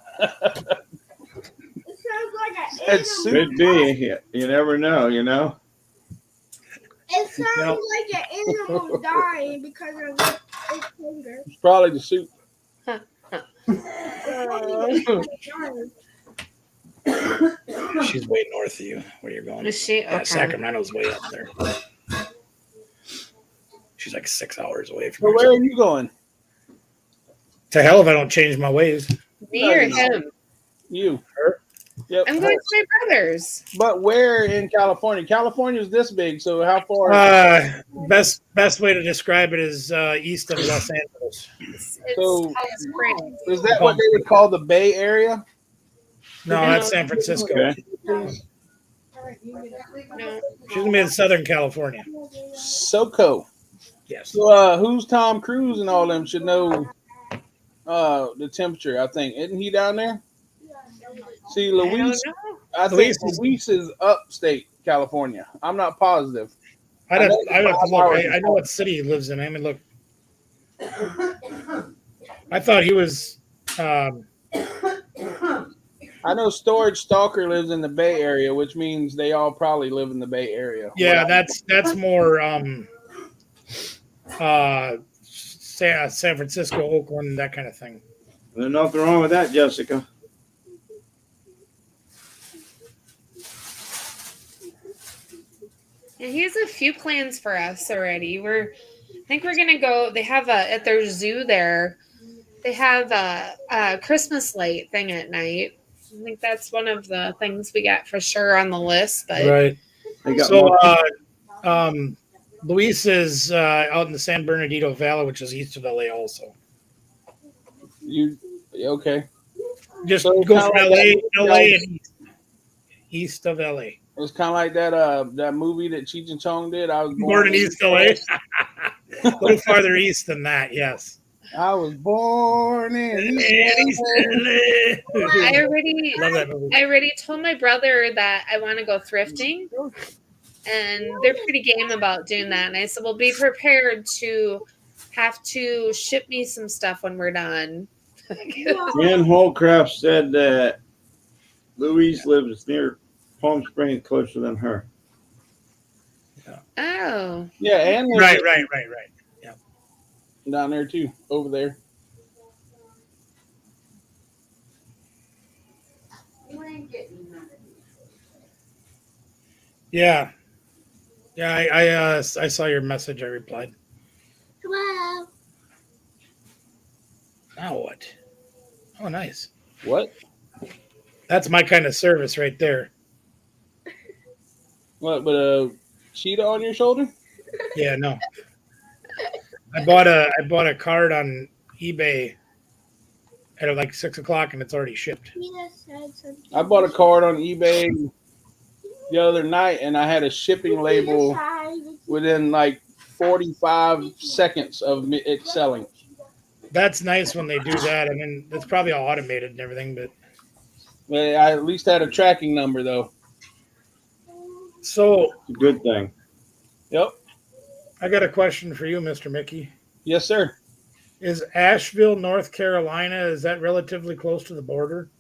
sounds like an It's animal. Could be. You never know, you know? It sounds No. like an animal dying because of its finger. It's probably the soup. She's way north of you, where you're going. Is she? Yeah, Okay. Sacramento's way up there. She's like 6 hours away So from where here. are you going? To hell if I don't change my ways. Me or him? You. Her? Yep. I'm going to my brother's. But where in California? California's this big, so how far? Best way to describe it is east of Los Angeles. It's So- Hot Springs. Is that what they would call the Bay Area? No, that's San Francisco. Okay. No. She's gonna be in Southern California. SoCo. Yes. So who's Tom Cruise and all them should know the temperature, I think. Isn't he down there? See, I don't Luis, know. I think Luis is- Luis is upstate California. I'm not positive. I'd have to look. hours. I know what city he lives in. I mean, look. I thought he was. I know Storage Stalker lives in the Bay Area, which means they all probably live in the Bay Area. Yeah, that's more. San Francisco, Oakland, that kind of thing. There's nothing wrong with that, Jessica. Yeah, he has a few plans for us already. I think we're gonna go. They have at their zoo there. They have a Christmas light thing at night. I think that's one of the things we got for sure on the list. But Right. They got So, more- Luis is out in the San Bernardino Valley, which is east of LA, also. You okay? Just So go kinda from like LA that- and east of LA. It's kind of like that movie that Cheech and Chong did. I was Born in East LA. A little farther east than that, yes. I was born in East East LA. I already Love that movie. I already told my brother that I want to go thrifting, and they're pretty game about doing that. And I said, "Well, be prepared to have to ship me some stuff when we're done." Jan Holcraft said that Louise lives near Palm Springs, closer than her. Oh, Yeah, and Right. down there too, over there. You ain't getting none of these. Yeah. Yeah, I saw your message. I replied. Hello. Now what? Oh, nice. What? That's my kind of service right there. What? But a cheetah on your shoulder? Yeah, no. I bought a card on eBay at like 6:00 and it's already shipped. Tina said something. I bought a card on eBay the other night, and I had a shipping label within like 45 seconds of it selling. That's nice when they do that. I mean, it's probably all automated and everything, but But I at least had a tracking number, though. so It's a good thing. Yep. I got a question for you, Mr. Mickey. Yes, sir. Is Asheville, North Carolina, is that relatively close to the border?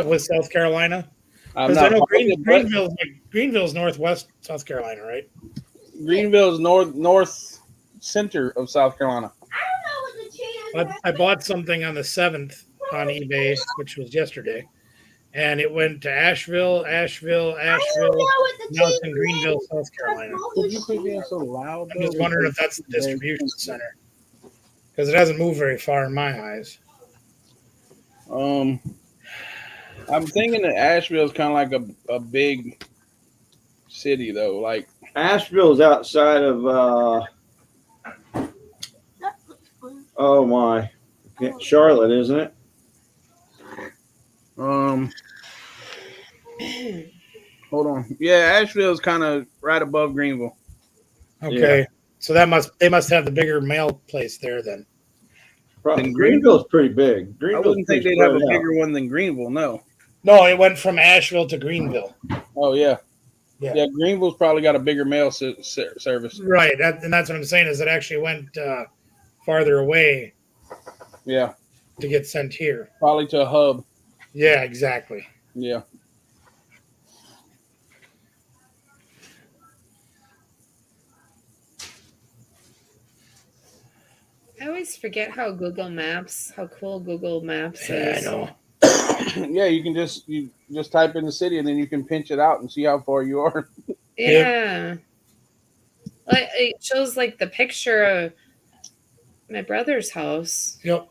With South Carolina? I'm Because I not know positive, but Greenville's northwest South Carolina, right? Greenville is north center of South Carolina. I bought something on the 7th on eBay, which was yesterday, and it went to Asheville. Now it's in Greenville, South Carolina. Could you quit being so loud? I'm just wondering if that's the distribution center, because it hasn't moved very far in my eyes. I'm thinking that Asheville is kind of like a big city, though. Like Asheville's outside of oh my, Charlotte, isn't it? Hold on. Yeah, Asheville is kind of right above Greenville. Okay, so they must have the bigger mail place there then. Probably. Greenville's pretty big. I wouldn't think they'd have a bigger one than Greenville. No. No, it went from Asheville to Greenville. Oh yeah. Yeah. Yeah, Greenville's probably got a bigger mail service. Right, and that's what I'm saying is it actually went farther away. Yeah. To get sent here. Probably to a hub. Yeah, exactly. Yeah. I always forget how cool Google Maps Yeah, is. I know. Yeah, you just type in the city and then you can pinch it out and see how far you are. Yeah. Like, it shows like the picture of my brother's house. Yep.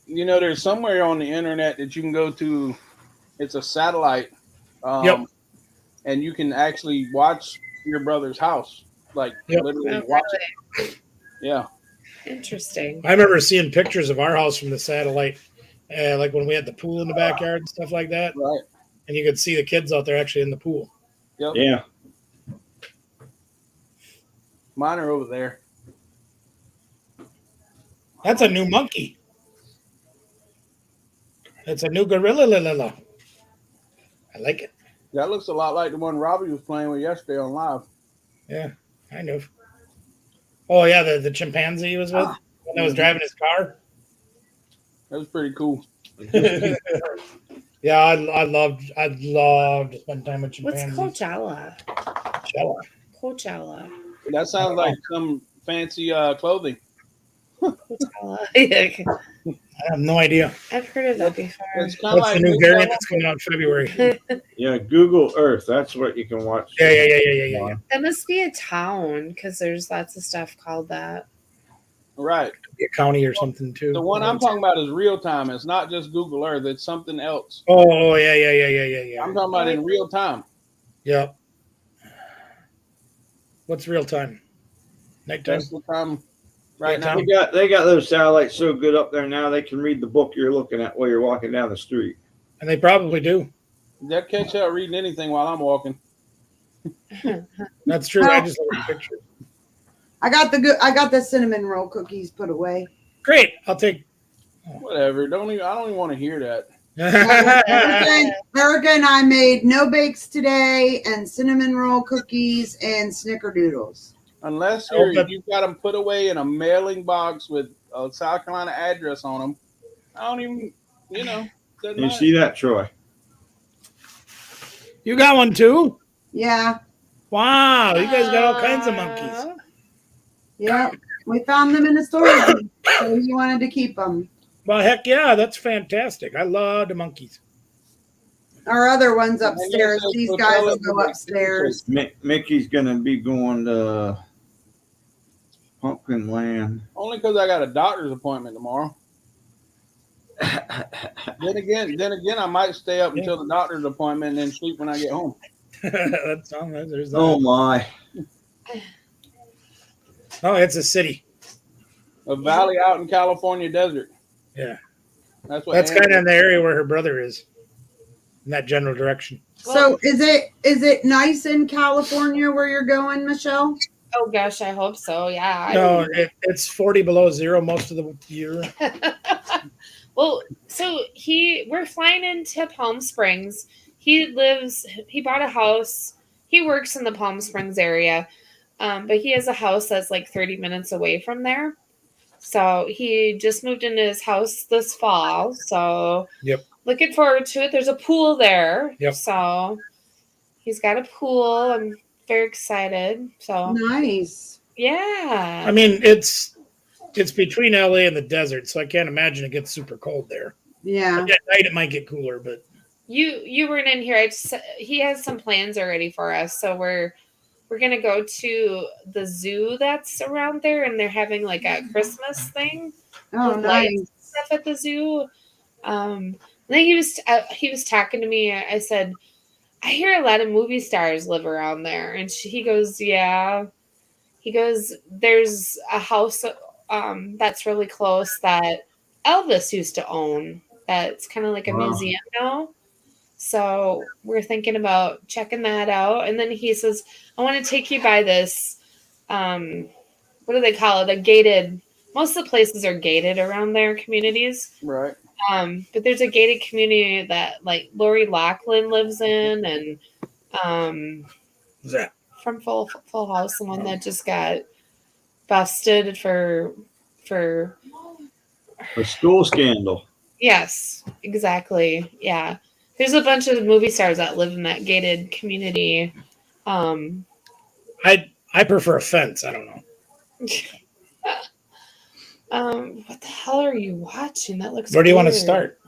You know, there's somewhere on the internet that you can go to. It's a satellite. Yep. And you can actually watch your brother's house. Like literally Oh, watch really? it. Yeah. Interesting. I remember seeing pictures of our house from the satellite, like when we had the pool in the backyard and stuff like that. Right. And you could see the kids out there actually in the pool. Yep. Yeah. Mine are over there. That's a new monkey. It's a new gorilla. I like it. That looks a lot like the one Robbie was playing with yesterday on live. Yeah, kind of. Oh yeah, the chimpanzee he was with when I was driving his car. That was pretty cool. Yeah, I'd love to spend time with What's chimpanzees. Coachella? That sounds like some fancy clothing. Coachella. Yeah. I have no idea. I've heard of that before. It's kind of What's like the new variant that's coming out in February? Yeah, Google Earth. That's what you can watch. Yeah. That must be a town because there's lots of stuff called that. right. A county or something too. The one I'm talking about is real time. It's not just Google Earth. It's something else. Oh yeah. I'm talking about in real time. Yep. What's real time? Nighttime. That's the time. right now. They got those satellites so good up there now they can read the book you're looking at while you're walking down the street. And they probably do. They'll catch up reading anything while I'm walking. That's true. I just look at pictures. I got the cinnamon roll cookies put away. Great. I'll take. Whatever. I don't even want to hear that. Erica and I made no bakes today and cinnamon roll cookies and snickerdoodles. Unless you've got them put away in a mailing box with a South Carolina address on them. I don't even, doesn't You matter. see that, Troy? You got one too? Yeah. Wow. You guys got all kinds of monkeys. Yeah. We found them in a storage, so he wanted to keep them. Well, heck yeah. That's fantastic. I love the monkeys. Our other one's upstairs. These guys will go upstairs. Mickey's going to be going to Pumpkin Land. Only because I got a doctor's appointment tomorrow. Then again, I might stay up until the doctor's appointment and then sleep when I get home. There's that. Oh, my. Oh, it's a city. A valley out in California desert. Yeah. That's kind of in the area where her brother is. In that general direction. So is it nice in California where you're going, Michelle? Oh gosh, I hope so. Yeah. No, it's 40 below zero most of the year. Well, so we're flying into Palm Springs. He bought a house. He works in the Palm Springs area, but he has a house that's like 30 minutes away from there. So he just moved into his house this fall. So yep. Looking forward to it. There's a pool there. Yep. So he's got a pool. I'm very excited. So nice. Yeah. I mean, it's between LA and the desert, so I can't imagine it gets super cold there. Yeah. At night it might get cooler, but you weren't in here. He has some plans already for us. So we're gonna go to the zoo that's around there, and they're having like a Christmas thing. Oh, nice stuff at the zoo. Then he was talking to me. I said, I hear a lot of movie stars live around there, and he goes, yeah. He goes, there's a house that's really close that Elvis used to own. That's kind of like a museum now. So we're thinking about checking that out. And then he says, I want to take you by this, what do they call it? A gated, most of the places are gated around their communities. Right. But there's a gated community that like Lori Loughlin lives in, and what's that? From Full House, the one that just got busted for a school scandal. Yes, exactly. Yeah. There's a bunch of movie stars that live in that gated community. I prefer a fence. I don't know. What the hell are you watching? That looks Where do you weird. want to start?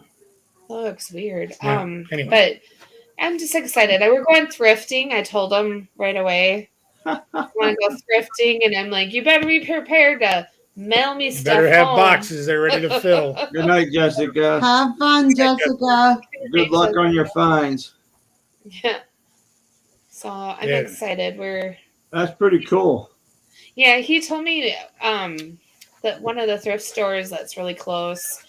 That looks weird. Yeah, anyway. But I'm just excited. We're going thrifting. I told him right away. I want to go thrifting, and I'm like, you better be prepared to mail me stuff. Better have home. boxes they're ready to fill. Good night, Jessica. Have fun, Jessica. Good luck on your finds. Yeah. So I'm excited. That's pretty cool. Yeah, he told me that one of the thrift stores that's really close,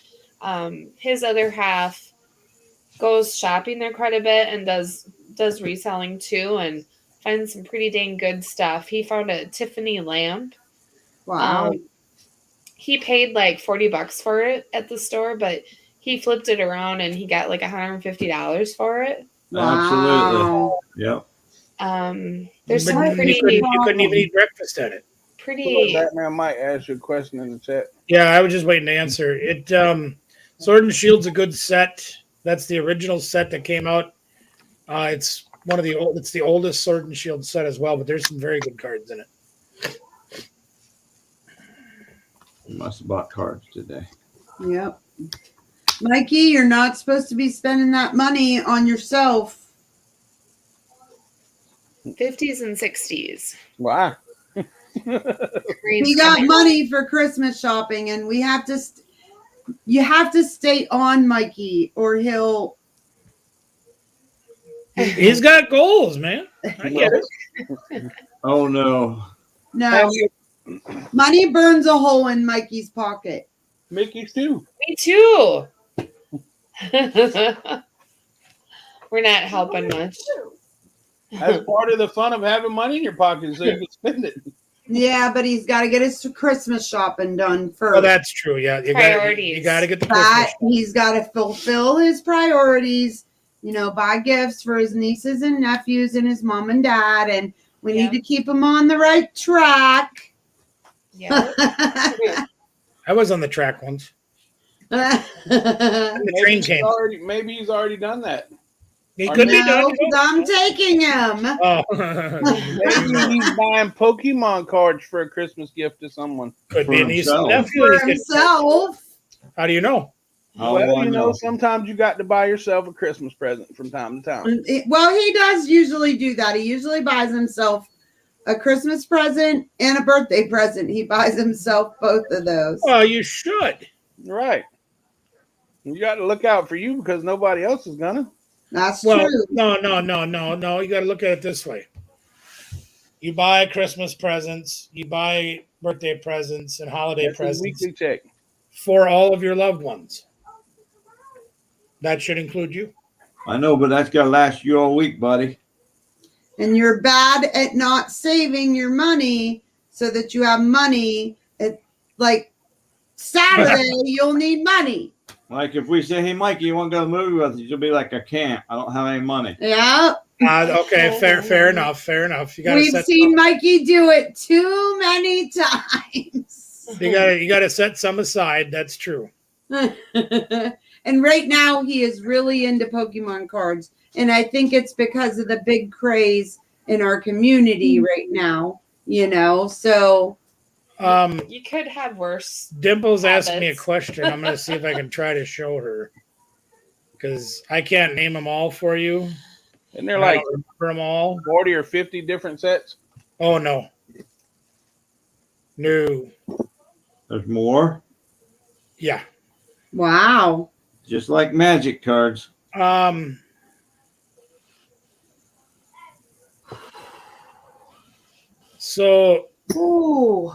his other half goes shopping there quite a bit and does reselling too, and finds some pretty dang good stuff. He found a Tiffany lamp. Wow. He paid like $40 for it at the store, but he flipped it around and he got like $150 for it. Wow. Absolutely. Yep. There's some pretty. You couldn't even eat breakfast at it. Pretty. Batman might ask you a question in the chat. Yeah, I was just waiting to answer it. Sword and Shield's a good set. That's the original set that came out. It's one of the old. It's the oldest Sword and Shield set as well, but there's some very good cards in it. You must have bought cards today. Yep. Mikey, you're not supposed to be spending that money on yourself. 50s and 60s. Wow. We got money for Christmas shopping, and we have to. You have to stay on Mikey, or he'll. He's got goals, man. I get it. Oh no. No. Money burns a hole in Mikey's pocket. Mickey's too. Me too. We're not helping much. That's part of the fun of having money in your pocket, so you can spend it. Yeah, but he's got to get his Christmas shopping done first. Well, that's true. Yeah, you Priorities. got to get the That Christmas. he's got to fulfill his priorities. Buy gifts for his nieces and nephews and his mom and dad, and we need to keep him on the right track. Yeah. I was on the track once. And the train came. Maybe he's already done that. He could be done. No, 'cause I'm taking him. Oh, Maybe he's buying Pokemon cards for a Christmas gift to someone. could For be a niece and himself. nephew. For He's getting- himself. How do you know? How Well, will I you know, know? sometimes you got to buy yourself a Christmas present from time to time. Well, he does usually do that. He usually buys himself a Christmas present and a birthday present. He buys himself both of those. Well, you should. Right. You got to look out for you because nobody else is gonna. That's Well, true. no. You got to look at it this way. You buy Christmas presents, you buy birthday presents and holiday That's a presents weekly check. for all of your loved ones. That should include you. I know, but that's got to last you all week, buddy. And you're bad at not saving your money so that you have money at like Saturday, you'll need money. Like if we say, hey, Mikey, you want to go to the movie with us? You'll be like, I can't. I don't have any money. Yeah. Okay, fair enough. You got to We've set. seen Mikey do it too many times. You got to set some aside. That's true. And right now he is really into Pokemon cards. And I think it's because of the big craze in our community right now, so You could have worse. Dimples asked me a habits. question. I'm going to see if I can try to show her because I can't name them all for you. And they're I like don't remember them all. 40 or 50 different sets. Oh no. There's more. Yeah. wow. Just like magic cards. So Ooh.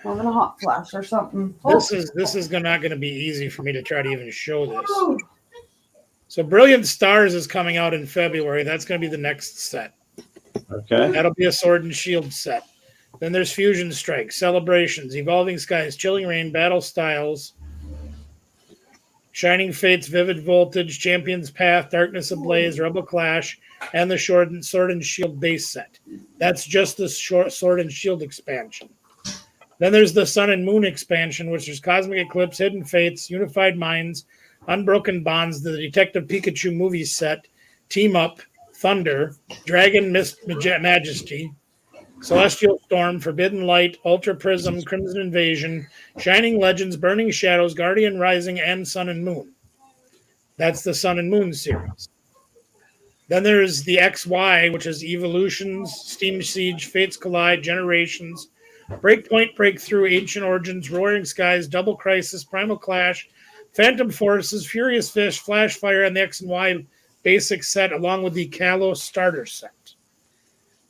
Having a hot flash or something. this is not going to be easy for me to try to even show this. So Brilliant Stars is coming out in February. That's going to be the next set. Okay. That'll be a Sword and Shield set. Then there's Fusion Strike, Celebrations, Evolving Skies, Chilling Reign, Battle Styles, Shining Fates, Vivid Voltage, Champion's Path, Darkness Ablaze, Rebel Clash, and the Sword and Shield base set. That's just the Sword and Shield expansion. Then there's the Sun and Moon expansion, which is Cosmic Eclipse, Hidden Fates, Unified Minds, Unbroken Bonds, the Detective Pikachu movie set, Team Up, Thunder, Dragon Mist Majesty, Celestial Storm, Forbidden Light, Ultra Prism, Crimson Invasion, Shining Legends, Burning Shadows, Guardian Rising, and Sun and Moon. That's the Sun and Moon series. Then there's the XY, which is Evolutions, Steam Siege, Fates Collide, Generations, Breakpoint, Breakthrough, Ancient Origins, Roaring Skies, Double Crisis, Primal Clash, Phantom Forces, Furious Fish, Flash Fire, and the X and Y basic set, along with the Kalos starter set.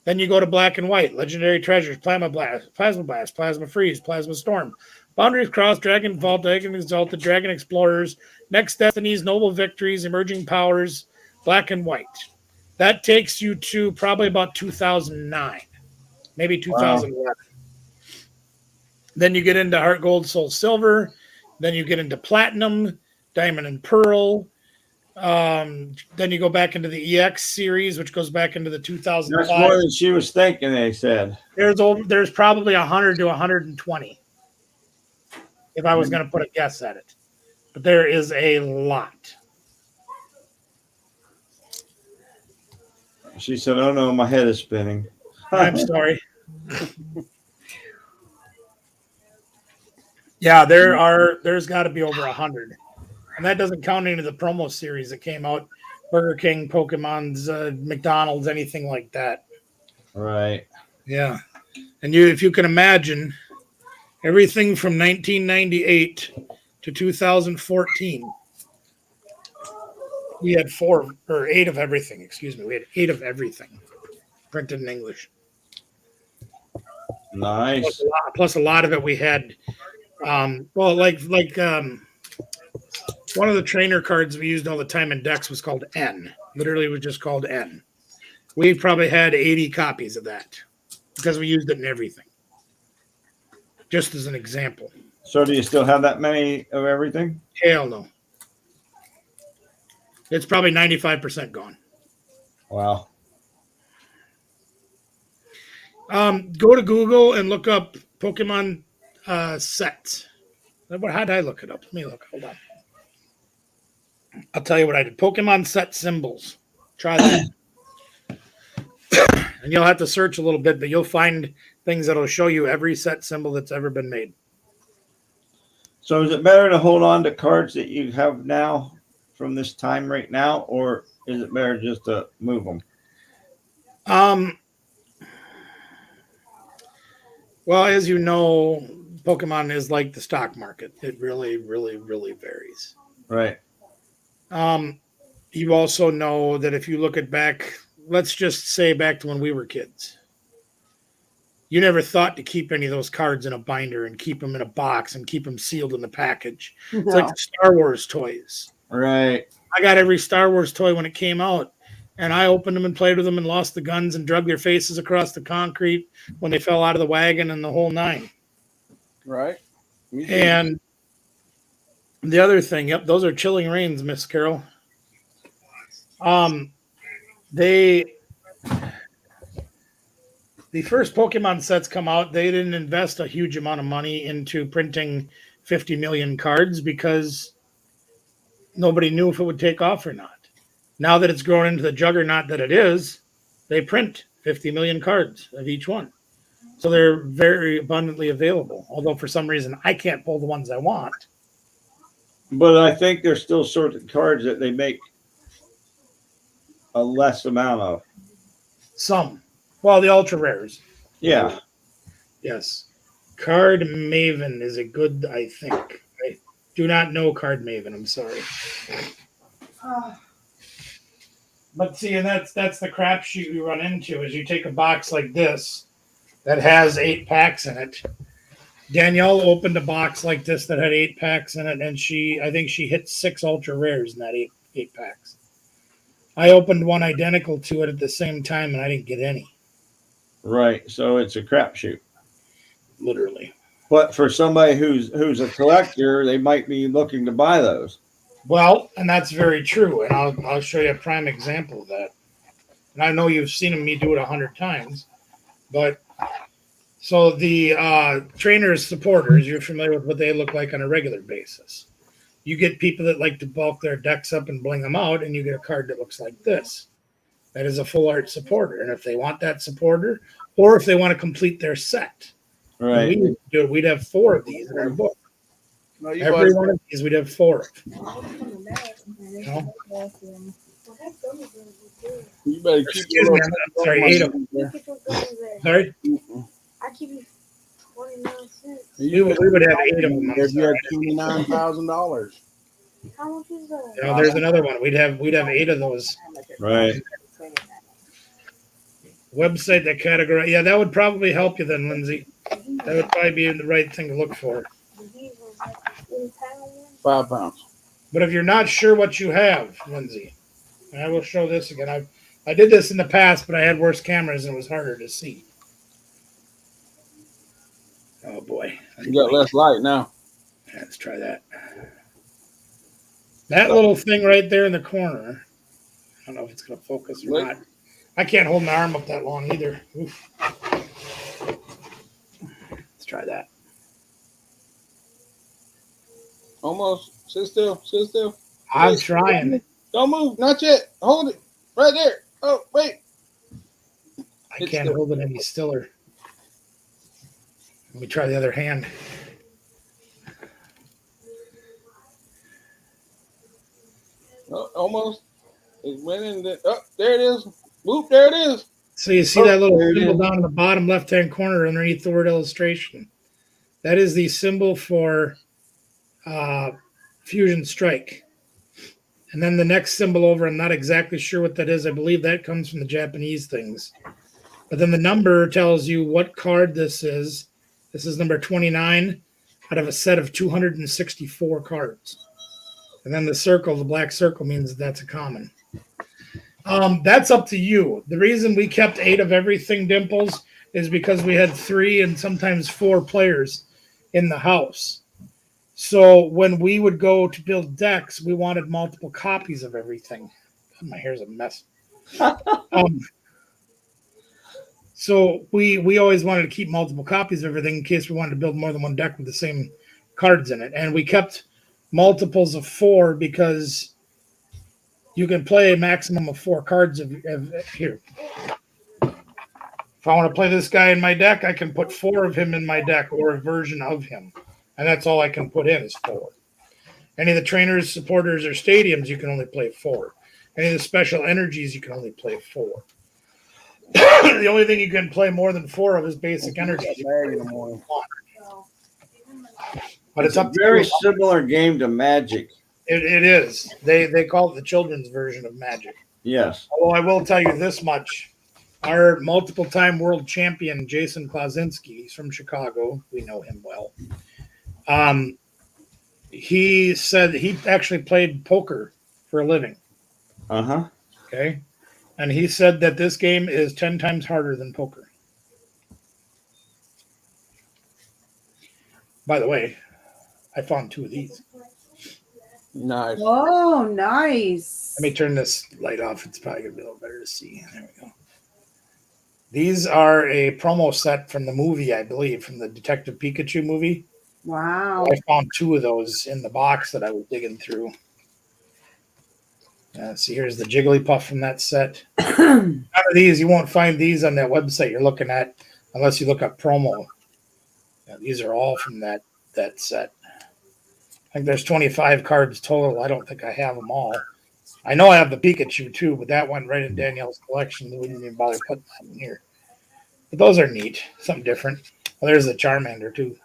Then you go to Black and White, Legendary Treasures, Plasma Blast, Plasma Freeze, Plasma Storm, Boundaries Cross, Dragon Vault, Dragon Exalted, Dragon Explorers, Next Destinies, Noble Victories, Emerging Powers, Black and White. That takes you to probably about 2009, maybe 2011. Wow. Then you get into Heart Gold, Soul Silver. Then you get into Platinum, Diamond and Pearl. Then you go back into the EX series, which goes back into the 2005. That's more than she was thinking, they said. There's probably 100 to 120 if I was going to put a guess at it. But there is a lot. She said, oh no, my head is spinning. I'm sorry. Yeah, there's got to be over 100. And that doesn't count into the promo series that came out. Burger King, Pokemon's, McDonald's, anything like that. Right. Yeah. And if you can imagine, everything from 1998 to 2014, we had 8 of everything. Excuse me. We had 8 of everything printed in English. Nice. Plus a lot of it we had. Well, one of the trainer cards we used all the time in decks was called N. Literally, it was just called N. We probably had 80 copies of that because we used it in everything. Just as an example. So do you still have that many of everything? Hell no. It's probably 95% gone. Wow. Go to Google and look up Pokemon sets. How did I look it up? Let me look. Hold on. I'll tell you what I did. Pokemon set symbols. Try that. And you'll have to search a little bit, but you'll find things that'll show you every set symbol that's ever been made. So is it better to hold on to cards that you have now from this time right now, or is it better just to move them? Well, as you know, Pokemon is like the stock market. It really, really, really varies. Right. You also know that if you look at back, let's just say back to when we were kids, you never thought to keep any of those cards in a binder and keep them in a box and keep them sealed in the package. No. It's like the Star Wars toys. Right. I got every Star Wars toy when it came out, and I opened them and played with them and lost the guns and drug their faces across the concrete when they fell out of the wagon and the whole nine. Right. And the other thing, yep, those are Chilling Reigns, Miss Carol. The first Pokemon sets come out, they didn't invest a huge amount of money into printing 50 million cards because nobody knew if it would take off or not. Now that it's grown into the juggernaut that it is, they print 50 million cards of each one. So they're very abundantly available. Although for some reason I can't pull the ones I want. But I think there's still certain cards that they make a less amount of. Some. Well, the ultra rares. Yeah. Yes. Card Maven is a good, I think. I do not know Card Maven. I'm sorry. But see, and that's the crapshoot you run into is you take a box like this that has 8 packs in it. Danielle opened a box like this that had 8 packs in it, and I think she hit 6 ultra rares in that eight packs. I opened one identical to it at the same time, and I didn't get any. Right. So it's a crapshoot. Literally. But for somebody who's a collector, they might be looking to buy those. Well, and that's very true, and I'll show you a prime example of that. And I know you've seen me do it 100 times, but so the trainers, supporters, you're familiar with what they look like on a regular basis. You get people that like to bulk their decks up and bling them out, and you get a card that looks like this. That is a full art supporter, and if they want that supporter, or if they want to complete their set, Right. we'd have 4 of these in our book. No, you Every bought- one of these, we'd have 4 of. You better keep Excuse me, I'm sorry, 8 of them. Sorry? I keep you 29 cents. We would have 8 of them. I'm If you had sorry. $29,000. How much is that? You know, there's another one. We'd have 8 of those. Right. Website that category. Yeah, that would probably help you then, Lindsay. That would probably be the right thing to look for. 5 pounds. But if you're not sure what you have, Lindsay, and I will show this again. I did this in the past, but I had worse cameras and it was harder to see. Oh boy. You got less light now. Let's try that. That little thing right there in the corner. I don't know if it's going to focus or Wait. not. I can't hold my arm up that long either. Oof. Let's try that. Almost. Sit still. Sit still. I'm trying. Don't move. Not yet. Hold it. Right there. Oh, wait. I can't hold it any stiller. Let me try the other hand. Oh, almost. It went in the. Oh, there it is. Whoop, there it is. So you see that little there it symbol is. down in the bottom left-hand corner underneath the word illustration. That is the symbol for Fusion Strike. And then the next symbol over, I'm not exactly sure what that is. I believe that comes from the Japanese things. but then the number tells you what card this is. This is number 29 out of a set of 264 cards. And then the circle, the black circle, means that's a common. That's up to you. The reason we kept 8 of everything, Dimples, is because we had 3 and sometimes 4 players in the house. So when we would go to build decks, we wanted multiple copies of everything. God, my hair's a mess. So we always wanted to keep multiple copies of everything in case we wanted to build more than one deck with the same cards in it. And we kept multiples of 4 because you can play a maximum of 4 cards of here. If I want to play this guy in my deck, I can put 4 of him in my deck or a version of him. And that's all I can put in is 4. Any of the trainers, supporters, or stadiums, you can only play 4. Any of the special energies, you can only play 4. The only thing you can play more than 4 of is basic energies. But it's up to very you. similar game to Magic. It is. They call it the children's version of Magic. Yes. Although I will tell you this much. Our multiple-time world champion, Jason Klasinski, he's from Chicago. We know him well. He said he actually played poker for a living. Uh-huh. Okay. And he said that this game is 10 times harder than poker. By the way, I found 2 of these. Nice. Oh, nice. Let me turn this light off. It's probably going to be a little better to see. There we go. These are a promo set from the movie, I believe, from the Detective Pikachu movie. Wow. I found 2 of those in the box that I was digging through. See, here's the Jigglypuff from that set. None of these, you won't find these on that website you're looking at unless you look up promo. These are all from that set. I think there's 25 cards total. I don't think I have them all. I know I have the Pikachu too, but that went right in Danielle's collection. We didn't even bother putting that in here. But those are neat. Something different. Well, there's the Charmander too.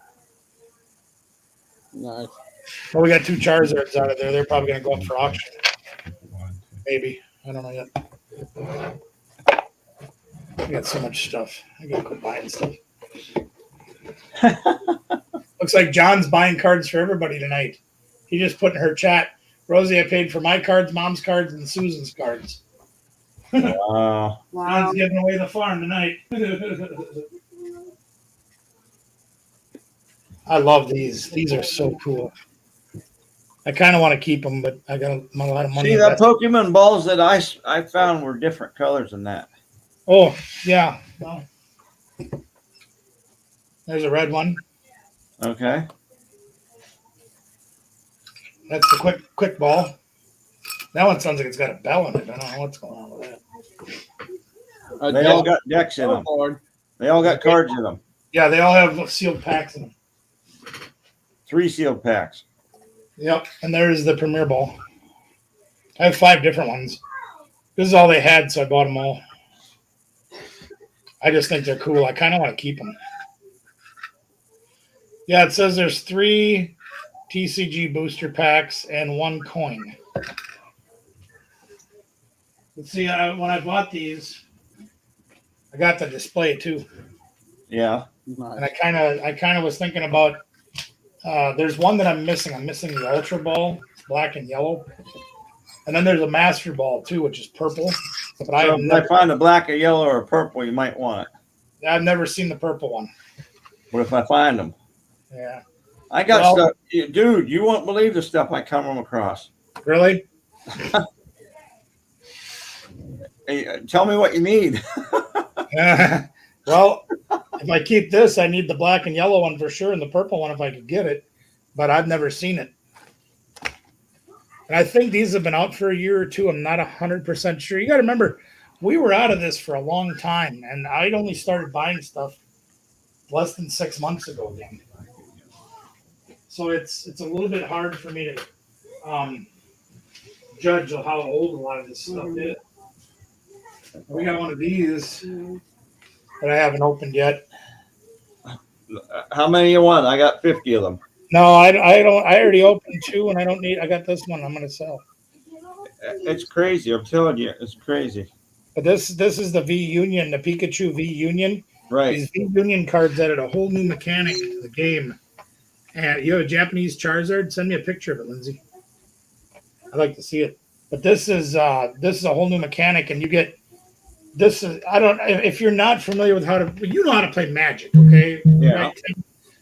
Nice. Well, we got 2 Charizards out of there. They're probably going to go up for auction. Maybe. I don't know yet. I got so much stuff. I got to quit buying stuff. Looks like John's buying cards for everybody tonight. He just put in her chat, Rosie, I paid for my cards, Mom's cards, and Susan's cards. Wow. John's giving away the farm tonight. I love these. These are so cool. I kind of want to keep them, but I got a lot of money. See, the Pokemon balls that I found were different colors than that. Oh, yeah. Well, there's a red one. Okay. That's the quick ball. That one sounds like it's got a bell in it. I don't know what's going on with that. They all got decks in them. They all got cards in them. Yeah, they all have sealed packs in them. 3 sealed packs. Yep, and there's the Premier Ball. I have 5 different ones. This is all they had, so I bought them all. I just think they're cool. I kind of want to keep them. Yeah, it says there's 3 TCG booster packs and 1 coin. Let's see, when I bought these, I got the display too. Yeah. And I kind of was thinking about. There's one that I'm missing. I'm missing the Ultra Ball, black and yellow, and then there's a Master Ball too, which is purple. But So if I find a black, a yellow, or a purple, you might want it. I've never seen the purple one. What if I find them? Yeah. I got stuff, dude. You won't believe the stuff I come across. Really? Hey, tell me what you need. Well, if I keep this, I need the black and yellow one for sure, and the purple one if I could get it. But I've never seen it. And I think these have been out for a year or two. I'm not 100% sure. You got to remember, we were out of this for a long time, and I'd only started buying stuff less than 6 months ago again. So it's a little bit hard for me to judge how old a lot of this stuff is. We got one of these that I haven't opened yet. How many you want? I got 50 of them. No, I don't. I already opened 2, and I don't need. I got this one. I'm going to sell. It's crazy. I'm telling you, it's crazy. But this is the V Union, the Pikachu V Union. Right. These V Union cards added a whole new mechanic to the game. And you have a Japanese Charizard? Send me a picture of it, Lindsay. I'd like to see it. But this is a whole new mechanic, and you get this is I don't if you're not familiar with how to you know how to play Magic, okay? Yeah. Right?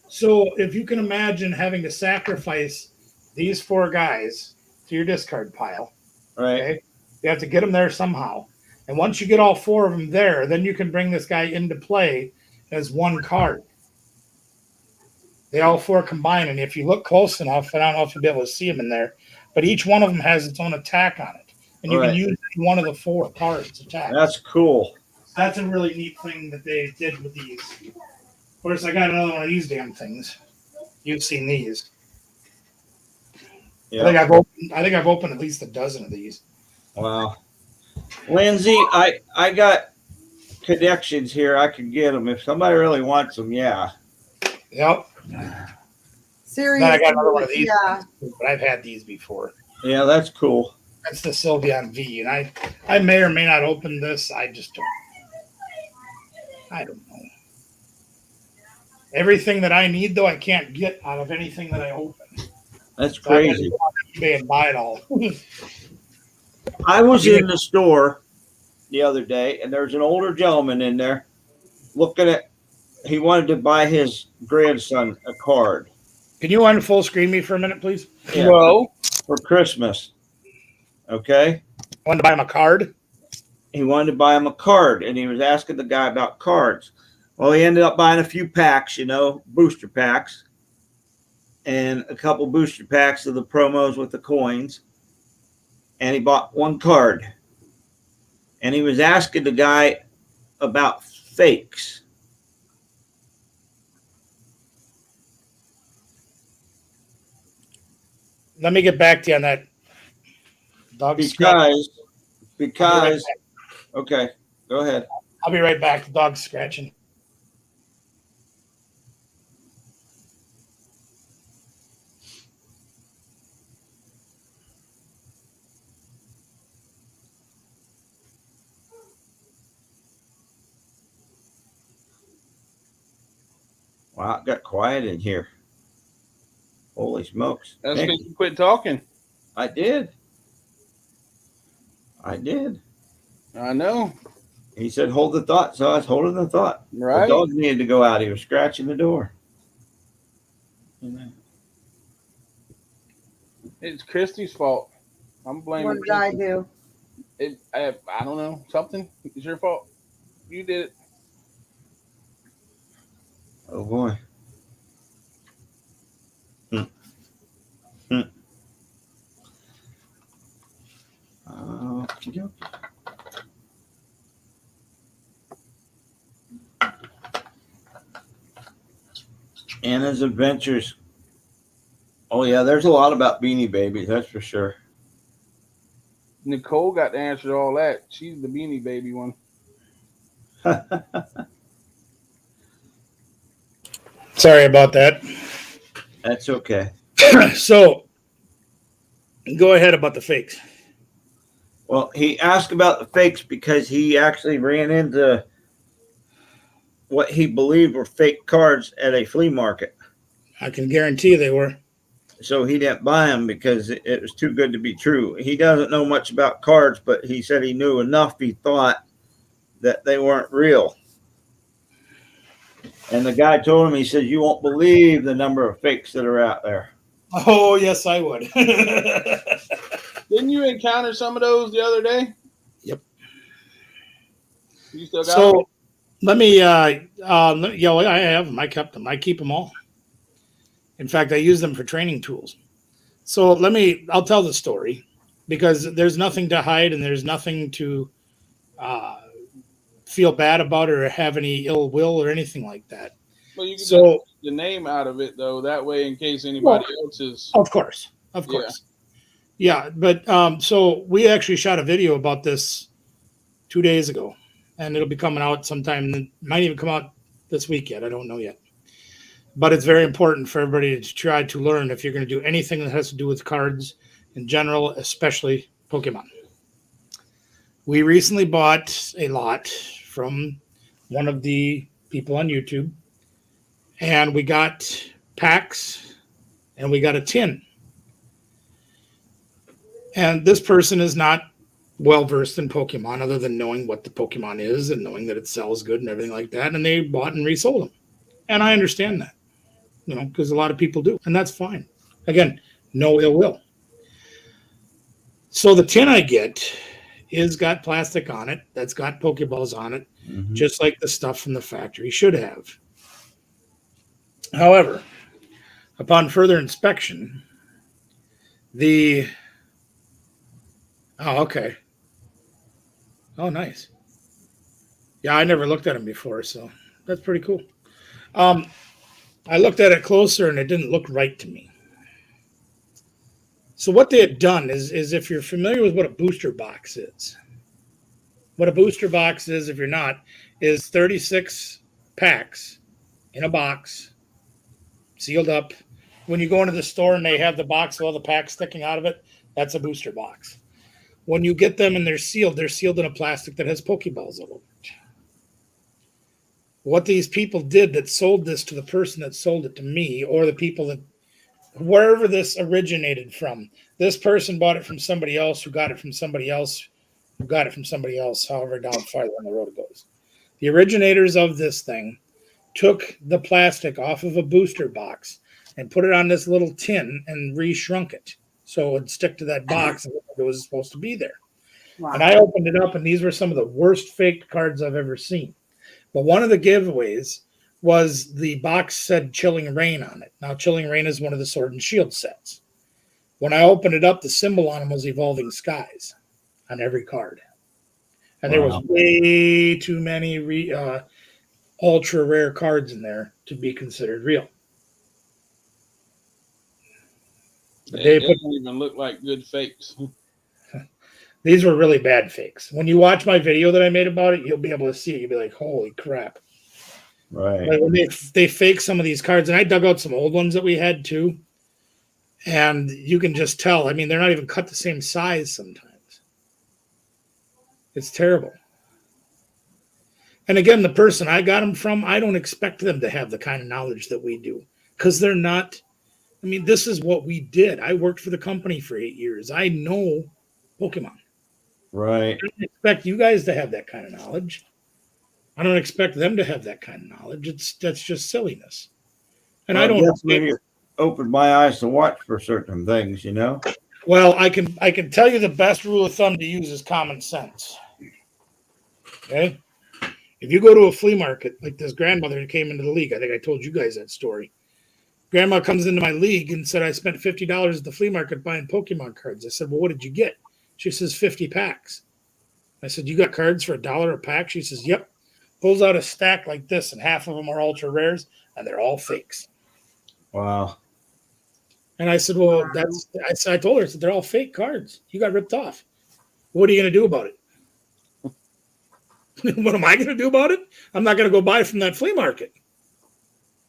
So if you can imagine having to sacrifice these 4 guys to your discard pile, Right. okay? You have to get them there somehow. And once you get all 4 of them there, then you can bring this guy into play as one card. They all 4 combine, and if you look close enough, and I don't know if you'll be able to see them in there, but each one of them has its own attack on it, and you Right. can use one of the 4 cards attack. That's cool. That's a really neat thing that they did with these. Of course, I got another one of these damn things. You've seen these. Yeah. I think I've opened at least a dozen of these. Wow. Lindsay, I got connections here. I can get them if somebody really wants them. Yeah. Yep. Seriously. Then I got another one of these, Yeah. but I've had these before. Yeah, that's cool. That's the Sylveon V, and I may or may not open this. I just don't. I don't know. Everything that I need, though, I can't get out of anything that I open. That's So I gotta crazy. go on eBay and buy it all. I was in the store the other day, and there's an older gentleman in there looking at. He wanted to buy his grandson a card. Can you unfull screen me for a minute, please? Yeah, Well, for Christmas. Okay. I wanted to buy him a card. He wanted to buy him a card, and he was asking the guy about cards. Well, he ended up buying a few packs, booster packs, and a couple booster packs of the promos with the coins. And he bought one card. And he was asking the guy about fakes. Let me get back to you on that. Dog scratching. Because, okay, go ahead. I'll be right back. The dog's scratching. Wow, it got quiet in here. Holy smokes. that's Hey, because you quit talking. I did. I know. He said, hold the thought. So I was holding the thought. Right. The dog needed to go out. He was scratching the door. It's Christy's fault. I'm blaming What did I do? I don't know. Something. It's your fault. You did it. Oh, boy. Okay. Anna's Adventures. Oh, yeah, there's a lot about Beanie Babies, that's for sure. Nicole got to answer all that. She's the Beanie Baby one. Sorry about that. That's okay. So, go ahead about the fakes. Well, he asked about the fakes because he actually ran into what he believed were fake cards at a flea market. I can guarantee they were. So he didn't buy them because it was too good to be true. He doesn't know much about cards, but he said he knew enough. He thought that they weren't real. And the guy told him, he said, you won't believe the number of fakes that are out there. Oh, yes, I would. Didn't you encounter some of those the other day? Yep. You still got them? So, let me, I have them. I kept them. I keep them all. In fact, I use them for training tools. So I'll tell the story because there's nothing to hide and there's nothing to feel bad about or have any ill will or anything like that. Well, you can So, just take the name out of it, though. That way, in case anybody else is. of course. Yeah, but so we actually shot a video about this 2 days ago, and it'll be coming out sometime. It might even come out this week yet. I don't know yet. But it's very important for everybody to try to learn if you're going to do anything that has to do with cards in general, especially Pokemon. We recently bought a lot from one of the people on YouTube, and we got packs and we got a tin. And this person is not well versed in Pokemon other than knowing what the Pokemon is and knowing that it sells good and everything like that. And they bought and resold them. And I understand that, because a lot of people do. And that's fine. Again, no ill will. So the tin I get is got plastic on it that's got Pokeballs on it, just like the stuff from the factory should have. However, upon further inspection, okay. Oh, nice. Yeah, I never looked at them before, so that's pretty cool. I looked at it closer and it didn't look right to me. So what they had done is if you're familiar with what a booster box is, what a booster box is, if you're not, is 36 packs in a box, sealed up. When you go into the store and they have the box with all the packs sticking out of it, that's a booster box. When you get them and they're sealed in a plastic that has Pokeballs all over it. What these people did that sold this to the person that sold it to me, or the people that, wherever this originated from, this person bought it from somebody else who got it from somebody else who got it from somebody else, however down farther on the road it goes. The originators of this thing took the plastic off of a booster box and put it on this little tin and re-shrunk it so it would stick to that box and it was supposed to be there. Wow. And I opened it up, and these were some of the worst fake cards I've ever seen. But one of the giveaways was the box said Chilling Reign on it. Now, Chilling Reign is one of the Sword and Shield sets. When I opened it up, the symbol on them was Evolving Skies on every card. And there was way too many ultra rare cards in there to be considered real. They don't even look like good fakes. These were really bad fakes. When you watch my video that I made about it, you'll be able to see it. You'll be like, holy crap. Right. Like when they fake some of these cards, and I dug out some old ones that we had too, and you can just tell. I mean, they're not even cut the same size sometimes. It's terrible. And again, the person I got them from, I don't expect them to have the kind of knowledge that we do, because they're not. I mean, this is what we did. I worked for the company for 8 years. I know Pokemon. Right. I don't expect you guys to have that kind of knowledge. I don't expect them to have that kind of knowledge. That's just silliness. And Well, I don't definitely opened my eyes to watch for certain things, Well, I can tell you the best rule of thumb to use is common sense. Okay? If you go to a flea market, like this grandmother who came into the league, I think I told you guys that story. Grandma comes into my league and said, I spent $50 at the flea market buying Pokemon cards. I said, well, what did you get? She says, 50 packs. I said, you got cards for $1 a pack? She says, yep. Pulls out a stack like this, and half of them are ultra rares, and they're all fakes. Wow. And I said, well, I told her, I said, they're all fake cards. You got ripped off. What are you going to do about it? What am I going to do about it? I'm not going to go buy from that flea market.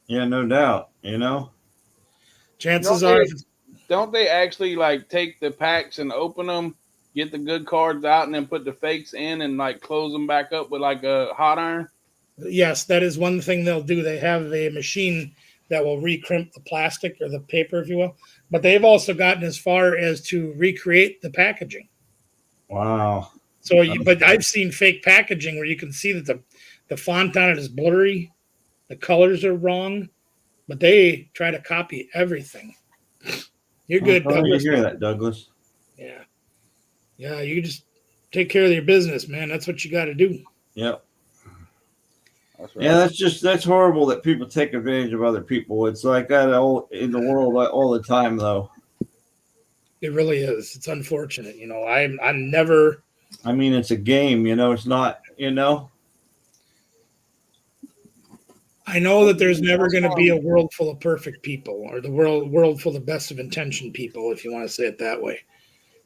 Yeah, no doubt, Chances are. Don't they actually like take the packs and open them, get the good cards out, and then put the fakes in and like close them back up with like a hot iron? Yes, that is one thing they'll do. They have a machine that will recrimp the plastic or the paper, if you will. But they've also gotten as far as to recreate the packaging. Wow. So, but I've seen fake packaging where you can see that the font on it is blurry, the colors are wrong, but they try to copy everything. You're good, Douglas. You hear that, Douglas? Yeah. Yeah, you just take care of your business, man. That's what you got to do. Yep. That's right. Yeah, that's horrible that people take advantage of other people. It's like that in the world all the time, though. It really is. It's unfortunate. I'm never. I mean, it's a game, it's not, I know that there's never going to be a world full of perfect people, or the world full of best of intention people, if you want to say it that way.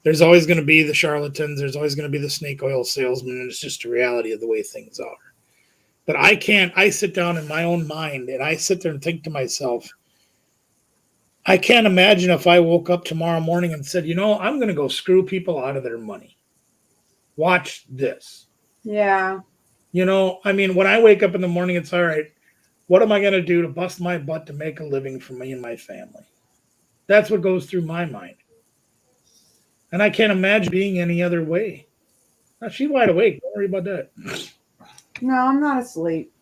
There's always going to be the charlatans. There's always going to be the snake oil salesman, and it's just a reality of the way things are. But I sit down in my own mind, and I sit there and think to myself, I can't imagine if I woke up tomorrow morning and said, I'm going to go screw people out of their money. watch this. Yeah. You know, I mean, when I wake up in the morning, it's all right. What am I going to do to bust my butt to make a living for me and my family? That's what goes through my mind. And I can't imagine being any other way. Now, she's wide awake. Don't worry about that. No, I'm not asleep.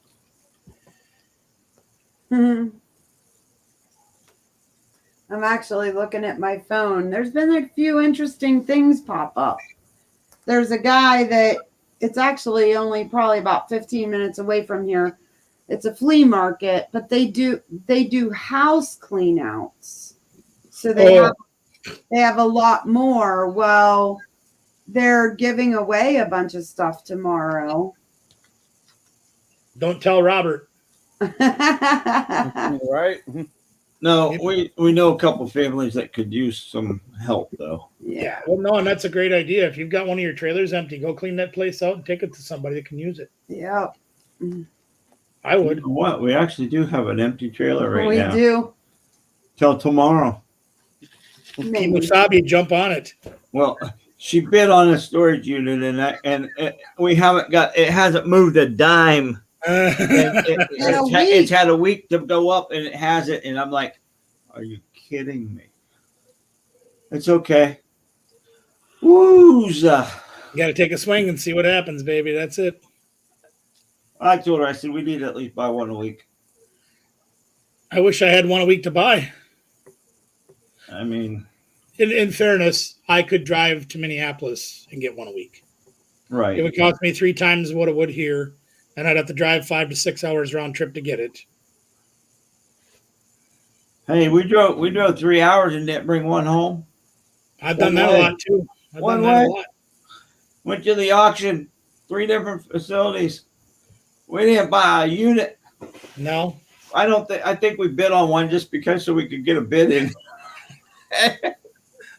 I'm actually looking at my phone. There's been a few interesting things pop up. There's a guy that it's actually only probably about 15 minutes away from here. It's a flea market, but they do house clean outs. So they have a lot more. Well, they're giving away a bunch of stuff tomorrow. Don't tell Robert. Right? No, we know a couple families that could use some help though. Yeah. Well, no, and that's a great idea. If you've got one of your trailers empty, go clean that place out and take it to somebody that can use it. Yep. I would. You know what? We actually do have an empty trailer right We now. do. Till tomorrow. Maybe. Wasabi, jump on it. Well, she bid on a storage unit, and we haven't got. It hasn't moved a dime. And it's had a week to go up, and it hasn't. And I'm like, are you kidding me? It's okay. Wooza. You got to take a swing and see what happens, baby. That's it. I told her, I said, we need to at least buy one a week. I wish I had one a week to buy. I mean, In fairness, I could drive to Minneapolis and get one a week. right. It would cost me 3 times what it would here, and I'd have to drive 5 to 6 hours round trip to get it. Hey, we drove 3 hours and didn't bring one home. I've done One that way. a lot too. I've One done that way. a lot. Went to the auction, 3 different facilities. We didn't buy a unit. No. I think we bid on one just because so we could get a bid in.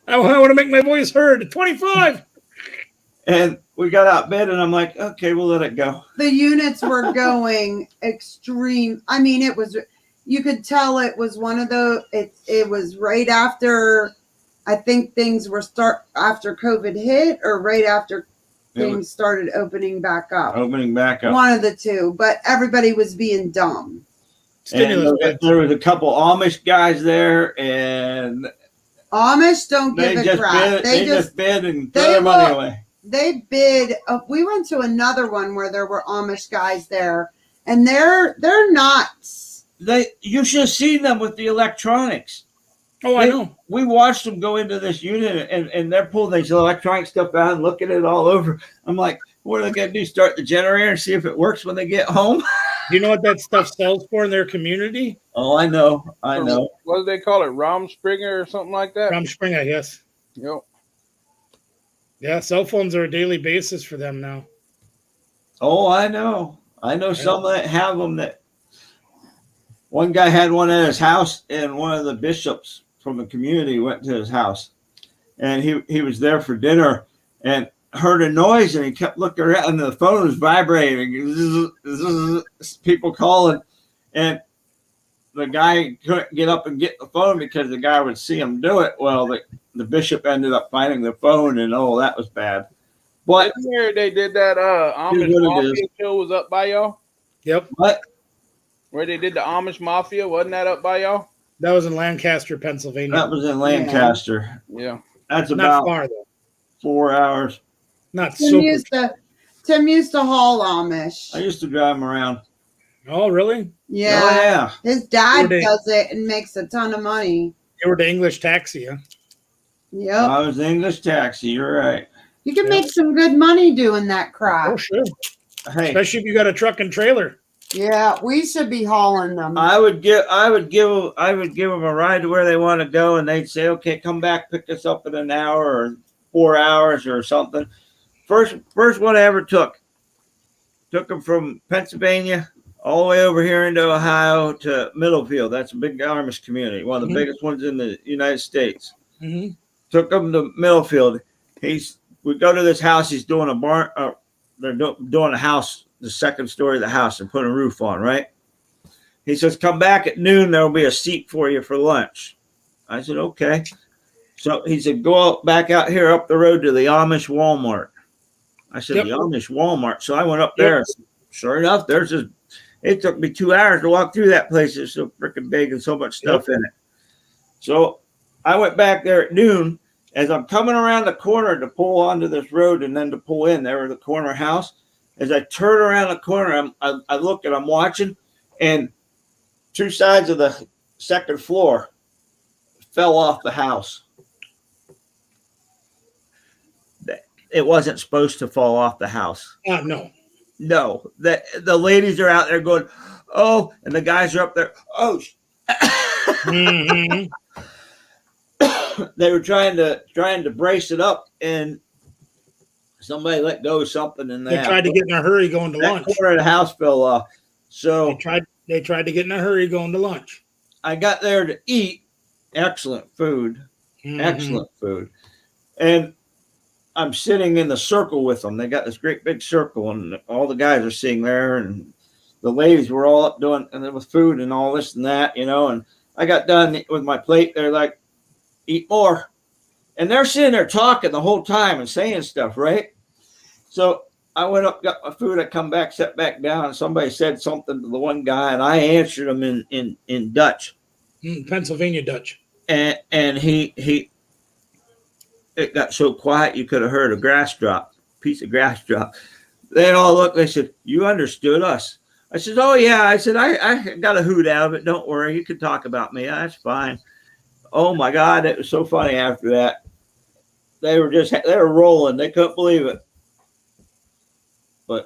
I want to make my voice heard. 25. And we got outbid, and I'm like, okay, we'll let it go. The units were going extreme. I mean, you could tell it was one of those, it was right after, I think things were after COVID hit or right after things started opening back up. Opening back up. One of the two, but everybody was being dumb. Stimulus And bids. there was a couple Amish guys there, and Amish don't they give a just crap. bid. They just bid and threw they their money will- away. They bid. We went to another one where there were Amish guys there, and they're nuts. You should have seen them with the electronics. Oh, I know. We watched them go into this unit, and they're pulling this electronic stuff out and looking at it all over. I'm like, what are they going to do? Start the generator and see if it works when they get home? Do you know what that stuff sells for in their community? Oh, I know. I know. What do they call it? Rom Springer or something like that? Rom Springer, yes. Yep. Yeah, cell phones are a daily basis for them now. Oh, I know. I know some that have them. That one guy had one at his house, and one of the bishops from the community went to his house, and he was there for dinner and heard a noise, and he kept looking around, and the phone was vibrating. People calling, and the guy couldn't get up and get the phone because the guy would see him do it. Well, the bishop ended up finding the phone, and that was bad. But Didn't you hear they did that Amish Here's what it Mafia is. show was up by y'all? Yep. what? Where they did the Amish Mafia? Wasn't that up by y'all? That was in Lancaster, Pennsylvania. That was in Lancaster. Yeah. That's Not about far, though. 4 hours. Not Tim super. used to haul Amish. I used to drive them around. Oh, really? Yeah. Oh, yeah. His dad Were they- does it and makes a ton of money. They were the English taxi, huh? Yep. I was the English taxi. You're right. You can make some good money doing that Oh, crap. sure. Hey, Especially if you got a truck and trailer. Yeah, we should be hauling them. I would give them a ride to where they want to go, and they'd say, "Okay, come back, pick us up in an hour or 4 hours or something." First one I ever took them from Pennsylvania all the way over here into Ohio to Middlefield. That's a big Amish community, one of the biggest ones in the United States. Mm-hmm. Took him to Middlefield. We go to this house. He's doing a barn. They're doing a house, the second story of the house, and putting a roof on. Right. He says, "Come back at noon. There'll be a seat for you for lunch." I said, "Okay." So he said, "Go back out here up the road to the Amish Walmart." I said, Yep. the Amish Walmart. So I went up there. Sure enough, there's this. It took me 2 hours to walk through that place. It's so freaking big and so much stuff in it. So I went back there at noon. As I'm coming around the corner to pull onto this road and then to pull in, there was the corner house. As I turn around the corner, I look and I'm watching, and 2 sides of the second floor fell off the house. It wasn't supposed to fall off the house. No. No, the ladies are out there going, oh, and the guys are up there. Oh, Mm-hmm. they were trying to brace it up, and somebody let go of something in there. They tried to get in a hurry going to lunch. Corner of the house fell off. So they tried to get in a hurry going to lunch. I got there to eat. Excellent food. Mm-hmm. Excellent food. And I'm sitting in the circle with them. They got this great big circle, and all the guys are sitting there, and the ladies were all up doing, and there was food and all this and that, and I got done with my plate. They're like, eat more. And they're sitting there talking the whole time and saying stuff, right? So I went up, got my food. I come back, sat back down, and somebody said something to the one guy, and I answered him in Dutch. Pennsylvania Dutch. And it got so quiet you could have heard a piece of grass drop. They all looked, they said, you understood us. I said, oh yeah. I said, I got a hoot out of it. Don't worry. You can talk about me. That's fine. Oh my God. It was so funny after that. They were rolling. They couldn't believe it. But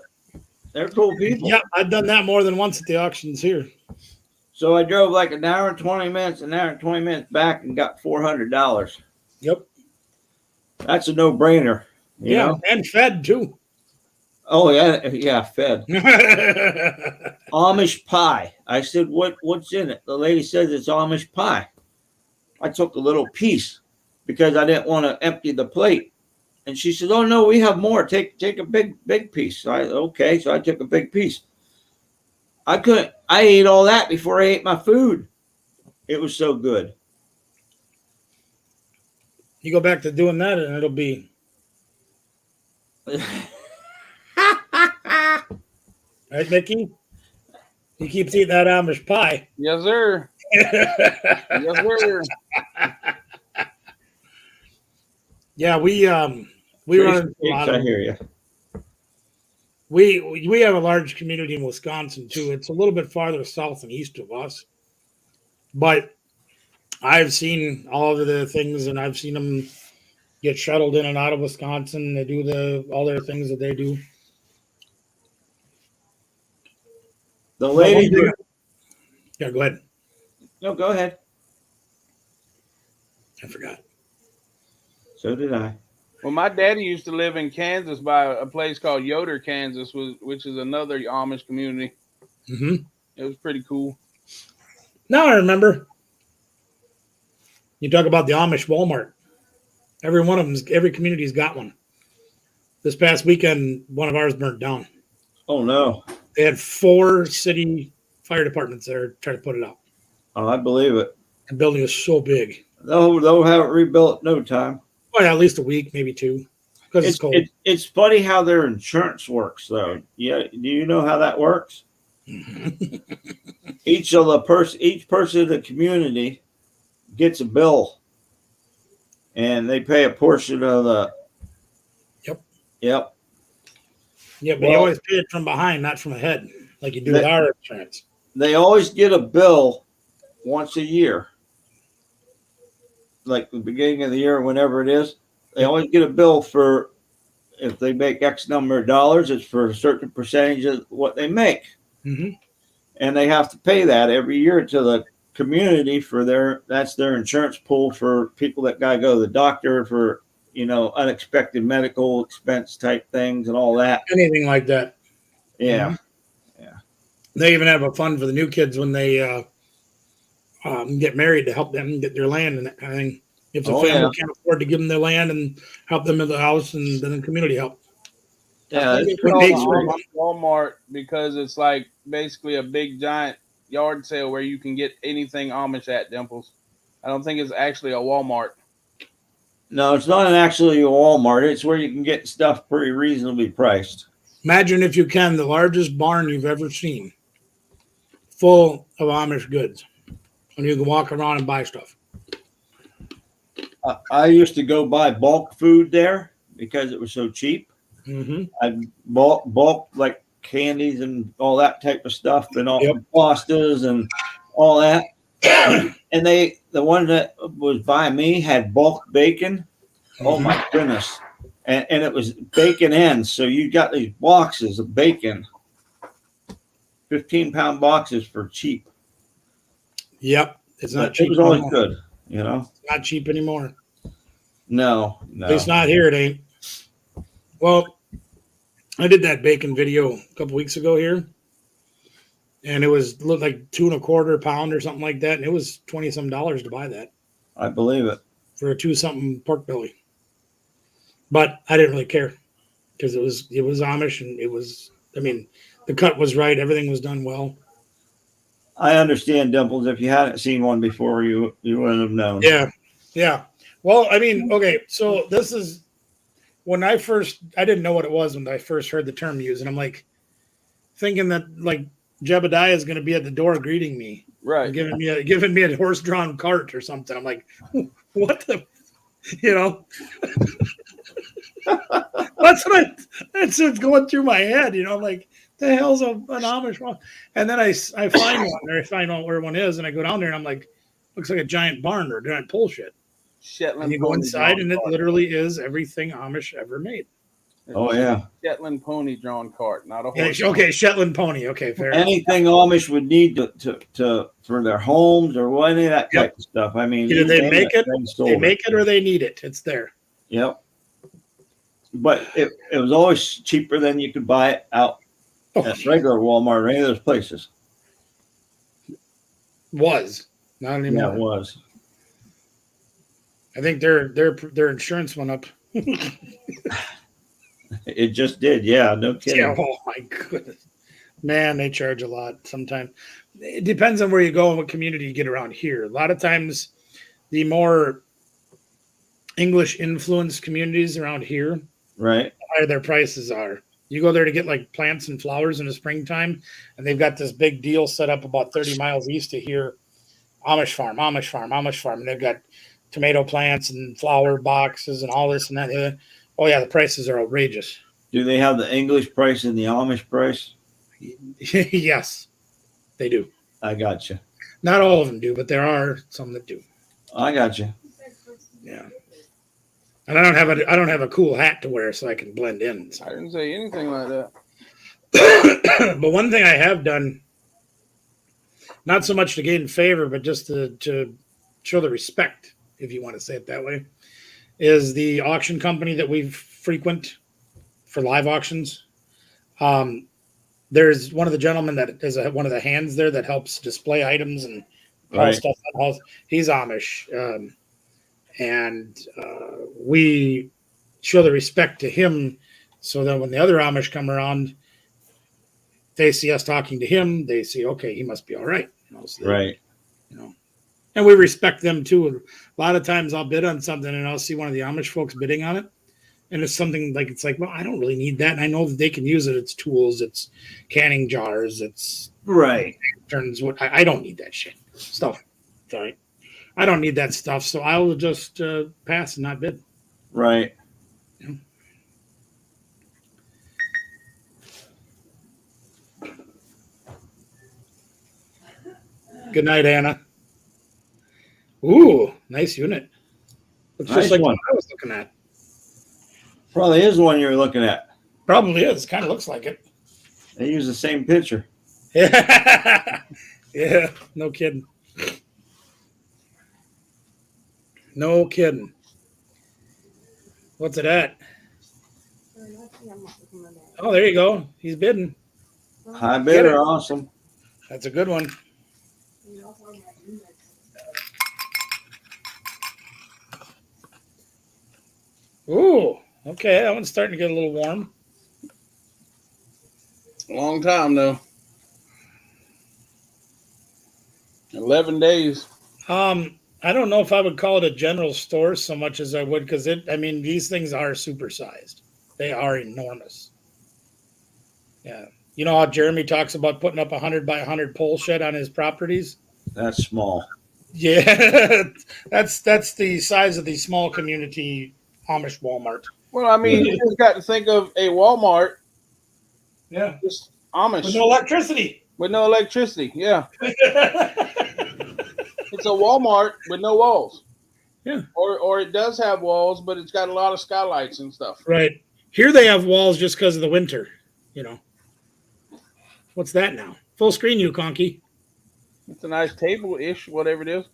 they're cool people. Yeah, I've done that more than once at the auctions here. So I drove like an hour and 20 minutes back and got $400. Yep. That's a no-brainer. You know? And fed too. Oh yeah, fed. Amish pie. I said, what's in it? The lady says it's Amish pie. I took a little piece because I didn't want to empty the plate. And she said, oh no, we have more. Take a big piece. So I took a big piece. I ate all that before I ate my food. It was so good. You go back to doing that and it'll be right, Mickey? He keeps eating that Amish pie. Yes, sir. Yes, sir. Yeah, we run into a lot of. I hear you. We have a large community in Wisconsin too. It's a little bit farther south and east of us, but I've seen all of the things, and I've seen them get shuttled in and out of Wisconsin. They do all their things that they do. The lady. Yeah, go ahead. No, go ahead. I forgot. So did I. Well, my daddy used to live in Kansas by a place called Yoder, Kansas, which is another Amish community. Mm-hmm. It was pretty cool. Now I remember. You talk about the Amish Walmart. Every community's got one. This past weekend, one of ours burned down. Oh no! They had 4 city fire departments there trying to put it out. Oh, I believe it. The building is so big. They'll have it rebuilt in no time. Well, yeah, at least a week, maybe 2, because it's cold. It's funny how their insurance works, though. Yeah, do you know how that works? Each person in the community gets a bill, and they pay a portion of the. Yep. Yeah, but you always pay it from behind, not from ahead, like you do with our insurance. They always get a bill once a year. Like the beginning of the year, whenever it is, they always get a bill for if they make X number of dollars, it's for a certain percentage of what they make. Mm-hmm. And they have to pay that every year to the community that's their insurance pool for people that gotta go to the doctor for, unexpected medical expense type things and all that. Anything like that. Yeah. Mm-hmm. Yeah. They even have a fund for the new kids when they get married to help them get their land and that kind of thing. If the family can't afford to give them their land and help them in the house, and then community help. Yeah, it's called Walmart because it's like basically a big giant yard sale where you can get anything Amish at Dimples. I don't think it's actually a Walmart. No, it's not actually a Walmart. It's where you can get stuff pretty reasonably priced. Imagine, if you can, the largest barn you've ever seen, full of Amish goods, and you can walk around and buy stuff. I used to go buy bulk food there because it was so cheap. Mm-hmm. I bulk like candies and all that type of stuff, and all Yep. pastas and all that. And the one that was by me had bulk bacon. Oh Mhm. my goodness. And it was bacon ends. So you got these boxes of bacon, 15-pound boxes for cheap. Yep. It's not But cheap it was always anymore. good, you know? It's not cheap anymore. No. At least not here, it ain't. Well, I did that bacon video a couple weeks ago here, and it looked like $2.25 a pound or something like that, and it was $20-some to buy that I believe it. for a 2-something pork belly. But I didn't really care because it was Amish, and it was. I mean, the cut was right. Everything was done well. I understand, Dimples. If you hadn't seen one before, you wouldn't have known. Yeah. Well, I mean, okay. So this is when I didn't know what it was when I first heard the term used, and I'm like thinking that like Jebediah is going to be at the door greeting me, Right. giving me a horse-drawn cart or something. I'm like, what the, you know? That's what's going through my head. You know, I'm like, the hell's an Amish one? And then I find one, or I find out where one is, and I go down there, and I'm like, looks like a giant barn or a giant pole shed. Shetland. And you go pony inside, drawn and it cart. literally is everything Amish ever made. Oh, yeah. Shetland pony drawn cart, not a Yeah, horse. okay, Shetland pony. Okay, fair. Anything Amish would need to for their homes or any of that type of stuff. I mean, Either they make it, sold they make it, or they need it. It's there. Yep. But it was always cheaper than you could buy it out at regular Walmart or any of those places. Was not anymore. Yeah, it was. I think their insurance went up. It just did. Yeah, no kidding. Yeah, oh my goodness. Man, they charge a lot sometimes. It depends on where you go and what community you get around here. A lot of times, the more English influenced communities around here, Right. the higher their prices are. You go there to get like plants and flowers in the springtime, and they've got this big deal set up about 30 miles east of here. Amish farm. And they've got tomato plants and flower boxes and all this and that. Oh, yeah, the prices are outrageous. Do they have the English price and the Amish price? Yes, they do. I got you. Not all of them do, but there are some that do. I got you. Yeah. And I don't have a cool hat to wear so I can blend in. I didn't say anything like that. But one thing I have done, not so much to gain favor, but just to show the respect, if you want to say it that way, is the auction company that we frequent for live auctions. There's one of the gentlemen that is one of the hands there that helps display items and haul stuff. He's Amish. And we show the respect to him so that when the other Amish come around, they see us talking to him. They see, okay, he must be all right. So Right. And we respect them too. A lot of times I'll bid on something and I'll see one of the Amish folks bidding on it. And it's something like, well, I don't really need that. And I know that they can use it. It's tools, it's canning jars, it's right. Turns. I don't need that shit stuff. Sorry. I don't need that stuff. So I will just pass and not bid. Right. Yeah. Good night, Anna. Ooh, nice unit. Looks Nice just like one. what I was looking at. Probably is the one you're looking at. Probably is. Kind of looks like it. They use the same picture. Yeah. Yeah. No kidding. No kidding. What's it at? Oh, there you go. He's bidding. High Get bidder, it. awesome. That's a good one. Ooh, okay. That one's starting to get a little warm. Long time though. 11 days. I don't know if I would call it a general store so much as I would because these things are supersized. They are enormous. Yeah. You know how Jeremy talks about putting up 100 by 100 pole shed on his properties? That's small. Yeah. that's the size of the small community Amish Walmart. Well, I mean, you just got to think of a Walmart, Yeah. just With Amish no electricity. with no electricity. Yeah, it's a Walmart with no walls. Yeah. Or it does have walls, but it's got a lot of skylights and stuff. Right. Here they have walls just because of the winter, you know. What's that now? Full screen, you conky. It's a nice table ish, whatever it is.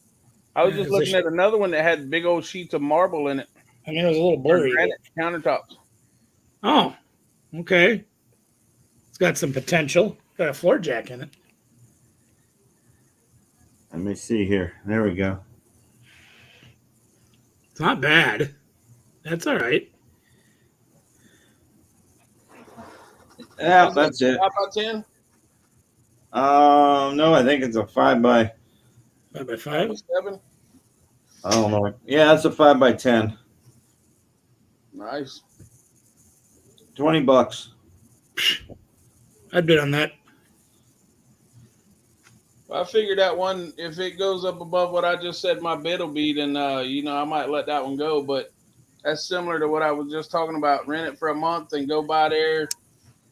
I was just It's a looking at another one that had big old sheets of marble in it. I mean, it was a little blurry. Granite countertops. Oh, okay. It's got some potential. Got a floor jack in it. Let me see here. There we go. It's not bad. That's all right. Yeah, that's it. 5x10? No, I think it's a 5x. 5x5. 7? I don't know. Yeah, it's a 5x10. Nice. $20. I'd bid on that. I figured that one, if it goes up above what I just said my bid will be, then I might let that one go. But that's similar to what I was just talking about. Rent it for a month and go by there,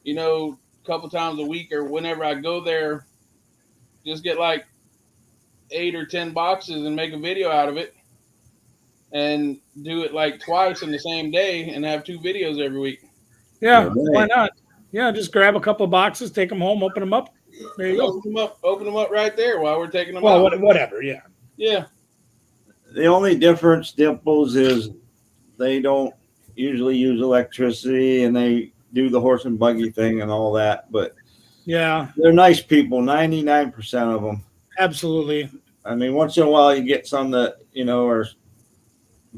a couple times a week or whenever I go there. Just get like 8 or 10 boxes and make a video out of it, and do it like twice in the same day and have 2 videos every week. Yeah, Yeah, why right. not? Yeah, just grab a couple of boxes, take them home, open them up. There you go. Open them up right there while we're taking them Well, out. whatever. Yeah. Yeah. The only difference, Dimples, is they don't usually use electricity and they do the horse and buggy thing and all that. But Yeah, they're nice people, 99% of them. absolutely. I mean, once in a while you get some that, are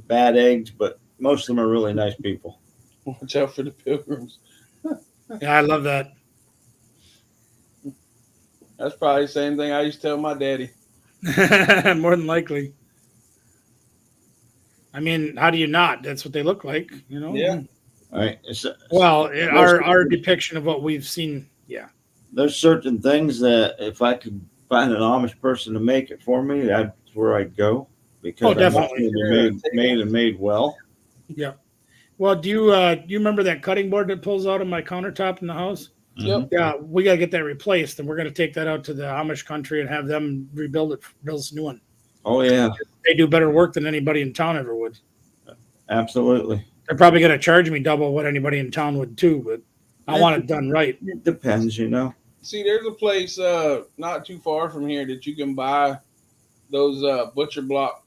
bad eggs, but most of them are really nice people. Watch out for the pilgrims. Yeah, I love that. That's probably the same thing I used to tell my daddy. More than likely. I mean, how do you not? That's what they look like, Yeah. All right. Well, our depiction of what we've seen. Yeah. There's certain things that if I could find an Amish person to make it for me, that's where I'd go, because Oh, I want definitely. them to be made well. Yeah. Well, do you remember that cutting board that pulls out of my countertop in the house? Yep. Yeah, we gotta get that replaced, and we're gonna take that out to the Amish country and have them build us a new one. Oh yeah, They do better work than anybody in town ever would. absolutely. They're probably gonna charge me double what anybody in town would too, but I want it done right. It depends, See, there's a place not too far from here that you can buy those butcher block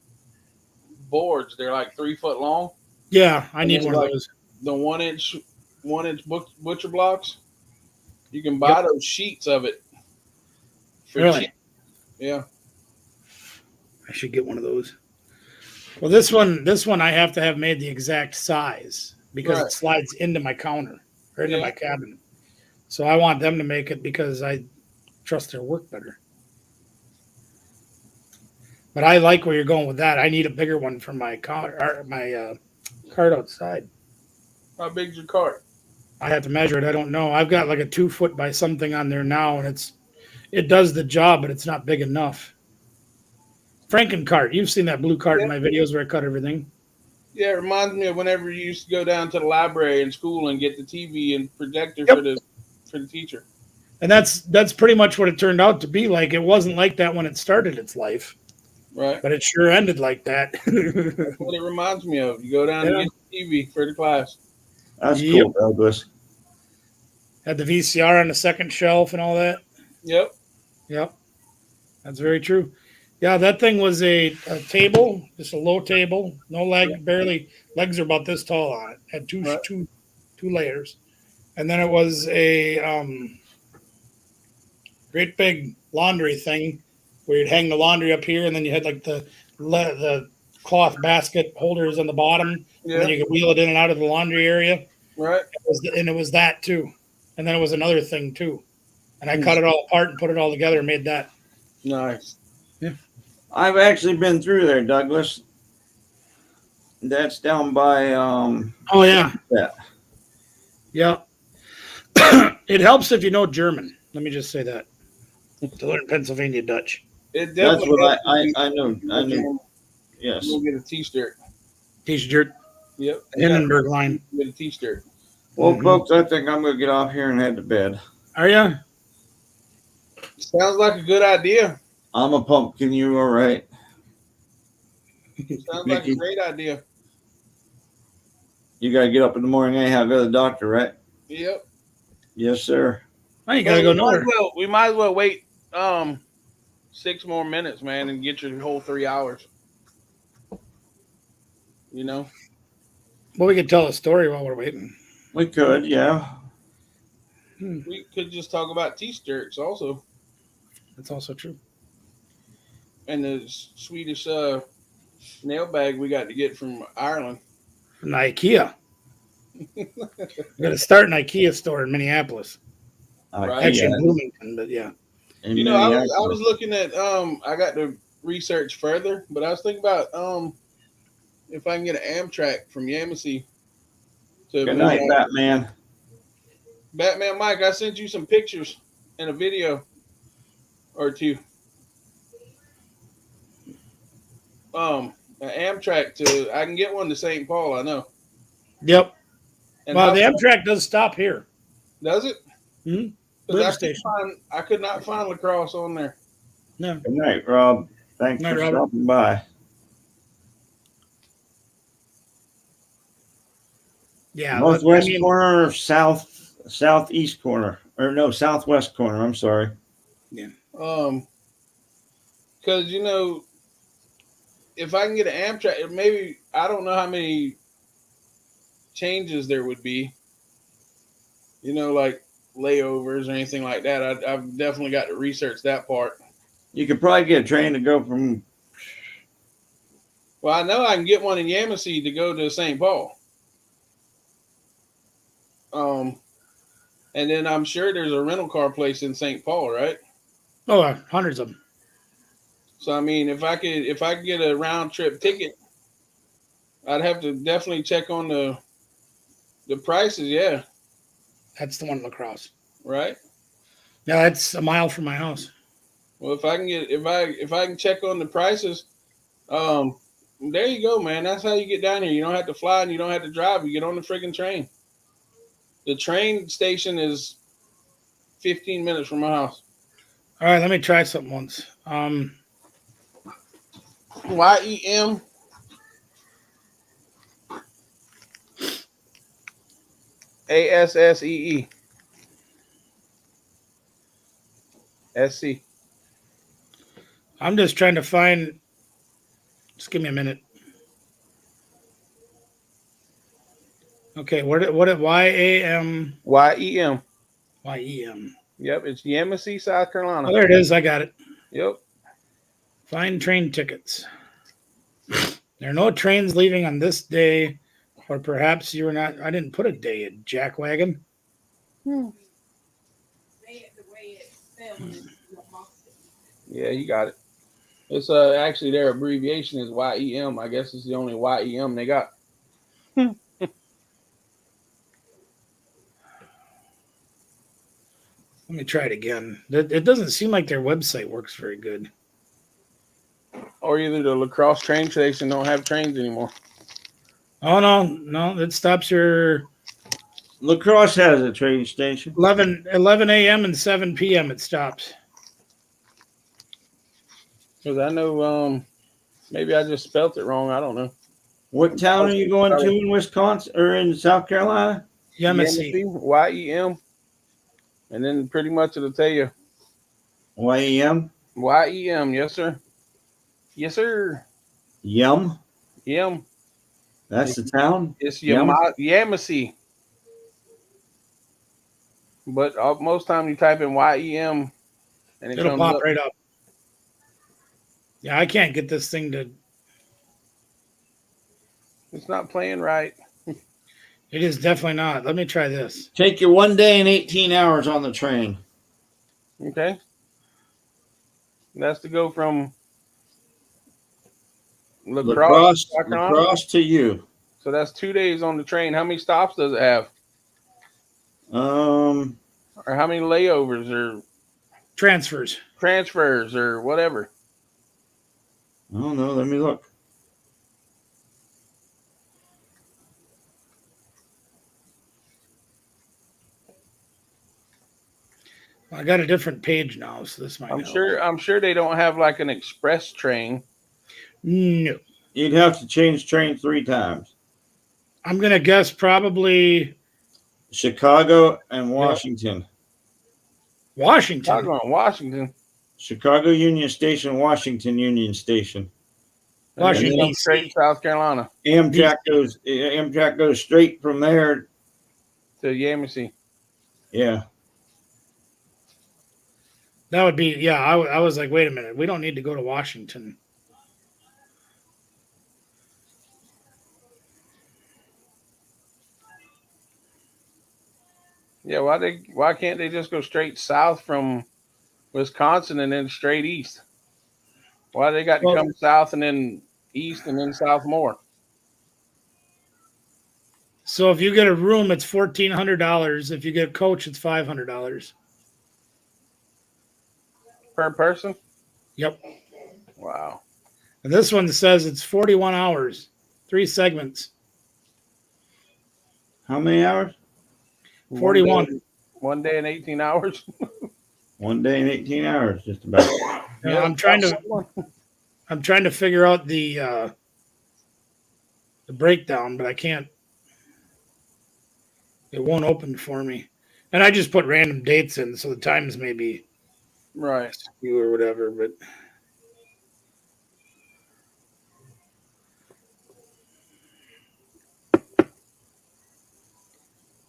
boards. They're like 3 foot long. Yeah, I need And one of like those. The 1-inch butcher blocks. You can buy those sheets of it. For Really? cheap. Yeah. I should get one of those. Well, this one I have to have made the exact size because Right. it slides into my counter or into Yeah. my cabinet. So I want them to make it because I trust their work better. But I like where you're going with that. I need a bigger one for my cart outside. How big's your cart? I have to measure it. I don't know. I've got like a 2 foot by something on there now, and it does the job, but it's not big enough. Franken cart. You've seen that blue cart in my videos where I cut everything. Yeah, it reminds me of whenever you used to go down to the library in school and get the TV and projector Yep. for the teacher. And that's pretty much what it turned out to be like. It wasn't like that when it started its life, Right. but it sure ended like that. That's what it reminds me of. You go down and get the TV for the class. That's Yep. cool, Douglas. Had the VCR on the second shelf and all that. Yep. Yep. That's very true. Yeah, that thing was a table, just a low table, no leg, barely legs are about this tall on it. Had two Right. two layers, and then it was a great big laundry thing where you'd hang the laundry up here, and then you had like the cloth basket holders on the bottom, and then Yeah. you could wheel it in and out of the laundry area. Right. And it was that too, and then it was another thing too, and I cut it all apart and put it all together and made that. Nice. I've actually been through there, Douglas. That's down by Oh yeah, yeah. yeah. It helps if you know German. Let me just say that to learn Pennsylvania Dutch. It That's definitely what helps if you I know. I knew. you Yes. go get a t-shirt. T-shirt, Yep. Hindenburg line. Get a t-shirt. Well, Mhm. folks, I think I'm gonna get off here and head to bed. Are you? Sounds like a good idea. I'm a pumpkin. You all right? Sounds like a Mickey, great idea. you gotta get up in the morning anyhow. Go to the doctor, right? Yep. Yes, sir. Oh, you gotta go nowhere. We might as well wait 6 more minutes, man, and get your whole 3 hours. You know? Well, we could tell a story while we're waiting. We could, yeah. We could just talk about t-shirts also. That's also true. And the Swedish nail bag we got to get from Ireland. From the IKEA. We got to start an IKEA store in Minneapolis. Right. Actually, Yeah. in Bloomington, but yeah. You know, I was looking at I got to research further, but I was thinking about if I can get an Amtrak from Yamasee to Good night, Batman. Batman Mike, I sent you some pictures and a video or two. An Amtrak to I can get one to St. Paul, I know. Yep. And Well, how- the Amtrak does stop here. does it? Mhm. 'Cause River I station. I could not find Lacrosse on there. No. Good night, Rob. Thanks Night, for Robert. stopping by. Yeah. Northwest I mean, corner or southeast corner. Or no, southwest corner. I'm sorry. Because you know, if I can get an Amtrak, maybe I don't know how many changes there would be. You know, like layovers or anything like that. I've definitely got to research that part. You could probably get a train to go from. Well, I know I can get one in Yamasee to go to St. Paul. And then I'm sure there's a rental car place in St. Paul, right? oh, hundreds of them. So I mean, if I could get a round trip ticket, I'd have to definitely check on the prices. Yeah, That's the one in Lacrosse. right. Yeah, that's a mile from my house. Well, if I can get if I can check on the prices, there you go, man. That's how you get down here. You don't have to fly and you don't have to drive. You get on the friggin' train. The train station is 15 minutes from my house. All right, let me try something once. YEM. ASSEE. SC. I'm just trying to find. Just give me a minute. Okay, what YAM YEM. YEM? Yep, it's Yamasee, South Carolina. Oh, there it is. I got it. Yep. Find train tickets. There are no trains leaving on this day, or perhaps you were not. I didn't put a day in jackwagon. Yeah, you got it. It's actually their abbreviation is YEM. I guess it's the only YEM they got. Let me try it again. It doesn't seem like their website works very good. Or either the Lacrosse train station don't have trains anymore. Oh no, it stops your Lacrosse has a train station. 11 a.m. and 7 p.m. It stops. Because I know maybe I just spelt it wrong. I don't know. What town are you going to in Wisconsin or in South Carolina? Yamasee. YEM. And then pretty much it'll tell you YEM? YEM. Yes, sir. Yes, sir. Yum? Yem. That's the town? It's Yum? Yamasee. But most time you type in YEM and It'll comes pop up. right up. Yeah, I can't get this thing to. It's not playing right. It is definitely not. Let me try this. Take you 1 day and 18 hours on the train. Okay. That's to go from Lacrosse, South Carolina? Lacrosse to you. So that's 2 days on the train. How many stops does it have? Or how many layovers or Transfers. or whatever? I don't know. Let me look. I got a different page now, so this might I'm help. sure they don't have like an express train. No. You'd have to change train 3 times. I'm gonna guess probably Chicago and Washington. Washington. Chicago and Washington. Chicago Union Station, Washington Union Station. And then Washington, go D.C. straight to South Carolina Amtrak goes straight from there. to Yamasee. Yeah. That would be, yeah. I was like, wait a minute, we don't need to go to Washington. Yeah, why can't they just go straight south from Wisconsin and then straight east? Why they got to come south and then east and then south more? So if you get a room, it's $1,400. If you get a coach, it's $500. Per person? Yep. Wow. And this one says it's 41 hours, 3 segments. How many hours? 41. 1 day and 18 hours. 1 day and 18 hours, just about. Yeah, I'm trying to figure out the breakdown, but I can't. It won't open for me. And I just put random dates in, so the times may be Right. skew or whatever, but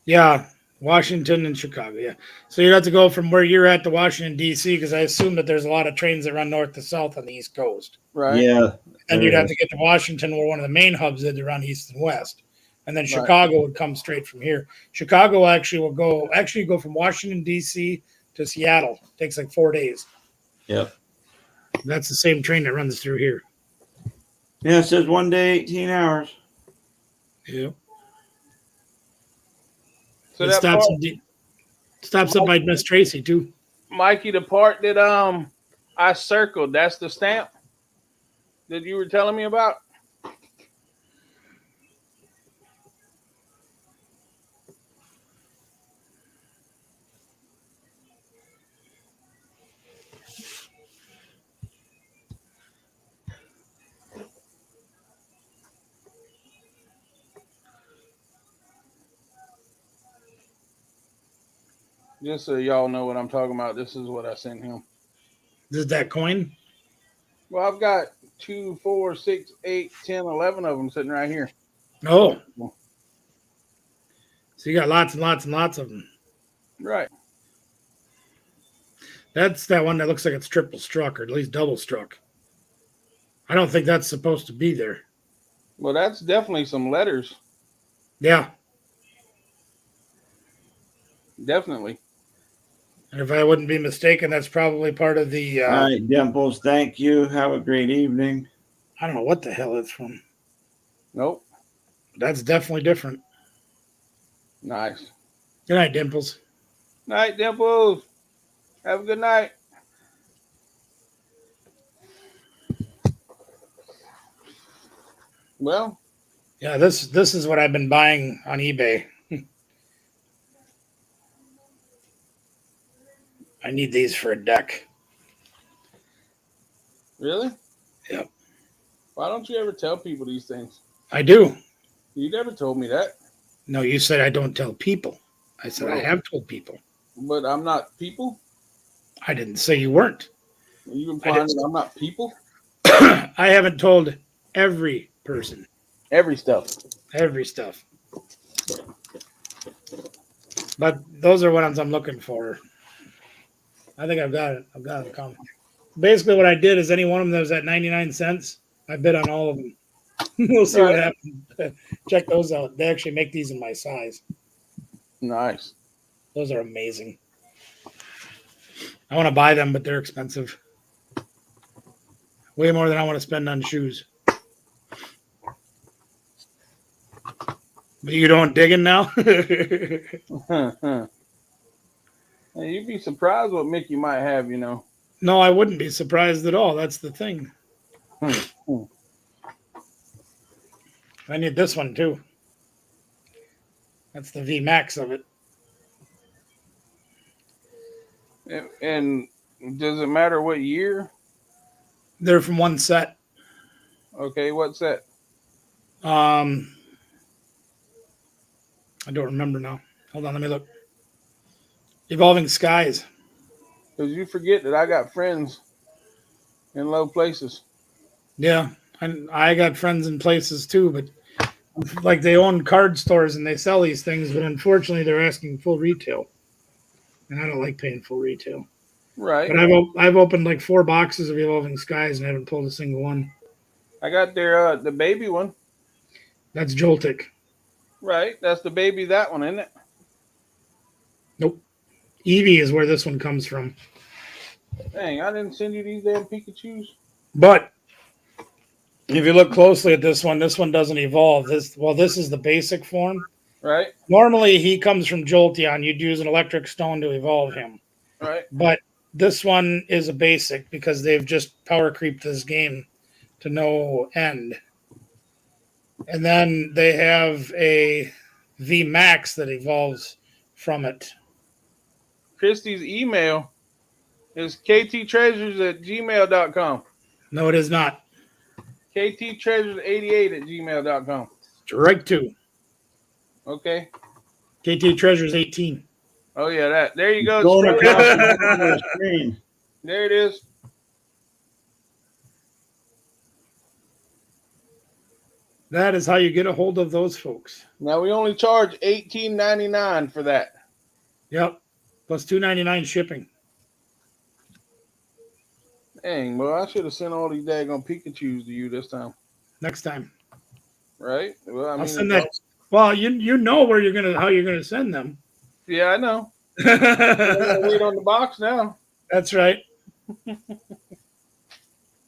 yeah, Washington and Chicago. Yeah. So you'd have to go from where you're at to Washington, D.C., because I assume that there's a lot of trains that run north to south on the East Coast. Right. Yeah. And you'd have to get to Washington, where one of the main hubs is to run east and west. And then Chicago would come straight from here. Chicago will go from Washington, D.C. to Seattle. It takes like 4 days. Yep. That's the same train that runs through here. Yeah, it says 1 day, 18 hours. Yep. So It that stops up by Miss Tracy too. Mikey, the part that I circled, that's the stamp that you were telling me about? Just so y'all know what I'm talking about, this is what I sent him. Is that coin? Well, I've got 2, 4, 6, 8, 10, 11 of them sitting right here. Oh. So you got lots and lots and lots of them. Right. That's that one that looks like it's triple struck or at least double struck. I don't think that's supposed to be there. Well, that's definitely some letters. Yeah. Definitely. And if I wouldn't be mistaken, that's probably part of the. All right, Dimples. Thank you. Have a great evening. I don't know what the hell it's from. Nope. That's definitely different. Nice. Good night, Dimples. Night, Dimples. Have a good night. Well. Yeah, this is what I've been buying on eBay. I need these for a deck. Really? Yep. Why don't you ever tell people these things? I do. You never told me that. No, you said I don't tell people. I said I have told people. But I'm not people? I didn't say you weren't. Are you implying that I'm not people? I haven't told every person. Every stuff. Every stuff. But those are ones I'm looking for. I think I've got it. I've got it coming. Basically, what I did is any one of them that was at 99 cents, I bid on all of them. We'll see what happens. Check those out. They actually make these in my size. Nice. Those are amazing. I want to buy them, but they're expensive. Way more than I want to spend on shoes. You don't digging now? Hey, you'd be surprised what Mickey might have, you know. No, I wouldn't be surprised at all. That's the thing. I need this one too. That's the V Max of it. And does it matter what year? They're from one set. Okay, what's that? I don't remember now. Hold on, let me look. Evolving Skies. Because you forget that I got friends in low places. Yeah, I got friends in places too, but like they own card stores and they sell these things, but unfortunately they're asking full retail, and I don't like paying full retail. Right. But I've opened like 4 boxes of Evolving Skies and haven't pulled a single one. I got their the baby one. That's Joltic. Right. That's the baby, that one, isn't it? Nope. Eevee is where this one comes from. Dang, I didn't send you these damn Pikachus. But if you look closely at this one doesn't evolve. This is the basic form. Right. Normally he comes from Jolteon. You'd use an electric stone to evolve him. Right. But this one is a basic because they've just power creeped this game to no end. And then they have a V Max that evolves from it. Christy's email is kttreasures@gmail.com. No, it is not. kttreasures88@gmail.com. Direct to Okay. KT Treasures 18. Oh, yeah, that. There you go. Going Scroll across down. the screen. There it is. That is how you get a hold of those folks. Now, we only charge $18.99 for that. Yep. Plus $2.99 shipping. Dang, well, I should have sent all these daggone Pikachus to you this time. Next time. Right? Well, I mean, I'll send that. Well, you know where how you're gonna send them. Yeah, I know. I gotta wait on the box now. That's right.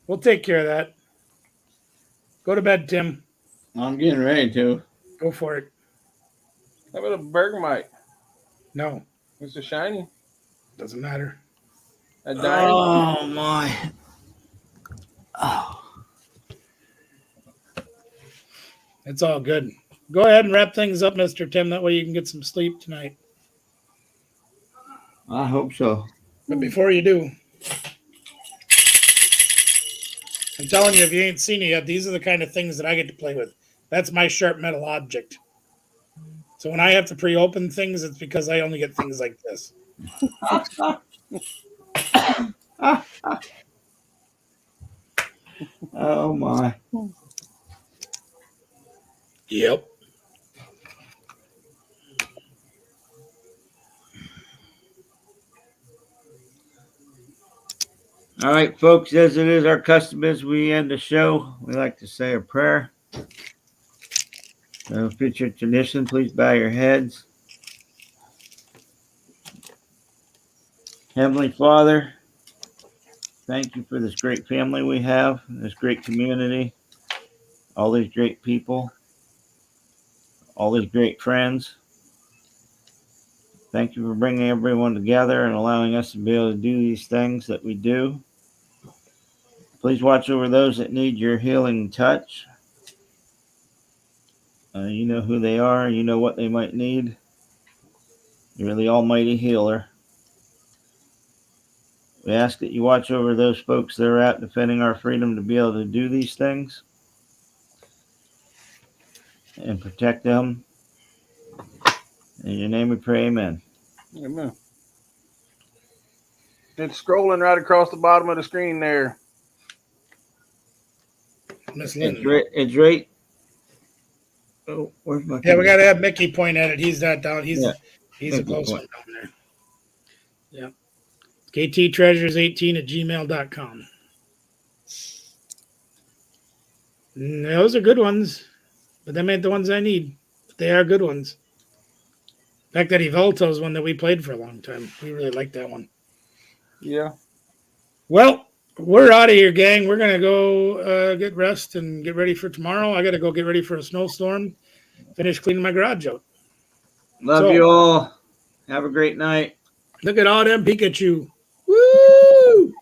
We'll take care of that. Go to bed, Tim. I'm getting ready to. Go for it. How about a Bergmite? No, It's a shiny. doesn't matter. A diamond. Oh my. Oh. It's all good. Go ahead and wrap things up, Mr. Tim. That way you can get some sleep tonight. I hope so. But before you do, I'm telling you, if you ain't seen it yet, these are the kind of things that I get to play with. That's my sharp metal object. So when I have to pre-open things, it's because I only get things like this. Oh my. Yep. All right, folks, as it is our custom as we end the show, we like to say a prayer. So if it's your tradition, please bow your heads. Heavenly Father, thank you for this great family we have, this great community, all these great people, all these great friends. Thank you for bringing everyone together and allowing us to be able to do these things that we do. Please watch over those that need your healing touch. You know who they are. You know what they might need. You're the almighty healer. We ask that you watch over those folks that are out defending our freedom to be able to do these things and protect them. In your name we pray, amen. Amen. It's scrolling right across the bottom of the screen there. Miss Lynn. It's right. Oh, where's my? Yeah, we got to have Mickey point at it. He's not down. He's a Mickey close point. one down there. Yeah. KTTreasures18@gmail.com. Those are good ones, but them ain't the ones I need. But they are good ones. In fact, that Evolto is one that we played for a long time. We really like that one. Yeah. Well, we're out of here, gang. We're going to go get rest and get ready for tomorrow. I got to go get ready for a snowstorm. finish cleaning my garage out. Love So- you all. Have a great night. Look at all them Pikachu. Woo!